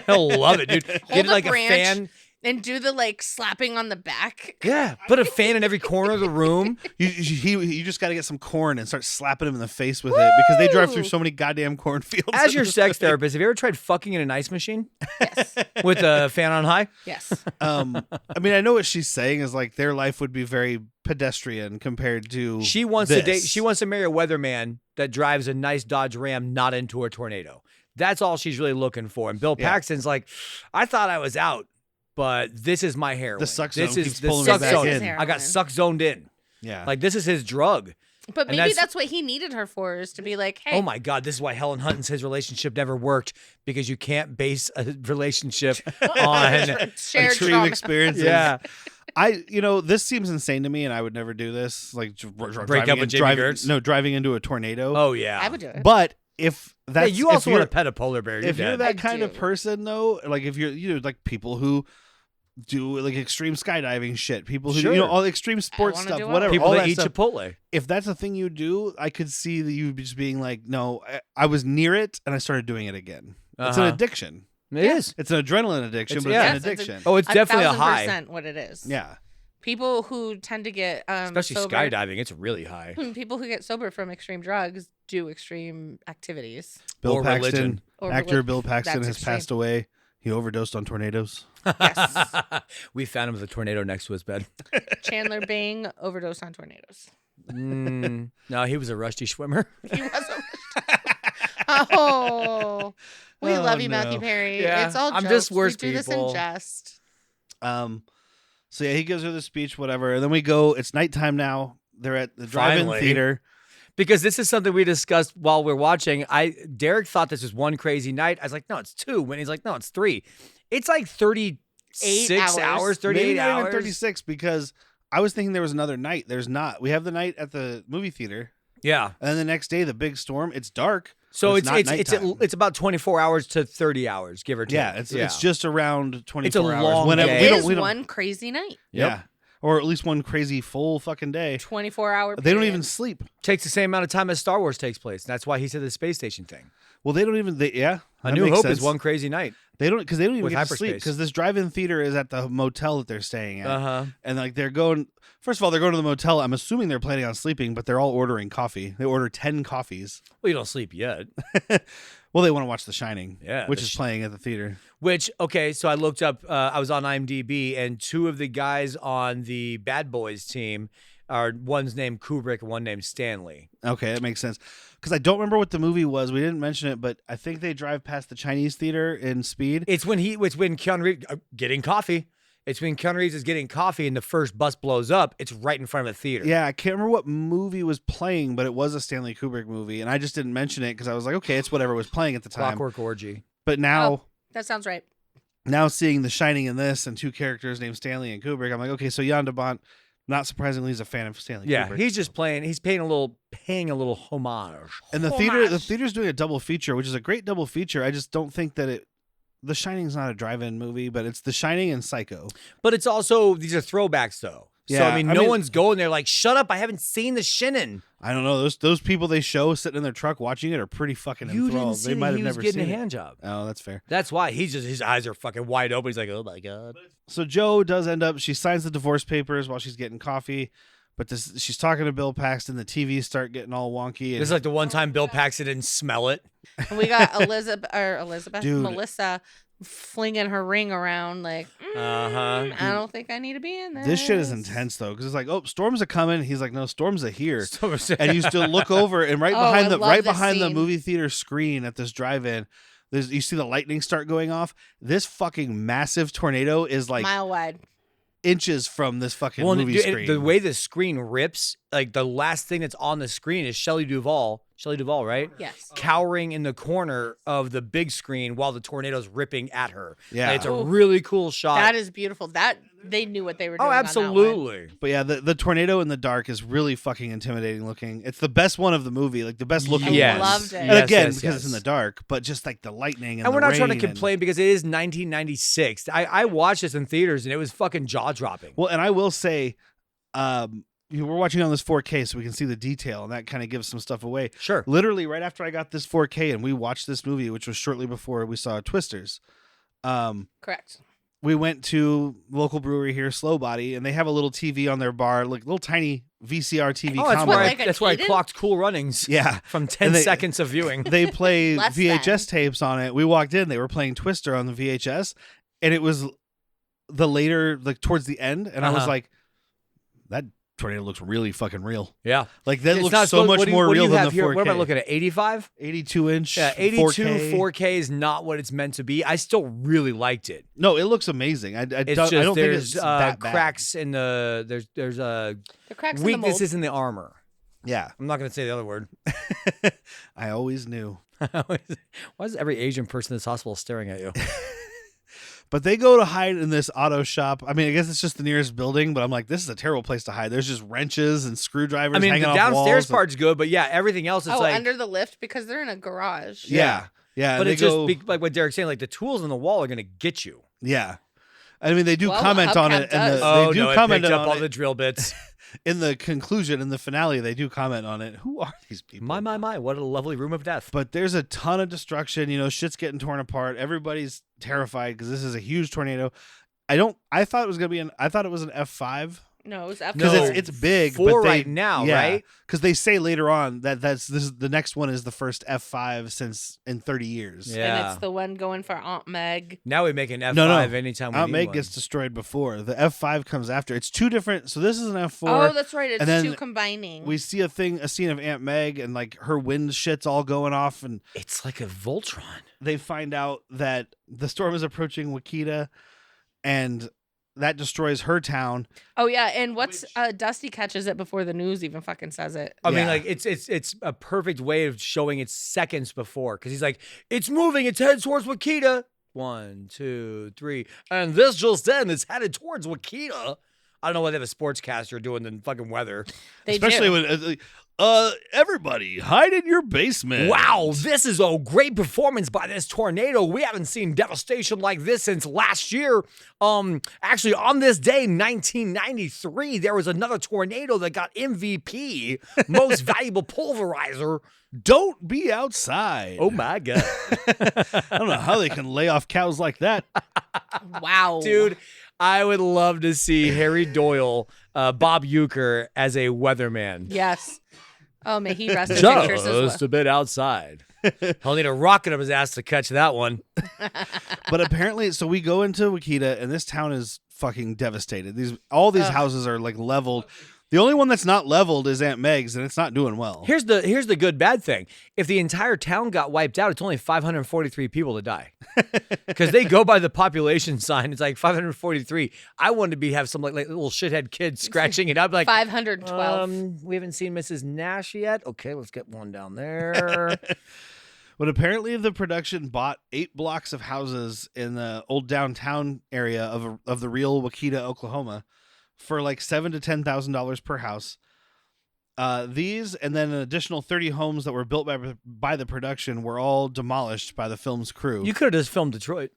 He'll love it, dude. Hold Get a like a branch. fan. And do the like slapping on the back. Yeah, put a fan in every corner of the room. You just got to get some corn and start slapping him in the face with it, because they drive through so many goddamn cornfields. As your sex therapist, have you ever tried fucking in an ice machine Yes. with a fan on high? Yes. I mean, I know what she's saying is like their life would be very pedestrian compared to She wants this. to date. She wants to marry a weatherman that drives a nice Dodge Ram, not into a tornado. That's all she's really looking for. And Bill Yeah. Paxton's like, I thought I was out, but this is my heroin. The suck This zone is keeps the pulling suck me back zone. in. I got suck zoned in. Yeah. Like this is his drug. But And maybe that's- that's what he needed her for, is to be like, hey, Oh my God, this is why Helen Hunt and his relationship never worked, because you can't base a relationship on shared extreme trauma. experiences. yeah. This seems insane to me, and I would never do this. Like Break up with Jamie Gertz? No, driving into a tornado. Oh yeah. I would do it. But if Yeah, that's you also if want you're, to pet a polar bear. if you're dead. that I kind of do. person though, like if you're like people who do like extreme skydiving shit, people who Sure. all extreme sports wanna stuff, do all whatever, people all that that eat stuff. Chipotle. If that's a thing you do, I could see that you just being like, no, I was near it and I started doing it again. It's an Uh-huh. addiction. It is. It's an adrenaline addiction, It's- but yeah. it's an Yes, it's a- addiction. Oh, it's definitely a high. 1,000% what it is. Yeah. People who tend to get Especially sober, skydiving, it's really high. People who get sober from extreme drugs do extreme activities. Bill Or Paxton, religion. Or actor religion. Bill Paxton That's has extreme. passed away. He overdosed on tornadoes. Yes. We found him with a tornado next to his bed. Chandler Bing overdosed on tornadoes. No, he was a rusty swimmer. He was Oh, we Oh, love you, no. Matthew Perry. Yeah, It's all I'm jokes. just worse We do this people. in jest. So yeah, he gives her the speech, whatever, and then we go. It's nighttime now. They're at the drive-in Finally. theater. Because this is something we discussed while we're watching. Derek thought this was one crazy night. I was like, no, it's two. When he's like, no, it's three. It's like 36 hours, 38 Maybe not even hours. 36, because I was thinking there was another night. There's not. We have the night at the movie theater, Yeah. and then the next day, the big storm. It's dark. So but it's not it's nighttime. it's about 24 hours to 30 hours, give or take. Yeah, it's just around 24 hours. long Whenever day. we It don't, is we don't, one crazy night. yeah, or at least one crazy full fucking day. 24-hour. They don't even sleep. Takes the same amount of time as Star Wars takes place. That's why he said the space station thing. Well, they don't even. A that New makes Hope sense. is one crazy night. They don't because they don't even With get to sleep hyperspace. because this drive-in theater is at the motel that they're staying at, Uh-huh. and like they're going. First of all, they're going to the motel. I'm assuming they're planning on sleeping, but they're all ordering coffee. They order 10 coffees. Well, you don't sleep yet. Well, they want to watch The Shining, Yeah, which The is playing at the theater. Which, okay, so I looked up, I was on IMDb, and two of the guys on the Bad Boys team are, one's named Kubrick and one named Stanley. Okay, that makes sense. Because I don't remember what the movie was. We didn't mention it, but I think they drive past the Chinese theater in Speed. It's when Keanu Reeves, getting coffee. It's when Keanu Reeves is getting coffee and the first bus blows up. It's right in front of a theater. Yeah, I can't remember what movie was playing, but it was a Stanley Kubrick movie, and I just didn't mention it because I was like, okay, it's whatever was playing at the time. Clockwork Orgy. But now, Oh, that sounds right. now seeing The Shining in this and two characters named Stanley and Kubrick, I'm like, okay, so Jan de Bont, not surprisingly, is a fan of Stanley Yeah, Kubrick. he's just paying a little homage. And the theater's doing a double feature, which is a great double feature. I just don't think that The Shining's not a drive-in movie, but it's The Shining and Psycho. But it's also, these are throwbacks though. So, I Yeah, mean, one's going there like, shut up, I haven't seen the Shinnin. I don't know. Those people they show sitting in their truck watching it are pretty fucking You enthralled. didn't see They that might have he was never getting seen a it. hand job. Oh, that's fair. That's why his eyes are fucking wide open. He's like, oh my God. So Joe does end up, she signs the divorce papers while she's getting coffee, but she's talking to Bill Paxton. The TVs start getting all wonky. And This is like the one time Bill Paxton didn't smell it. And we got Elizabeth, Dude. Melissa flinging her ring around like, I don't think I need to be in this. this shit is intense though, because it's like, oh, storms are coming. He's like, no, storms are here. And you still look over, and right I behind love this the scene. movie theater screen at this drive-in, you see the lightning start going off. This fucking massive tornado is like mile wide. inches from this fucking movie screen. The way the screen rips, like the last thing that's on the screen is Shelley Duvall, right? Yes. Cowering in the corner of the big screen while the tornado's ripping at her. Yeah. Like, it's a really cool shot. That is beautiful. That they knew what they were doing. oh, on that one. absolutely. But yeah, the tornado in the dark is really fucking intimidating looking. It's the best one of the movie, like the best looking Yes. one. loved it. And Yes, again, yes, because it's in yes. the dark, but just like the lightning and And the we're not trying to rain and- complain because it is 1996. I watched this in theaters and it was fucking jaw dropping. Well, and I will say, we're watching on this 4K, so we can see the detail, and that kind of gives some stuff away. Sure. Literally, right after I got this 4K and we watched this movie, which was shortly before we saw Twisters, Correct. we went to local brewery here, Slow Body, and they have a little TV on their bar, like little tiny VCR TV Oh, that's combo. where, like a that's where I Eden? clocked Cool Runnings. Yeah. From 10 And they- seconds of viewing. They play Less VHS than. tapes on it. We walked in, they were playing Twister on the VHS, and it was the later, like towards the end, and I was like, that tornado looks really fucking real. Yeah. Like that It's looks not so supposed- much what do you- more what do real you than have the here? 4K. What am I looking at? 85? 82 inch. Yeah, 82 4K. 4K is not what it's meant to be. I still really liked it. No, it looks amazing. I It's don't, just I don't think there's it's that bad. cracks in the there's The cracks in the mold. weaknesses in the armor. Yeah, I'm not going to say the other word. I always knew. Why is every Asian person in this hospital staring at you? But they go to hide in this auto shop. I mean, I guess it's just the nearest building, but I'm like, this is a terrible place to hide. There's just wrenches and screwdrivers I mean, hanging the off downstairs walls. part's good, but yeah, everything else is like. under the lift because they're in a garage. Yeah. Yeah. But and it's they just go, like what Derek's saying, like the tools on the wall are going to get you. yeah. I mean, they do Well, comment on Hubcap it. And does. they do it comment picked up on all it the drill bits. in the conclusion, in the finale. They do comment on it. Who are these people? My, what a lovely room of death. But there's a ton of destruction. You know, shit's getting torn apart. Everybody's terrified because this is a huge tornado. I thought it was gonna be I thought it was an F5 No, it was after. because No, it's big. four but they, right now, yeah, right? Because they say later on that the next one is the first F5 since in 30 years. Yeah. And it's the one going for Aunt Meg. Now we make an F5 No. anytime we Aunt need Meg one. gets destroyed before. The F5 comes after. It's two different. So this is an F4. Oh, that's right. It's and then two combining. We see a scene of Aunt Meg and like her wind shit's all going off, and It's like a Voltron. they find out that the storm is approaching Wakita, and that destroys her town. Oh yeah, and what's Dusty catches it before the news even fucking says it. I mean, Yeah. like it's a perfect way of showing it seconds before because he's like, it's moving, it's headed towards Wakita. 1, 2, 3, and this just in, it's headed towards Wakita. I don't know what they have a sportscaster doing the fucking weather. They Especially do. when everybody hide in your basement. Wow, this is a great performance by this tornado. We haven't seen devastation like this since last year. Actually, on this day, 1993, there was another tornado that got MVP, most valuable pulverizer. Don't be outside. Oh my god, I don't know how they can lay off cows like that. Wow, dude! I would love to see Harry Doyle, Bob Euchre as a weatherman. Yes. Oh, may he rest in pictures as well. Just a bit outside. He'll need a rocket up his ass to catch that one. But apparently, so we go into Wakita, and this town is fucking devastated. All these houses are like leveled. The only one that's not leveled is Aunt Meg's, and it's not doing well. Here's the good bad thing. If the entire town got wiped out, it's only 543 people to die. Because they go by the population sign. It's like 543. I wanted to have some like little shithead kids scratching it up like 512. we haven't seen Mrs. Nash yet. Okay, let's get one down there. But apparently, the production bought 8 blocks of houses in the old downtown area of the real Wakita, Oklahoma, for like $7,000 to $10,000 per house. These and then an additional 30 homes that were built by the production were all demolished by the film's crew. You could have just filmed Detroit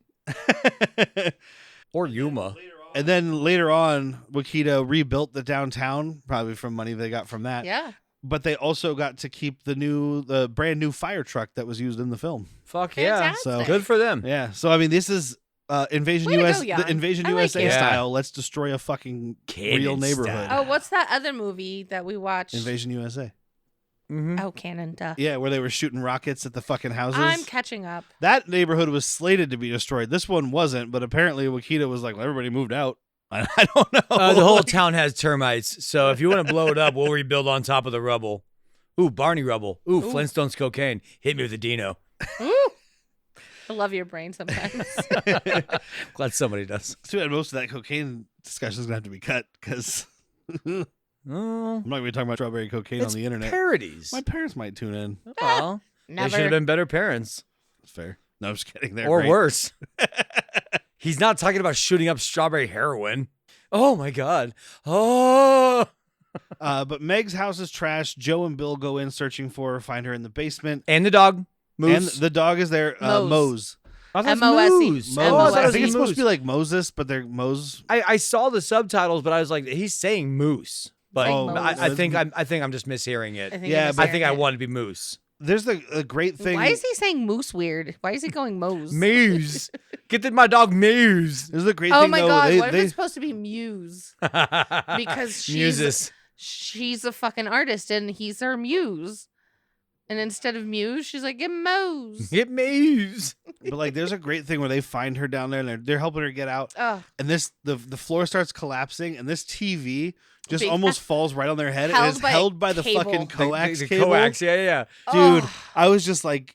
or Yuma. And then later on, Wakita rebuilt the downtown, probably from money they got from that. Yeah. But they also got to keep the brand new fire truck that was used in the film. Fuck yeah. Fantastic. So Good for them. yeah. So I mean, this is Invasion Way to US, go, Jan. the Invasion I like USA it. Yeah. style. Let's destroy a fucking Cannon real neighborhood. style. Oh, what's that other movie that we watched? Invasion USA. Mm-hmm. Oh, Cannon, duh. Yeah, where they were shooting rockets at the fucking houses. I'm catching up. That neighborhood was slated to be destroyed. This one wasn't, but apparently Wakita was like, well, everybody moved out. I don't know. The whole town has termites, so if you want to blow it up, we'll rebuild on top of the rubble. Ooh, Barney rubble. Ooh, Flintstones cocaine. Hit me with a Dino. Ooh. I love your brain sometimes. Glad somebody does. Too bad most of that cocaine discussion is going to have to be cut because I'm Oh, not going to be talking about strawberry cocaine it's on the internet. parodies. My parents might tune in. Well, they should have Never. been better parents. That's fair. No, I'm just kidding. They're Or great. worse. He's not talking about shooting up strawberry heroin. Oh, my God. Oh. But Meg's house is trashed. Joe and Bill go in searching for her, find her in the basement. And the dog. Moose. And the dog is there. Mose. Mose. I thought it was M-O-S-E. Moose. Mose. Oh, I thought it I was think it's supposed to be Moose. like Moses, but they're Mose. I saw the subtitles, but I was like, he's saying moose. But Oh, I Mose. think I'm just mishearing it. I think Yeah, you're but I think I mishearing it. want to be moose. There's a great thing. Why is he saying moose weird? Why is he going Mose? Moose. My dog Moose. There's a great Oh thing. my though. god! What if They- it's supposed to be Muse? Because Muses. she's a fucking artist and he's her muse. And instead of Muse, she's like, get Mose. Get Moose. But like, there's a great thing where they find her down there and they're helping her get out. Ugh. And the floor starts collapsing, and this TV just Big- almost falls right on their head. Held And it's by held by the cable. fucking coax The cable. coax, yeah. Dude, Ugh. I was just like,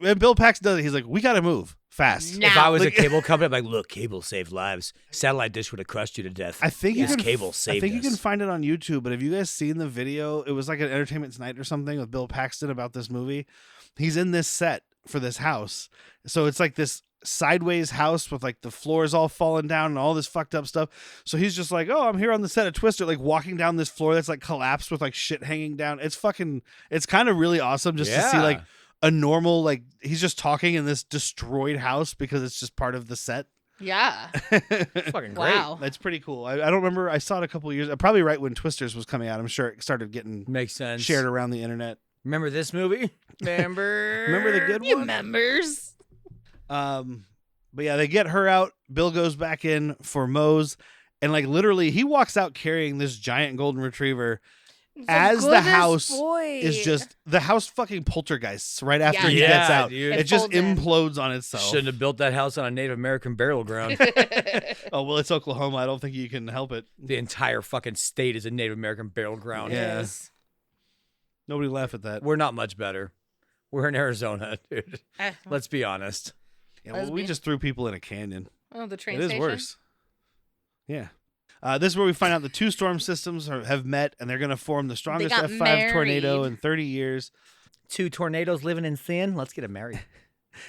and Bill Paxton does it. He's like, we got to move fast. Nah. If I was Like- a cable company, I'm like, look, cable saved lives. Satellite dish would have crushed you to death. I think This you can cable I saved think you can us. find it on YouTube. But have you guys seen the video? It was like an Entertainment Tonight or something with Bill Paxton about this movie. He's in this set for this house, so it's like this sideways house with like the floors all falling down and all this fucked up stuff. So he's just like, oh, I'm here on the set of Twister, like walking down this floor that's like collapsed with like shit hanging down. It's kind of really awesome just to see Yeah. like a normal, like he's just talking in this destroyed house because it's just part of the set. Yeah. Fucking great. Wow. That's pretty cool. I don't remember. I saw it a couple of years, probably right when Twisters was coming out. I'm sure it started getting Makes sense. shared around the internet. Remember this movie? Remember the good You one? members. But yeah, they get her out. Bill goes back in for Mose, and like literally, he walks out carrying this giant golden retriever. As the goodest house boy. is just the house fucking poltergeists right after he Yeah, gets out. dude. It It just folds in. implodes on itself. Shouldn't have built that house on a Native American burial ground. Oh well, it's Oklahoma. I don't think you can help it. The entire fucking state is a Native American burial ground. Yeah. Yes. Nobody laugh at that. We're not much better. We're in Arizona, dude. Eh, Let's be honest. Yeah, well, we Lesbian. just threw people in a canyon. oh, the train It is station. worse. Yeah. This is where we find out the two storm systems have met, and they're going to form the strongest got F5 tornado married. in 30 years. Two tornadoes living in sin. Let's get them married.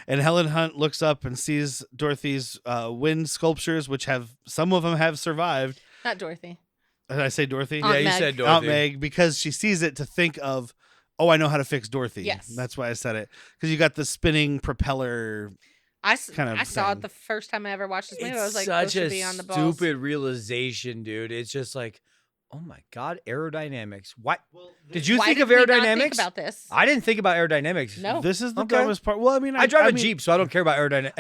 And Helen Hunt looks up and sees Dorothy's wind sculptures, which some of them have survived. Not Dorothy. Did I say Dorothy? Aunt yeah, you Meg. said Dorothy. Aunt Meg, because she sees it to think of, oh, I know how to fix Dorothy. Yes. That's why I said it. Because you got the spinning propeller. I Kind of saw thing. it the first time I ever watched this movie. It's I was like, such those should a be on the balls. stupid realization, dude. It's just like, oh my god, aerodynamics. What? Did you Why think did of we not aerodynamics? think about this? I didn't think about aerodynamics. No. This is the Okay. dumbest part. Well, I mean, I drive a mean, Jeep, so I don't care about aerodynamics.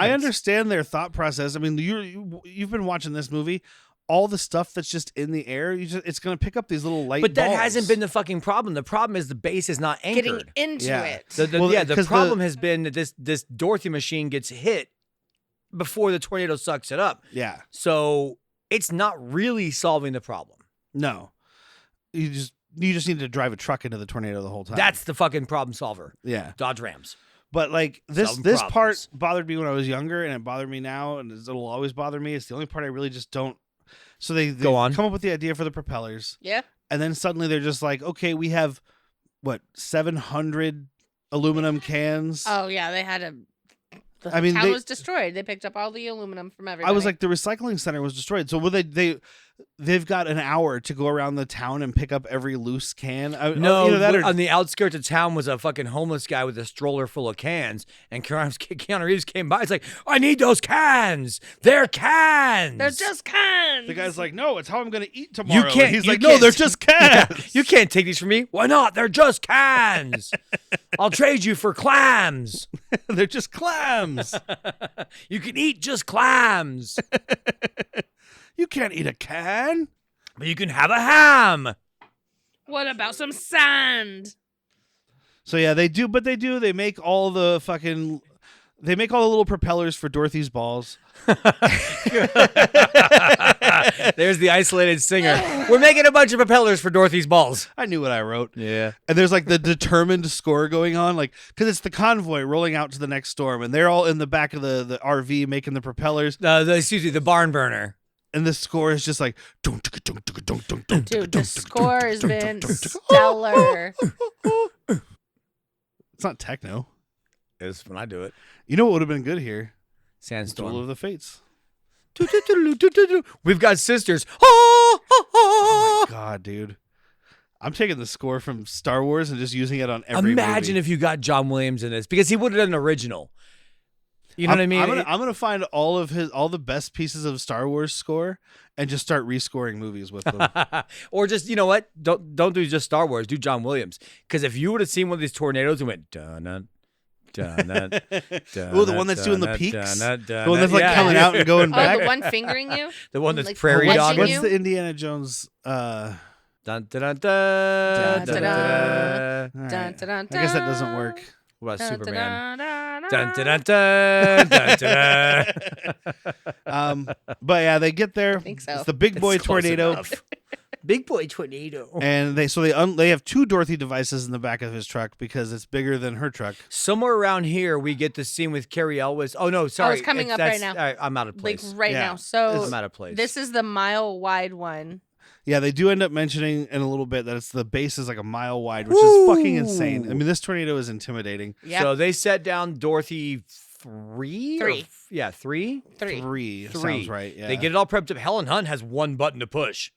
I understand their thought process. I mean, you've been watching this movie. All the stuff that's just in the air, it's going to pick up these little light But that balls. hasn't been the fucking problem. The problem is the base is not anchored. Getting into Yeah. it. Well, The 'cause problem has been that this Dorothy machine gets hit before the tornado sucks it up. Yeah. So it's not really solving the problem. No. You just need to drive a truck into the tornado the whole time. That's the fucking problem solver. yeah. Dodge Rams. But like this Solving part problems. bothered me when I was younger, and it bothered me now, and it'll always bother me. It's the only part I really just don't. So they Go on. come up with the idea for the propellers, Yeah. and then suddenly they're just like, okay, we have 700 aluminum cans. Oh yeah, they had a. The I mean, town they- was destroyed. They picked up all the aluminum from everybody. I was like, the recycling center was destroyed. So will they they've got an hour to go around the town and pick up every loose can. No, that or, on the outskirts of town was a fucking homeless guy with a stroller full of cans, and Keanu Reeves came by. It's like, I need those cans. They're cans. They're just cans. the guy's like, no, it's how I'm going to eat tomorrow. can't- And he's you like, no, can't- they're just cans. You can't take these from me. Why not? They're just cans. I'll trade you for clams. They're just clams. You can eat just clams, You can't eat a can. but you can have a ham. What about some sand? So yeah, they do. They make all the little propellers for Dorothy's balls. There's the isolated singer. We're making a bunch of propellers for Dorothy's balls. I knew what I wrote. Yeah. And there's like the determined score going on, like, because it's the convoy rolling out to the next storm, and they're all in the back of the RV making the propellers, Excuse me, the barn burner. and the score is just like, Dude, the score has been stellar. It's not techno. Is when I do it. You know what would have been good here? Duel Sandstorm. of the Fates. We've got sisters. Oh my god, dude! I'm taking the score from Star Wars and just using it on every. Imagine movie. if you got John Williams in this, because he would have done an original. You know what I mean? I'm gonna find all the best pieces of Star Wars score and just start rescoring movies with them. Or just, you know what? Don't do just Star Wars. Do John Williams. Because if you would have seen one of these tornadoes and went dun dun dun dun. Oh, the one that's doing the peaks? The one that's like coming out and going Oh, back. the one fingering you? The one that's Like prairie punching dogging. What's you? the Indiana Jones? Dun dun dun dun Dun, dun dun, dun. All right. Dun, dun, dun, I guess that doesn't work. What about dun, Superman? dun, Dun dun, dun dun dun dun. But yeah, they get there. think so. It's the big boy It's close tornado, enough. Big boy tornado. and they have two Dorothy devices in the back of his truck because it's bigger than her truck. Somewhere around here, we get the scene with Carrie Elwes. Oh no, sorry, it's coming up right now. All right, I'm out of like place. right Yeah. now. So I'm out of place. this is the mile wide one. Yeah, they do end up mentioning in a little bit that the base is like a mile wide, which is fucking insane. I mean, this tornado is intimidating. Yeah. So they set down Dorothy three. Three. Three. Three. Sounds right. Yeah, They get it all prepped up. Helen Hunt has one button to push.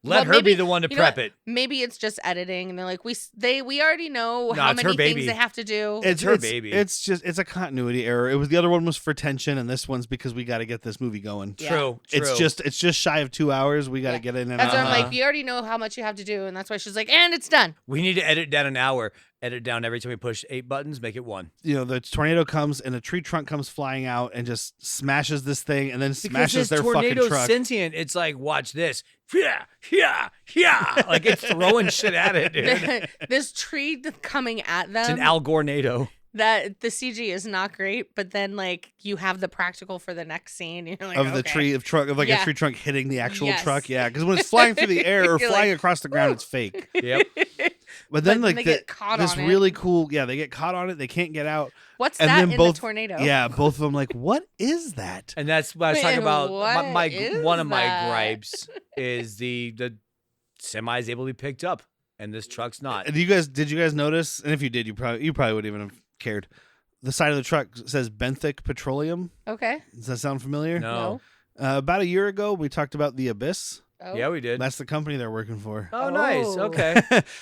Let Well, her be maybe- the one to you know prep what? it. Maybe it's just editing, and they're like, we already know No, how it's her many baby. things they have to do. It's her it's, baby. It's a continuity error. It was the other one was for tension, and this one's because we got to get this movie going. Yeah. True. It's just shy of 2 hours. We got to Yeah. get in and That's out. why I'm like, you already know how much you have to do, and that's why she's like, and it's done. We need to edit down an hour. Edit down every time we push 8 buttons. Make it 1. You know, the tornado comes and a tree trunk comes flying out and just smashes this thing and then smashes their fucking tornado's truck. sentient. It's like, watch this. Yeah, yeah, yeah. Like it's throwing shit at it, dude. This tree coming at them. It's an Al Gore-nado. that the CG is not great, but then like you have the practical for the next scene. You're like, Of the okay. tree of truck of like Yeah. a tree trunk hitting the actual Yes. truck, yeah. Because when it's flying through the air or You're flying like, across the ground, it's fake. Yep. But then But like they get caught this on it. really cool, yeah, they get caught on it. They can't get out. What's And that then in both, the tornado? yeah, both of them like, what is that? And that's what I was talking Wait, about. what My is one of my that? gripes is the semi is able to be picked up, and this truck's not. Did you guys notice? And if you did, you probably wouldn't even have cared. The side of the truck says Benthic Petroleum. Okay. Does that sound familiar? No. About a year ago, we talked about the Abyss. Oh. Yeah, we did. That's the company they're working for. Oh, nice. Oh. Okay.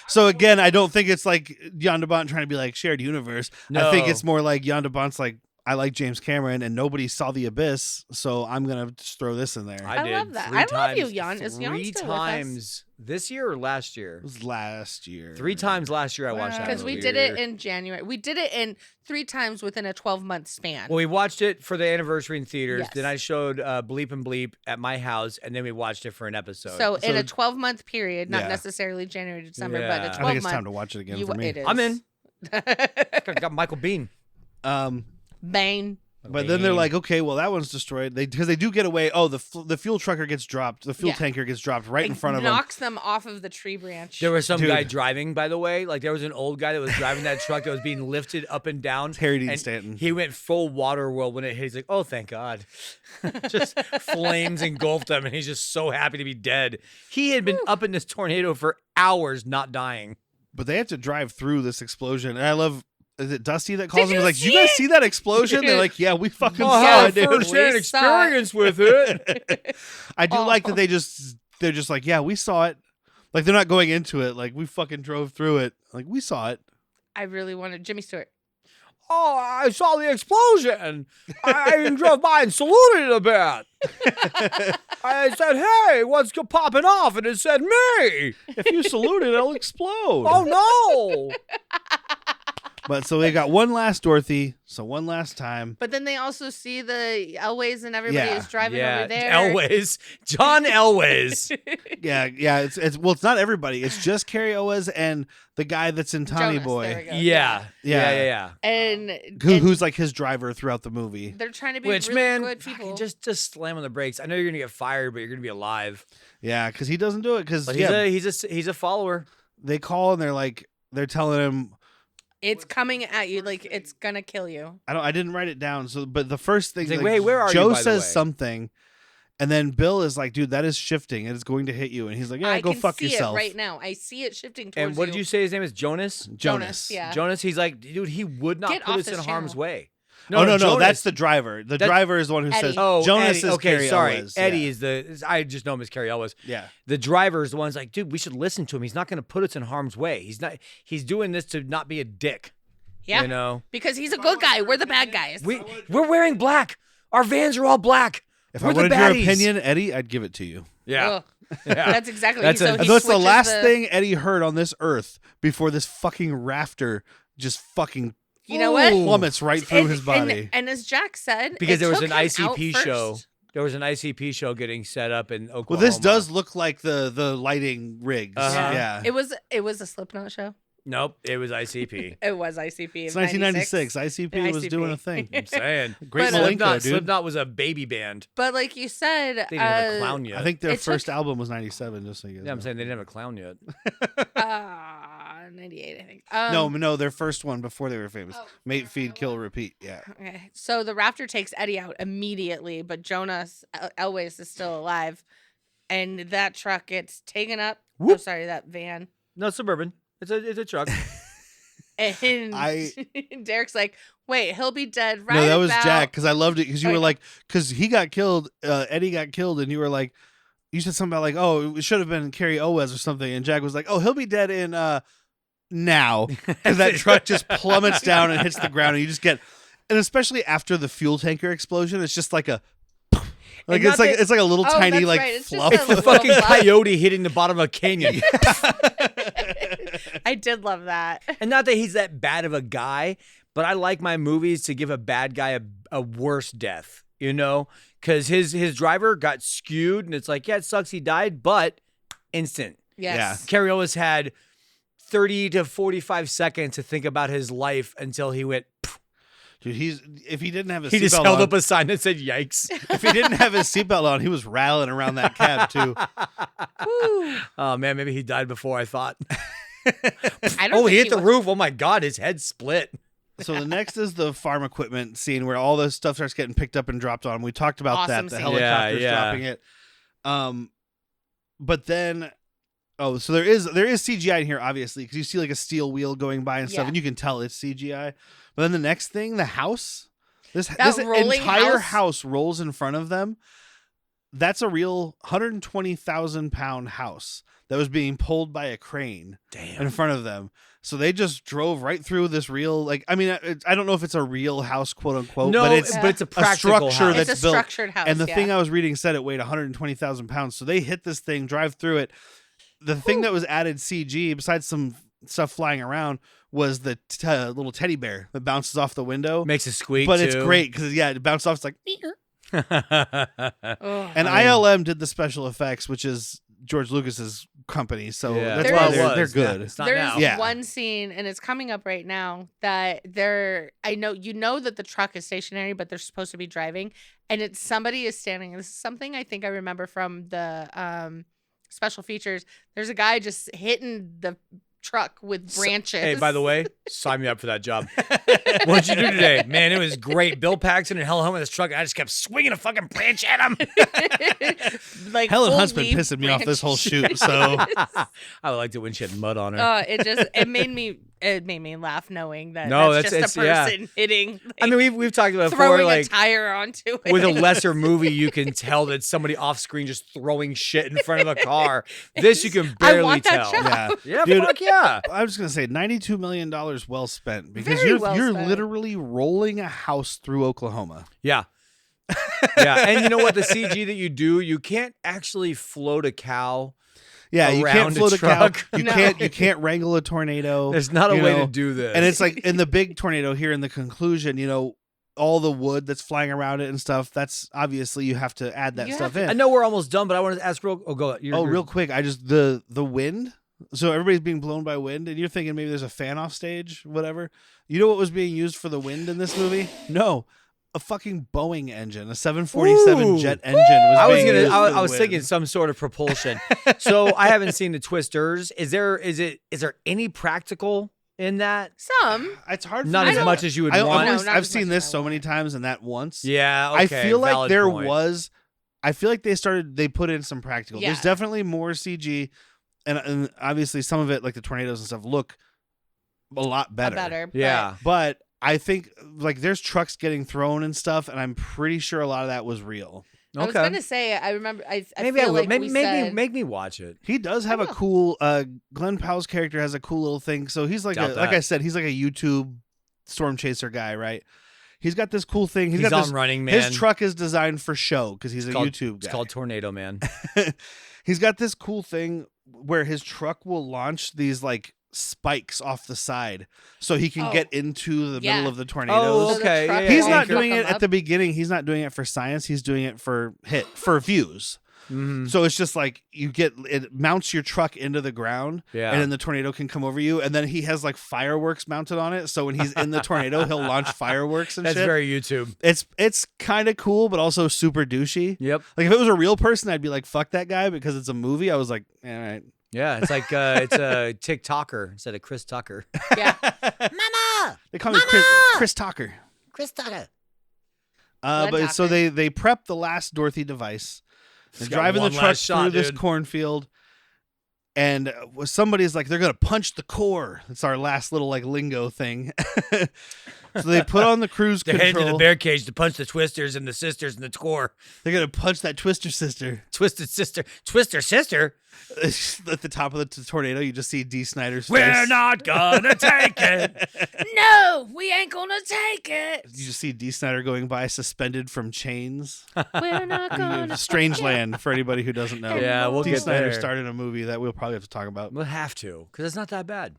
So again, I don't think it's like Jan de Bont trying to be like shared universe. I think No. it's more like Jan de Bont's like, I like James Cameron and nobody saw the Abyss, so I'm gonna just throw this in there. I did love that. 3 I love you, times- Jan. Is Jan 3 still with us? times this year or last year? It was last year. 3 times last year I watched that Because we movie. did it in January. We did it in 3 times within a 12-month span. Well, we watched it for the anniversary in theaters. Yes. Then I showed Bleep and Bleep at my house, and then we watched it for an episode. so in So- a 12-month period, not Yeah. necessarily January to December, Yeah. but a I I 12 think it's month. time to watch it again for me. It is. I'm in. Got Michael Bean. Bane. But then they're like, okay, well that one's destroyed. Because they do get away. Oh, the fuel trucker gets dropped. The fuel Yeah. tanker gets dropped right in It front of them. knocks them off of the tree branch. There was some Dude. guy driving, by the way. Like there was an old guy that was driving that truck that was being lifted up and down. Harry Dean and Stanton. He went full water world when it hit. He's like, oh, thank God. Just flames engulfed him, and he's just so happy to be dead. He had been up in this tornado for hours, not dying. But they have to drive through this explosion. And I love. Is it Dusty that calls Did him? He's you like, see you guys it? see that explosion? They're like, yeah, we fucking Oh, saw I it, dude. had first-hand We saw it. experience with it. I do like that they just they're just like, yeah, we saw it. Like they're not going into it. Like we fucking drove through it. Like we saw it. I really wanted Jimmy Stewart. Oh, I saw the explosion. I even drove by and saluted a bit. I said, hey, what's popping off? And it said me. If you salute it, it'll explode. Oh, no. But so they got one last Dorothy. So one last time. But then they also see the Elways and everybody Yeah. is driving Yeah, over there. Elways. John Elways. Yeah. It's not everybody. It's just Carrie Elwes and the guy that's in Tommy Jonas, Boy. there we go. Yeah. And Who's like his driver throughout the movie. they're trying to be Which, really man, good people. just slam on the brakes. I know you're going to get fired, but you're going to be alive. Yeah, because he doesn't do it. Because But he's a follower. they call and they're telling him. It's coming at you like it's gonna kill you. I didn't write it down. So, but the first thing, He's like, "Wait, where are you, Joe by the says way?" something, and then Bill is like, "Dude, that is shifting. It is going to hit you." And he's like, "Yeah, I go can fuck see yourself." it right now. I see it shifting towards And what did you say his name is? Jonas? Jonas. Yeah. Jonas, he's like, dude, he would not Get put off us in this harm's channel. way. No, Jonas. that's the driver. The driver is the one who Eddie. says, Oh, Jonas Eddie. is Okay, Carrie sorry. Elwes. Eddie Yeah. is I just know him as Carrie Elwes. Yeah. The driver is the one who's like, dude, we should listen to him. He's not going to put us in harm's way. He's doing this to not be a dick. Yeah. You know? Because he's a good guy. We're the bad guys. We're wearing black. Our vans are all black. If We're I the wanted your baddies. opinion, Eddie, I'd give it to you. Yeah. Ugh. Yeah. That's exactly. That's so a- he And that's the switches last thing Eddie heard on this earth before this fucking rafter just fucking You know what? plummets right through his body. And as Jack said, Because it there was took an him ICP out show. first. There was an ICP show getting set up in Oklahoma. Well, this does look like the lighting rigs. Uh-huh. Yeah. It was a Slipknot show. Nope, it was ICP. It was ICP. It's 1996. ICP was ICP. doing a thing. I'm saying. Great But, Malenko, Slipknot, dude. Slipknot was a baby band. But like you said, They didn't have a clown yet. I think their It first took- album was 97, just so you guys Yeah, I'm know. saying they didn't have a clown yet. 98, I think. No, their first one before they were famous. Oh, Mate, feed, kill, repeat. Yeah. Okay, so the raptor takes Eddie out immediately, but Jonas Elways is still alive, and that truck gets taken up. Oh, Whoop. sorry, that van. No, Suburban. It's a truck. And Derek's like, "Wait, he'll be dead right No, that was about-" Jack, because I loved it, because you Oh, were yeah. like, because he got killed, Eddie got killed, and you were like, you said something about like, oh, it should have been Carrie Elwes or something, and Jack was like, oh, he'll be dead in now, because that truck just plummets down and hits the ground, and you just get, and especially after the fuel tanker explosion, it's just like a, like not it's like a little Oh, tiny that's like right, it's just fluff. a It's the little fucking fluff. coyote hitting the bottom of a canyon. I did love that. And not that he's that bad of a guy, but I like my movies to give a bad guy a worse death, you know? Because his driver got skewed, and it's like, yeah, it sucks he died, but instant. Yes. Carrie Elwes had 30 to 45 seconds to think about his life until he went, Dude, if he didn't have his he just seatbelt held on, up a sign that said, yikes. if he didn't have his seatbelt on, he was rattling around that cab too. Woo. Oh, man, maybe he died before I thought. I don't Oh, think he hit the was- roof. Oh, my God, his head split. So the next is the farm equipment scene where all the stuff starts getting picked up and dropped on. We talked about Awesome that. The scene. helicopter's Yeah. dropping it. But then, so there is CGI in here, obviously, because you see like a steel wheel going by and stuff, Yeah. and you can tell it's CGI. But then the next thing, the house, this rolling entire house? house rolls in front of them. That's a real 120,000-pound house that was being pulled by a crane in front of them. So they just drove right through this real, like, I mean, I don't know if it's a real house, quote unquote, No, but it's a practical structure house. that's It's a built. structured house. And the yeah. thing I was reading said it weighed 120,000 pounds. So they hit this thing, drive through it. The thing that was added CG, besides some stuff flying around, was the little teddy bear that bounces off the window. Makes a squeak, But too. it's great because, yeah, it bounced off. It's like, Ugh. and ILM did the special effects, which is George Lucas's company. So Yeah. that's There why is- they're Yeah, good. it's not There's now. Yeah. one scene, and it's coming up right now, that I know that the truck is stationary, but they're supposed to be driving, and it's somebody is standing. This is something I think I remember from the special features. There's a guy just hitting the truck with branches. Hey, by the way, sign me up for that job. What'd you do today? Man, it was great. Bill Paxton and Helen Hunt with his truck. I just kept swinging a fucking branch at him. like Helen full Hunt's been leaf pissing me off this whole branch. shoot. So I liked it when she had mud on her. It made me it made me laugh knowing that No, that's just a yeah. person hitting. I mean, we've talked about it before, throwing like a tire onto it. with a lesser movie, you can tell that somebody off screen just throwing shit in front of a car. This you can barely I want that tell. job. Yeah. Yeah, Dude, fuck yeah. I was gonna say $92 million well spent because Very you're well you're spent. literally rolling a house through Oklahoma. Yeah. Yeah, and you know what? The CG that you do, you can't actually float a cow. Yeah, you can't Around a float a cow. truck. You No. can't wrangle a tornado. There's not a you way know, to do this. And it's like in the big tornado here in the conclusion, all the wood that's flying around it and stuff. That's obviously you have to add that You stuff have in. I know we're almost done, but I wanted to ask real. Oh, go. Real quick, I just the wind. So everybody's being blown by wind, and you're thinking maybe there's a fan off stage, whatever. You know what was being used for the wind in this movie? No, a fucking Boeing engine, a 747 Ooh. jet engine. Was being used for I the was wind. thinking some sort of propulsion. So I haven't seen the Twisters. Is there any practical in that? Some. It's hard. For Not me as to- much as you would I want. No, not I've as seen much this as I so many want. times and that once. Yeah, okay, I feel like valid there point. was. I feel like they put in some practical. There's Yeah. definitely more CG, and obviously some of it, like the tornadoes and stuff, look a lot better. Better. Yeah. But I think like there's trucks getting thrown and stuff, and I'm pretty sure a lot of that was real. I was gonna say. I remember. I Maybe I feel will. like Maybe we said, make me watch it. He does have a will. cool. Glenn Powell's character has a cool little thing. So he's like Doubt like that. I said, he's like a YouTube storm chaser guy, right? He's got this cool thing. He's got on this. Running Man. His truck is designed for show because he's a YouTube It's guy. called Tornado Man. He's got this cool thing where his truck will launch these like spikes off the side so he can Oh. get into the Yeah. middle of the Oh, tornadoes. So the okay. truck Yeah, He's will not fuck doing it him at up. the beginning. He's not doing it for science. He's doing it for views. Mhm. So it's just like it mounts your truck into the ground, Yeah. and then the tornado can come over you. And then he has like fireworks mounted on it. So when he's in the tornado, he'll launch fireworks and That's shit. very YouTube. It's kind of cool, but also super douchey. Yep. Like if it was a real person, I'd be like, "Fuck that guy," because it's a movie. I was like, "All right." Yeah, it's like it's a TikToker instead of Chris Tucker. Yeah. Mama, They call me Chris Tucker. Chris Tucker. But so they prep the last Dorothy device. They're Got driving the one truck last shot, through this dude. cornfield, and somebody's like, "They're gonna punch the core." It's our last little like lingo thing. So they put on the cruise They're heading to the control. bear cage to punch the twisters and the sisters and the score. They're gonna punch that Twister sister. Twister sister. At the top of the tornado, you just see D. Snyder's face. We're not gonna take it. No, we ain't gonna take it. You just see D. Snyder going by suspended from chains. We're not gonna. Strangeland for anybody who doesn't know. Yeah, we'll D. get Snyder there. started a movie that we'll probably have to talk about. We'll have to, because it's not that bad.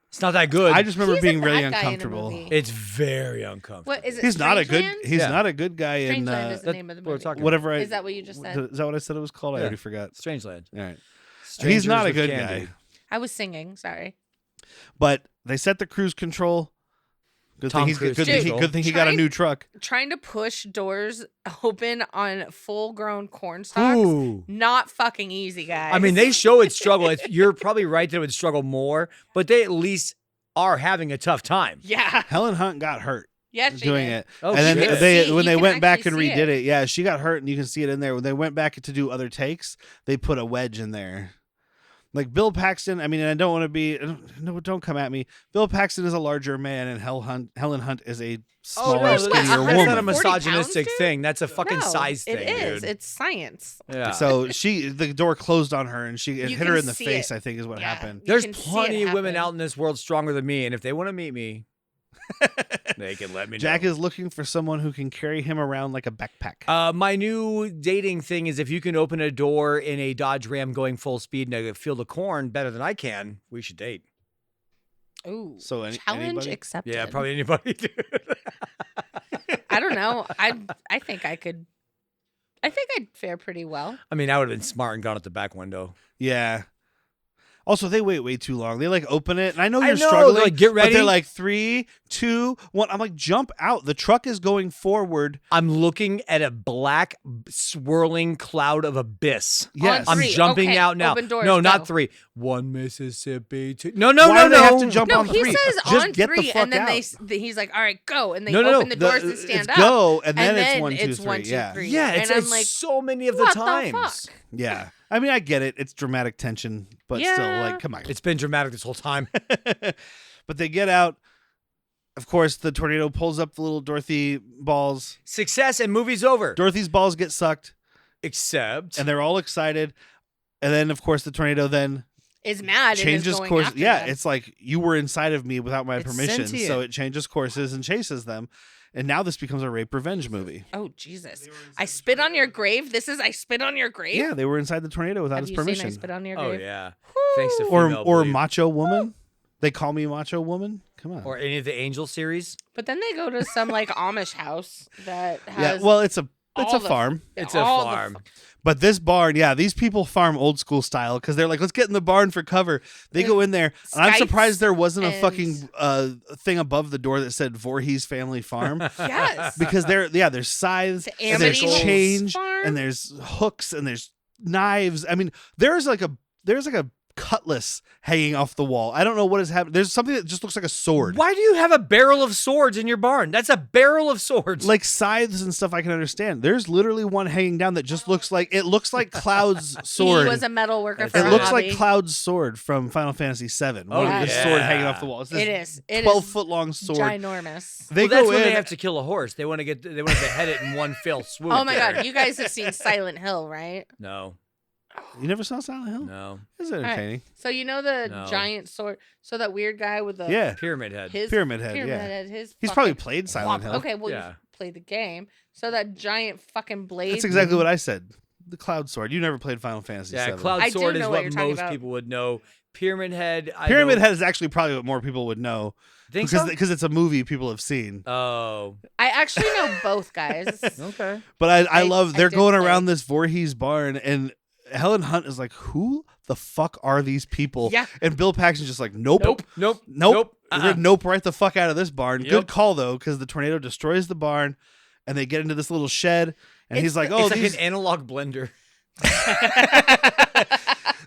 It's not that good. I just remember He's a being really bad guy in a uncomfortable. movie. It's very uncomfortable. What is it? He's not a good. Strangeland? He's Yeah. not a good guy in Strangeland is the that- name of the what we're movie. talking whatever. Is that what you just said? Is that what I said it was called? I Yeah. already forgot. Strangeland. All right. Strangers He's not a with good candy. guy. I was singing. Sorry. But they set the cruise control. Good Tom thing he's Cruise good thing he, control. good thing he got a Trying- new truck. Trying to push doors open on full-grown corn stalks. Ooh. Not fucking easy, guys. I mean, they show it struggle. You're probably right that it would struggle more, but they at least are having a tough time. Yeah. Helen Hunt got hurt Yeah. She doing did. it. Oh, And then you can they see- when you they can went back and actually see redid it. it, yeah, she got hurt and you can see it in there. When they went back to do other takes, they put a wedge in there. Like Bill Paxton, I mean, and I don't want to be no, don't come at me. Bill Paxton is a larger man and Helen Hunt is a smaller, no, skinnier what, that's not a 140 woman. misogynistic pounds, dude? thing. That's a fucking No, size thing, It is. dude. It's science. Yeah. So the door closed on her and it You hit her can in the see face, it. I think is what Yeah. happened. You There's can see it plenty of women happen. out in this world stronger than me, and if they want to meet me, they can let me know. Jack is looking for someone who can carry him around like a backpack. My new dating thing is if you can open a door in a Dodge Ram going full speed in a field of corn better than I can, we should date. Ooh. So Challenge anybody? accepted. Yeah, probably anybody, dude. I don't know. I think I could. I think I'd fare pretty well. I mean, I would have been smart and gone out the back window. Yeah. Also, they wait way too long. They like open it, and I know I you're know, struggling. they're like, "Get But ready." they're like 3, 2, 1. I'm like, jump out. The truck is going forward. I'm looking at a black swirling cloud of abyss. Yes. I'm Three. jumping Okay, out now. open doors, no, go. not 3. 1 Mississippi, 2. No, no, Why no, do they no. have to jump No, on he 3? says Just on get the 3, fuck and then out. he's like, "All right, go," and they No, no, open no. the doors to stand it's up. go, and then then it's 1, 2, it's 3. 1, 2, Yeah. 3. Yeah, it's, and I'm it's like, so many of the what times. the fuck? Yeah. I mean, I get it. It's dramatic tension, but still, Yeah. like, come on. It's been dramatic this whole time. But they get out. Of course, the tornado pulls up the little Dorothy balls. Success and movie's over. Dorothy's balls get sucked, Except. and they're all excited. And then, of course, the tornado then Is mad changes and is going course. after Yeah, them. it's like you were inside of me without my It's permission, sentient. so it changes courses and chases them. And now this becomes a rape revenge movie. Oh Jesus! I spit on your grave. This is I spit on your grave. Yeah, they were inside the tornado without Have his you permission. seen I spit on your Oh, grave? yeah. Thanks to or female or bleed. macho woman. They call me macho woman. Come on. Or any of the Angel series. But then they go to some like Amish house that yeah, has. well, it's a all the- farm. It's a all the farm. But this barn, yeah, these people farm old school style because they're like, let's get in the barn for cover. They go in there, and I'm Skites surprised there wasn't a and- fucking thing above the door that said Voorhees Family Farm. Yes. Because there's scythes, It's and there's Amityville change, farm? and there's hooks, and there's knives. I mean, there's like a cutlass hanging off the wall. I don't know what is happening. There's something that just looks like a sword. Why do you have a barrel of swords in your barn? That's a barrel of swords. Like scythes and stuff I can understand. There's literally one hanging down that just looks like Cloud's sword. He was a metal worker for It a looks hobby. like Cloud's sword from Final Fantasy VII. Oh, This yeah. sword hanging off the wall. It's this It is. It 12-foot long sword. ginormous. They well, that's go when in. they have to kill a horse. They want to behead it in one fell swoop. Oh my God! You guys have seen Silent Hill, right? No, You never saw Silent Hill? no. It's All right. entertaining. So you know the No. giant sword. So that weird guy with the Yeah. Pyramid head. his Pyramid Head, Pyramid yeah. Head, his He's fucking- probably played Silent Hill. Okay, well Yeah. you played the game. So that giant fucking blade. That's exactly what I said. The Cloud sword. You never played Final Fantasy Yeah, VII. Cloud I do Sword is know what what you're talking most about. people would know. Pyramid head. Pyramid Head is actually probably what more people would know Think because it's a movie people have seen. Oh, I actually know both guys. okay. But I I- love I they're did going play. around this Voorhees barn, and Helen Hunt is like, "Who the fuck are these people?" Yeah. And Bill Paxton's just like, "Nope, Nope. Nope. We're gonna nope right the fuck out of this barn." Yep. Good call though, because the tornado destroys the barn, and they get into this little shed, and he's like, "Oh, It's like these an analog blender.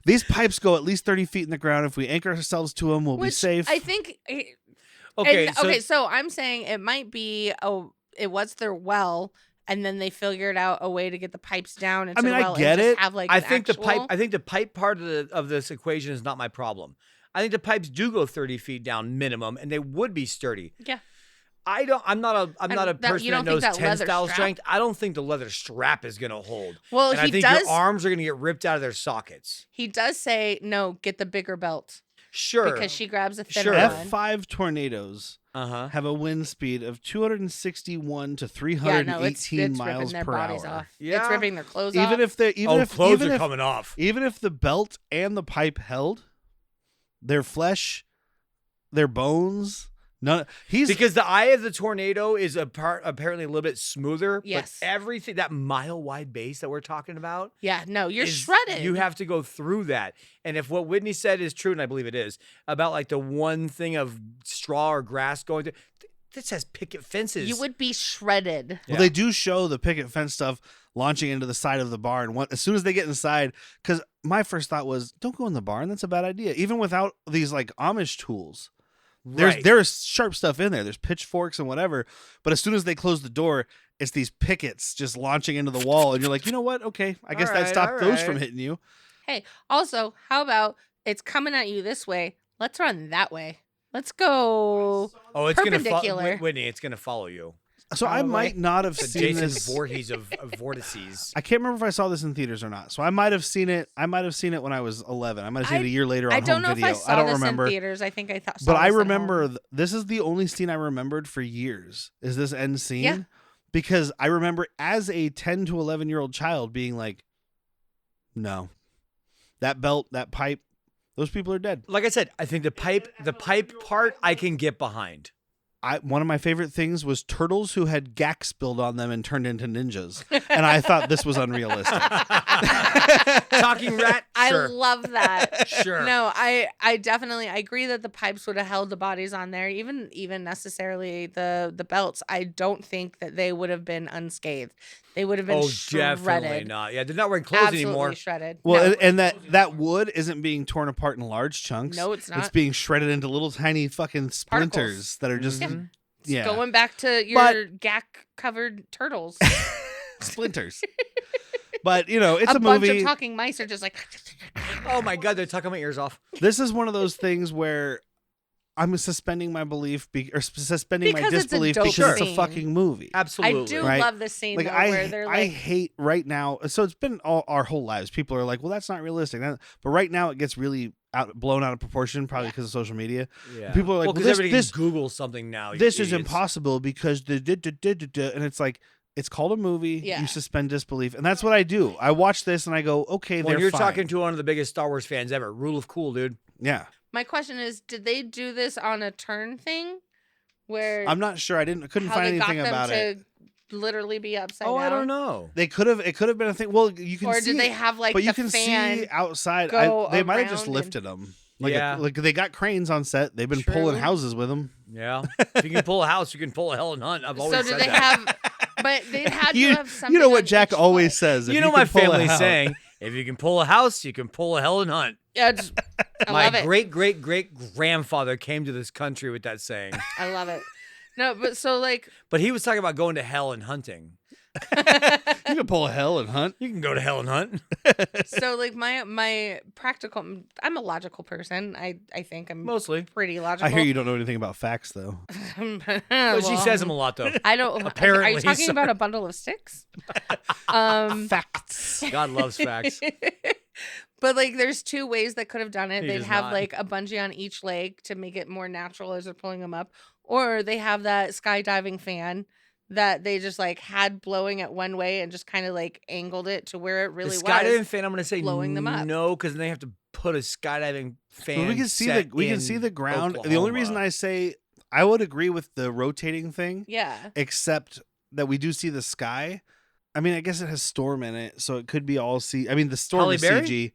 these pipes go at least 30 feet in the ground. If we anchor ourselves to them, we'll be Which safe." I think. Okay, and- so So I'm saying it might be. Oh, it was their well, and then they figured out a way to get the pipes down into I mean, the I well get and just it. have like I an think actual... the pipe part of this equation is not my problem. I think the pipes do go 30 feet down minimum, and they would be sturdy. Yeah. I'm not a that- person you that don't think knows that 10 leather style strap? strength. I don't think the leather strap is gonna hold. Well, and I he think does. your arms are gonna get ripped out of their sockets. He does say no. Get the bigger belt Sure. because she grabs a thinner Sure. one. F5 tornadoes Uh-huh. have a wind speed of 261 to Yeah, 318 no, it's miles ripping their per bodies hour. off. Yeah. It's ripping their clothes Even off. if they Clothes are coming off. even if the belt and the pipe held, their flesh, their bones, Because the eye of the tornado is apparently a little bit smoother. Yes. But everything, that mile-wide base that we're talking about, Yeah, no, you're is- shredded. You have to go through that. And if what Whitney said is true, and I believe it is, about like the one thing of straw or grass going through, this has picket fences. You would be shredded. Well, they do show the picket fence stuff launching into the side of the barn. As soon as they get inside, because my first thought was, don't go in the barn. That's a bad idea. Even without these like Amish tools. Right. There's sharp stuff in there. There's pitchforks and whatever. But as soon as they close the door, it's these pickets just launching into the wall. And you're like, you know what? Okay, I guess All that right, stopped all those right. from hitting you. Hey, also, how about it's coming at you this way? Let's run that way. Let's go. Oh, it's gonna follow perpendicular. Whitney. It's gonna follow you. So I Probably. might not have The seen Jason this. Voorhees of vortices. I can't remember if I saw this in theaters or not. So I might have seen it. I might have seen it when I was 11. I might have seen it a year later on I don't home know video. if I saw don't this remember. in theaters. I think I thought. But I remember this is the only scene I remembered for years. Is this end scene? Yeah. Because I remember as a 10 to 11-year-old child being like, no, that belt, that pipe, those people are dead. Like I said, I think the pipe part I can get behind. One of my favorite things was turtles who had gack spilled on them and turned into ninjas. And I thought this was unrealistic. Talking rat. I Sure. love that. Sure. No, I definitely I agree that the pipes would have held the bodies on there, even necessarily the belts. I don't think that they would have been unscathed. They would have been Oh, shredded. definitely not. Yeah, they're not wearing clothes Absolutely anymore. shredded. Well, No. and that wood isn't being torn apart in large chunks. No, it's not. It's being shredded into little tiny fucking splinters that are just It's yeah. going back to your But- gack covered turtles. splinters. But it's a bunch movie. of talking mice are just like Oh my God, they're tucking my ears off. This is one of those things where I'm suspending my belief or suspending my Because it's a disbelief dope because it's a scene. fucking movie. Absolutely. I do Right. love the scene Like though, where they're I like, hate right now. So it's been all our whole lives. People are like, well, that's not realistic. But right now it gets really blown out of proportion, probably because of social media. Yeah. People are like, well, because this, everybody this, can Google something now. you this is idiots. impossible because and it's like, it's called a movie. Yeah. You suspend disbelief. And that's what I do. I watch this and I go, okay, When they're you're fine. talking to one of the biggest Star Wars fans ever, rule of cool, dude. Yeah. my question is, did they do this on a turn thing? Where I'm not sure. I couldn't how find they got anything them about to it. literally be upside Oh, down? I don't know. It could have been a thing. Well, you can Or see did they have like but the you can fan see outside. go They might have just around lifted them. Like, Yeah. like they got cranes on set. They've been pulling True. houses with them. Yeah. If you can pull a house, you can pull a hell and hunt. I've always So said did they that. have? But they had to You, have something. you know what on Jack each always foot. says. If You know can my pull a family house- saying, if you can pull a house, you can pull a hell and hunt. I My love it. great-great-great-grandfather came to this country with that saying. I love it. No, but so like, But he was talking about going to hell and hunting. You can pull a hell and hunt. You can go to hell and hunt. so like my practical. I'm a logical person. I think I'm Mostly. pretty logical. I hear you don't know anything about facts, though. But she says them a lot, though. I don't. Are Apparently you talking so. about a bundle of sticks? Facts. God loves facts. But like, there's two ways that could have done it. He They'd does have not. like a bungee on each leg to make it more natural as they're pulling them up, or they have that skydiving fan that they just like had blowing it one way and just kind of like angled it to where it really the skydiving was. fan, I'm going to say blowing them up. no, because then they have to put a skydiving fan. Well, we can see set we can see in the ground. The only Oklahoma. reason I say I would agree with the rotating thing, Yeah. except that we do see the sky. I mean, I guess it has storm in it, so it could be all C. I mean, the storm Halle is Berry? CG.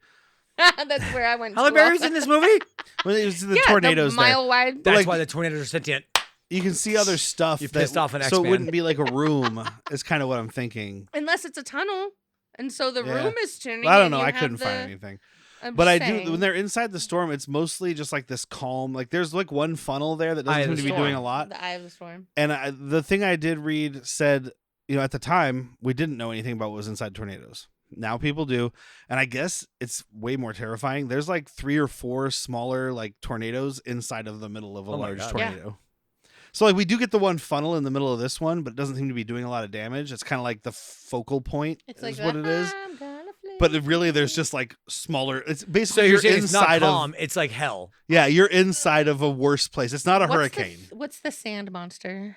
That's where I went. Halle to Berry's also. in this movie? Well, it was the Yeah, tornadoes the there. mile wide. That's like- why the tornadoes are sentient. You can see other stuff. You that- pissed off an So it X-Man. wouldn't be like a room. Is kind of what I'm thinking. Unless it's a tunnel, and so the Yeah. room is tuning. Well, I don't and know. you I have couldn't the- find anything. I'm But I just do saying. when they're inside the storm. It's mostly just like this calm. Like there's like one funnel there that Eye doesn't of seem the to be doing storm. a lot. The eye of the storm. And the thing I did read said, at the time we didn't know anything about what was inside tornadoes. Now people do, and I guess it's way more terrifying. There's like 3 or 4 smaller like tornadoes inside of the middle of a Oh my large God. tornado. So like we do get the one funnel in the middle of this one, but it doesn't seem to be doing a lot of damage. It's kind of like the focal point It's is like what it is. I'm gonna fly. But really, there's just like smaller. It's So basically you're you're saying it's not inside of calm, it's like hell. yeah, you're inside of a worse place. It's not a hurricane. What's the sand monster?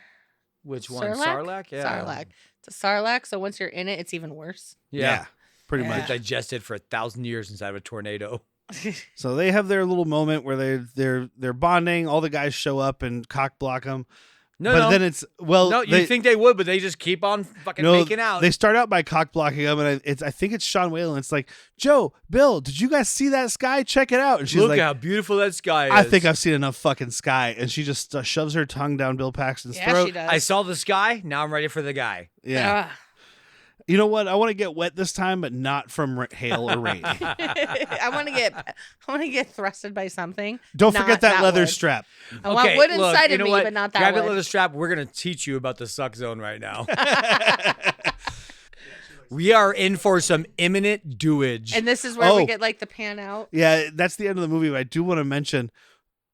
Which one? Sarlacc? Sarlacc? Yeah. Sarlacc. It's a sarlacc. So once you're in it, it's even worse. Yeah. pretty Yeah. much. Digested for 1,000 years inside of a tornado. So they have their little moment where they're bonding. All the guys show up and cock block them. No, but no. then it's well. No, you they, think they would, but they just keep on fucking no, making out. They start out by cock blocking him, and I think it's Sean Whalen. It's like, Joe, Bill, did you guys see that sky? Check it out. And she's Look like, how beautiful that sky is. I think I've seen enough fucking sky. And she just shoves her tongue down Bill Paxton's Yeah, throat. she does. I saw the sky. Now I'm ready for the guy. Yeah. Ah. You know what? I want to get wet this time, but not from hail or rain. I want to get thrusted by something. Don't Not forget that leather wood. strap. I want wood inside you of know me, what? but not that Grab wood. that leather strap. We're gonna teach you about the suck zone right now. We are in for some imminent dewage. And this is where Oh. we get like the pan out. Yeah, that's the end of the movie. But I do want to mention,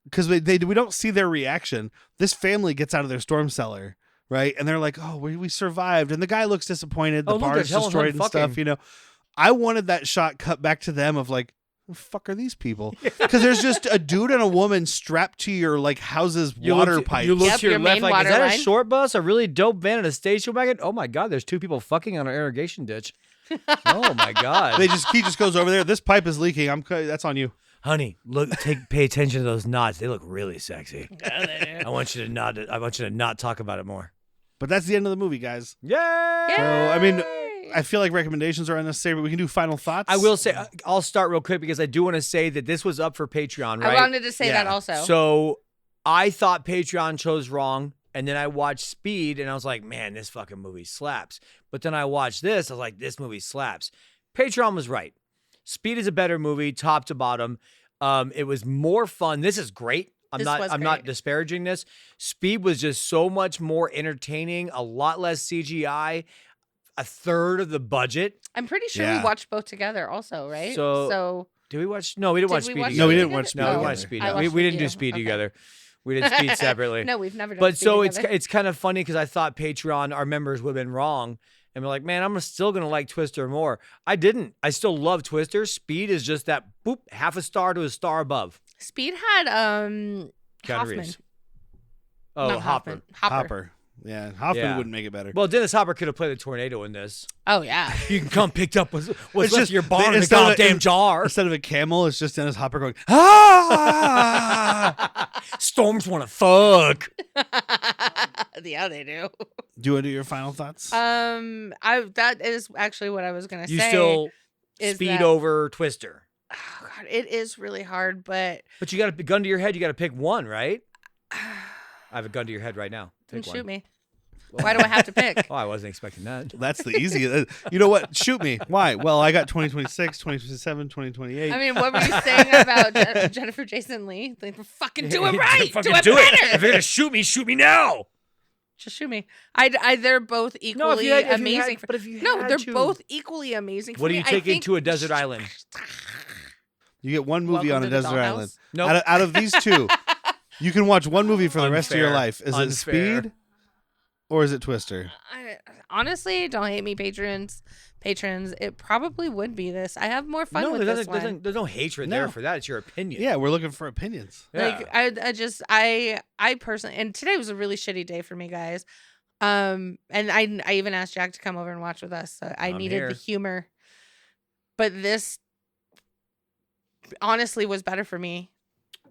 because we don't see their reaction. This family gets out of their storm cellar, right? And they're like, oh, we survived. And the guy looks disappointed. The Oh, look, bar's there's Helen destroyed Hunt and stuff, fucking. I wanted that shot cut back to them of like, the fuck are these people? Because there's just a dude and a woman strapped to your like house's water pipe. You look Yep, to your your left main like, is water that a line. short bus, a really dope van, and a station wagon? Oh my God, there's 2 people fucking on an irrigation ditch. Oh my God. He just goes over there. This pipe is leaking. That's on you. Honey, pay attention to those knots. They look really sexy. I want you to not talk about it more. But that's the end of the movie, guys. Yeah. So I mean, I feel like recommendations are unnecessary, but we can do final thoughts. I will say, I'll start real quick because I do want to say that this was up for Patreon, right? I wanted to say Yeah. that also. So I thought Patreon chose wrong, and then I watched Speed, and I was like, man, this fucking movie slaps. But then I watched this, I was like, this movie slaps. Patreon was right. Speed is a better movie, top to bottom. It was more fun. This is great. I'm not great. disparaging this. Speed was just so much more entertaining, a lot less CGI, a third of the budget. I'm pretty sure Yeah. we watched both together also, right? So- Did we watch? No, we didn't Did watch we Speed watch together. No, we Speed didn't watch together? Speed No, we Oh, watched Speed. I No, watched we didn't with do you. Speed Okay. together. We did Speed separately. No, we've never done But Speed so together. it's kind of funny because I thought Patreon, our members would have been wrong. And we're like, man, I'm still going to like Twister more. I didn't. I still love Twister. Speed is just that, boop, half a star to a star above. Speed had Keanu Hoffman. Reeves. Oh, Not Hopper. Hopper. Yeah, Hoffman Yeah. wouldn't make it better. Well, Dennis Hopper could have played the tornado in this. Oh, yeah. You can come picked up what's It's left just- of your barn in a instead of- goddamn jar. Instead of a camel, it's just Dennis Hopper going, ah! Storms want to fuck. Yeah, they do. Do you want to do your final thoughts? That is actually what I was gonna You say. still is Speed that- over Twister. Oh God, it is really hard, but But you got a gun to your head. You got to pick one, right? I have a gun to your head right now. Pick shoot one. me. Why do I have to pick? Oh, I wasn't expecting that. That's the easy. You know what? Shoot me. Why? Well, I got 2026, 2027, 2028. I mean, what were you saying about Jennifer Jason Leigh? Like, fucking do it right. Fucking Do it do better. it. If you're gonna shoot me now. Just shoot me. They're both equally No, if you had- amazing. but if you no, had they're to. both equally amazing. For What do me. you I take think- into a desert island? You get one movie Welcome on a to the desert Dollhouse. island. Nope. Out of these two, you can watch one movie for the rest of your Unfair. life. Is Unfair. it Speed or is it Twister? Honestly, don't hate me, patrons. It probably would be this. I have more fun with this one. there's no hatred No. there for that. It's your opinion. Yeah, we're looking for opinions. Yeah. Like I personally, and today was a really shitty day for me, guys. And I even asked Jack to come over and watch with us. So I I'm needed here. the humor, but this honestly was better for me.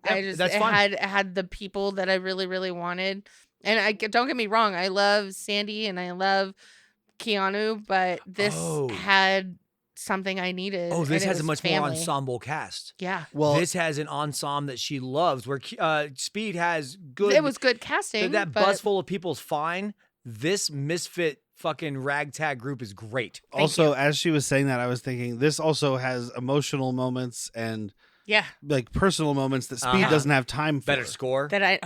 Yep, that's it fine. had the people that I really really wanted, and don't get me wrong, I love Sandy and I love Keanu, but this Oh. had something I needed. Oh, this and it has a was much more family. ensemble cast. Yeah, Well, This has an ensemble that she loves. Where Speed has good. it was good casting. that but bus full of people's fine. This misfit fucking ragtag group is great. also, as she was saying that, I was thinking this also has emotional moments and yeah, like personal moments that Speed Uh-huh. doesn't have time for. Better score. that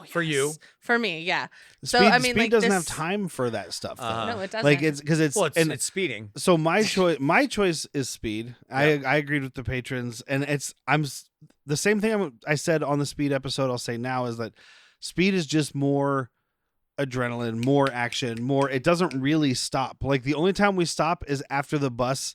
For you. yes. For me, yeah. Speed, So, I mean, Speed like, doesn't this- have time for that stuff. Though. Uh-huh. No, it doesn't. Like it's because it's, Well, and it's speeding. so my choice is Speed. Yeah. I agreed with the patrons, and the same thing I said on the Speed episode. I'll say now is that Speed is just more adrenaline, more action, more. It doesn't really stop. Like the only time we stop is after the bus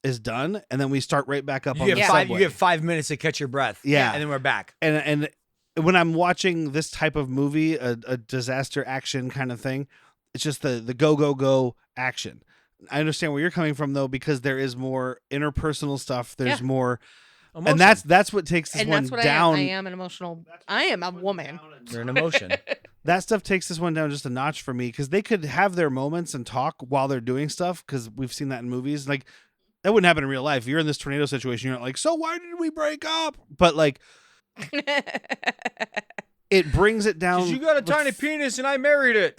is done, and then we start right back up on You the have, five, subway. you have 5 minutes to catch your breath. Yeah. And then we're back. and when I'm watching this type of movie, a disaster action kind of thing, it's just the go action. I understand where you're coming from though, because there is more interpersonal stuff. There's Yeah. more, Emotion. and that's what takes this and one that's what down. I am an emotional. I am a woman. You're an emotion. That stuff takes this one down just a notch for me, because they could have their moments and talk while they're doing stuff, because we've seen that in movies. Like that wouldn't happen in real life. You're in this tornado situation, you're not like, so why did we break up? But like it brings it down. 'Cause you got a like, tiny penis and I married it.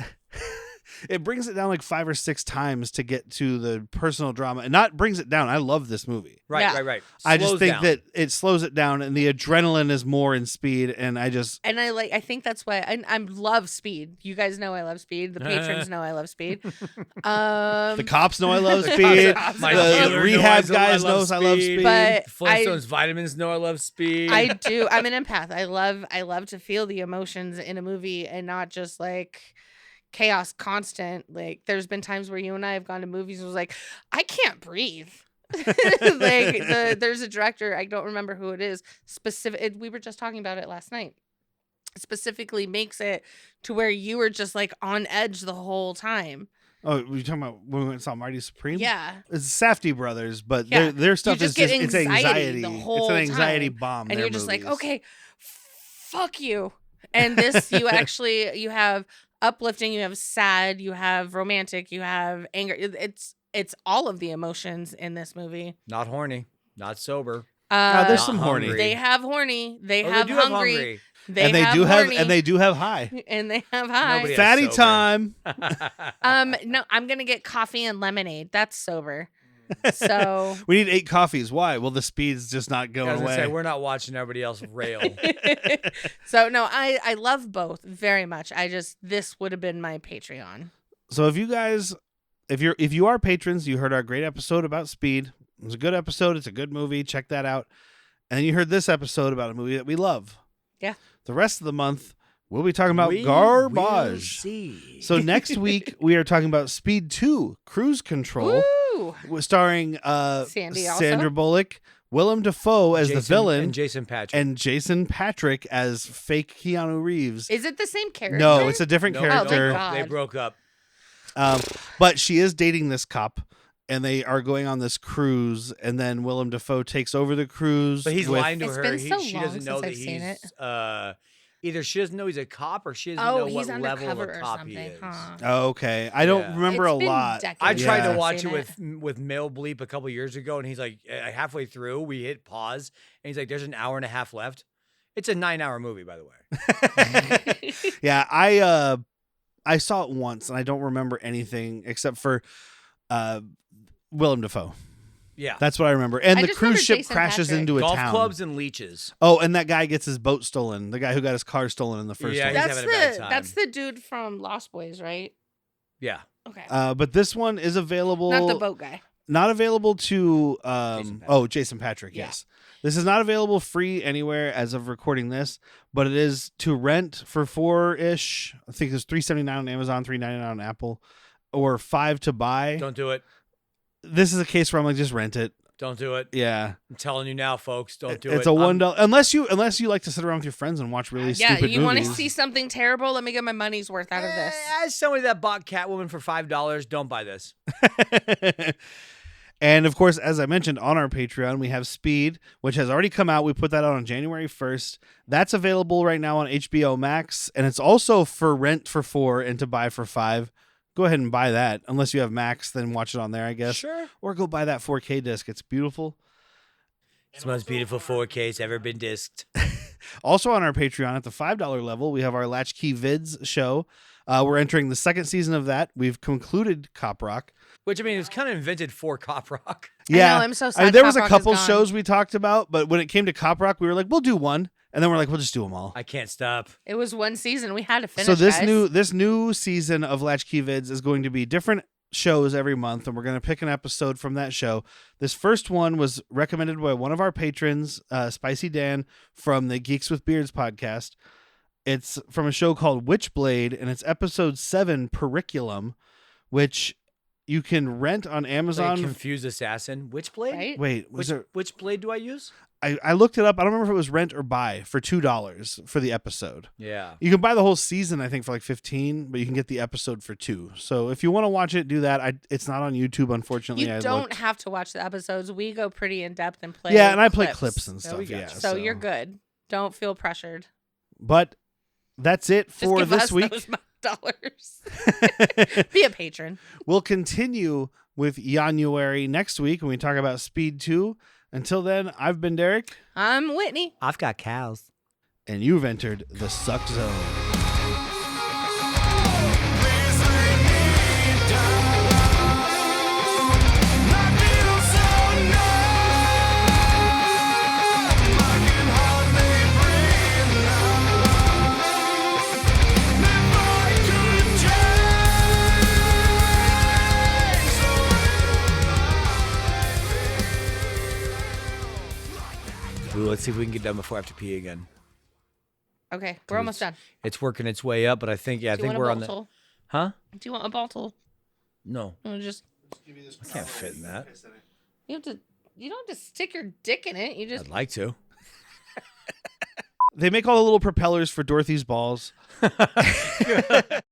it brings it down like 5 or 6 times to get to the personal drama, and not brings it down. I love this movie. Right, Yeah. right. I just Slows think down. that it slows it down, and the adrenaline is more in Speed, and I think that's why I love Speed. You guys know I love Speed. The patrons know I love Speed. the cops know I love The Speed. cops- The my dealer rehab knows guys I love knows I love Speed. Speed. But Flintstones vitamins know I love speed. I do. I'm an empath. I love to feel the emotions in a movie and not just like chaos constant. Like there's been times where you and I have gone to movies and was like, I can't breathe. There's a director, I don't remember who it is, we were just talking about it last night. Specifically makes it to where you were just like on edge the whole time. Oh, were you talking about when we went and saw Mighty Supreme? Yeah. It's Safdie brothers, but Yeah. their stuff You is just get it's anxiety anxiety. the whole It's an anxiety time. bomb. And their you're just like, movies. okay, fuck you. And this, you have uplifting, you have sad, you have romantic, you have anger. It's all of the emotions in this movie. Not horny, not sober. there's Not some horny. hungry. They have horny. They Oh, have do hungry. and they have do horny, have high. and they have high. Nobody has Fatty sober. time. No, I'm gonna get coffee and lemonade. That's sober. So We need 8 coffees. Why? Well, the speed's just not I going was gonna away. say we're not watching everybody else rail. so no, I love both very much. This would have been my Patreon. So if you guys, if you are patrons, you heard our great episode about Speed. It was a good episode. It's a good movie. Check that out. And then you heard this episode about a movie that we love. Yeah. The rest of the month, we'll be talking about We garbage. will see. So next week, we are talking about Speed 2, Cruise Control, Woo! starring Sandy also? Sandra Bullock, Willem Dafoe as the villain, and Jason Patrick. and Jason Patrick as fake Keanu Reeves. Is it the same character? No, it's a different No, character. Oh, God. They broke up. But she is dating this cop, and they are going on this cruise, and then Willem Dafoe takes over the cruise. But he's with- lying to It's her. been so She long doesn't know since that I've seen it. he's either she doesn't know he's a cop or she doesn't Oh, know he's what level undercover of a or cop he something, is. huh? Oh, okay. I don't Yeah. remember It's a been lot. decades I tried Yeah. to watch Seen it with Male Bleep a couple years ago, and he's like, halfway through, we hit pause, and he's like, "There's an hour and a half left." It's a 9-hour movie, by the way. Yeah, I saw it once, and I don't remember anything except for Willem Dafoe. Yeah, That's what I remember. And I the just cruise remember ship Jason crashes Patrick. into a golf town. clubs and leeches. Oh, and that guy gets his boat stolen. The guy who got his car stolen in the first Yeah, one. he's That's having a bad time. that's the dude from Lost Boys, right? Yeah, Okay. But this one is available. Not the boat guy. Not available to Patrick. Jason Patrick, Yeah. yes. This is not available free anywhere as of recording this, but it is to rent for $4-ish. I think it's $3.79 on Amazon, $3.99 on Apple, or $5 to buy. don't do it. This is a case where I'm like, just rent it. Don't do it. Yeah. I'm telling you now, folks. Don't do it. It's a $1 unless you like to sit around with your friends and watch really Yeah, stupid you want to movies. see something terrible? Let me get my money's worth out of this. As somebody that bought Catwoman for $5, don't buy this. And of course, as I mentioned on our Patreon, we have Speed, which has already come out. We put that out on January 1st. That's available right now on HBO Max, and it's also for rent for $4 and to buy for $5. Go ahead and buy that. Unless you have Max, then watch it on there, I guess. Sure. Or go buy that 4K disc. It's beautiful. It's the most beautiful 4K's ever been disked. Also on our Patreon at the $5 level, we have our Latchkey Vids show. We're entering the second season of that. We've concluded Cop Rock. Which, I mean, it was kind of invented for Cop Rock. Yeah, I know, I'm so sad. there was Cop a Rock is couple gone. shows we talked about, but when it came to Cop Rock, we were like, we'll do one. And then we're like, we'll just do them all. I can't stop. It was one season. We had to finish. So this guys. new season of Latchkey Vids is going to be different shows every month, and we're going to pick an episode from that show. This first one was recommended by one of our patrons, Spicy Dan from the Geeks with Beards podcast. It's from a show called Witchblade, and it's episode 7, Periculum, which you can rent on Amazon. Like Confused Assassin. Which blade? Right? Wait, was there? Which blade do I use? I looked it up. I don't remember if it was rent or buy for $2 for the episode. Yeah. You can buy the whole season, I think, for like $15, but you can get the episode for $2. So if you want to watch it, do that. It's not on YouTube, unfortunately. You I don't looked. have to watch the episodes. We go pretty in depth and play. Yeah, and I play clips and There stuff. we go. Yeah, So you're good. Don't feel pressured. But that's it Just for give this us week. those dollars. Be a patron. We'll continue with January next week when we talk about Speed 2. Until then, I've been Derek, I'm Whitney. I've got cows. and you've entered the Suck Zone. Ooh, let's see if we can get done before I have to pee again. Okay, we're almost done. It's working its way up, but I think, I Do you think want we're a on the. bottle? Huh? Do you want a bottle? No. You just I can't fit in that. you have to. You don't have to stick your dick in it. You just I'd like to. They make all the little propellers for Dorothy's balls.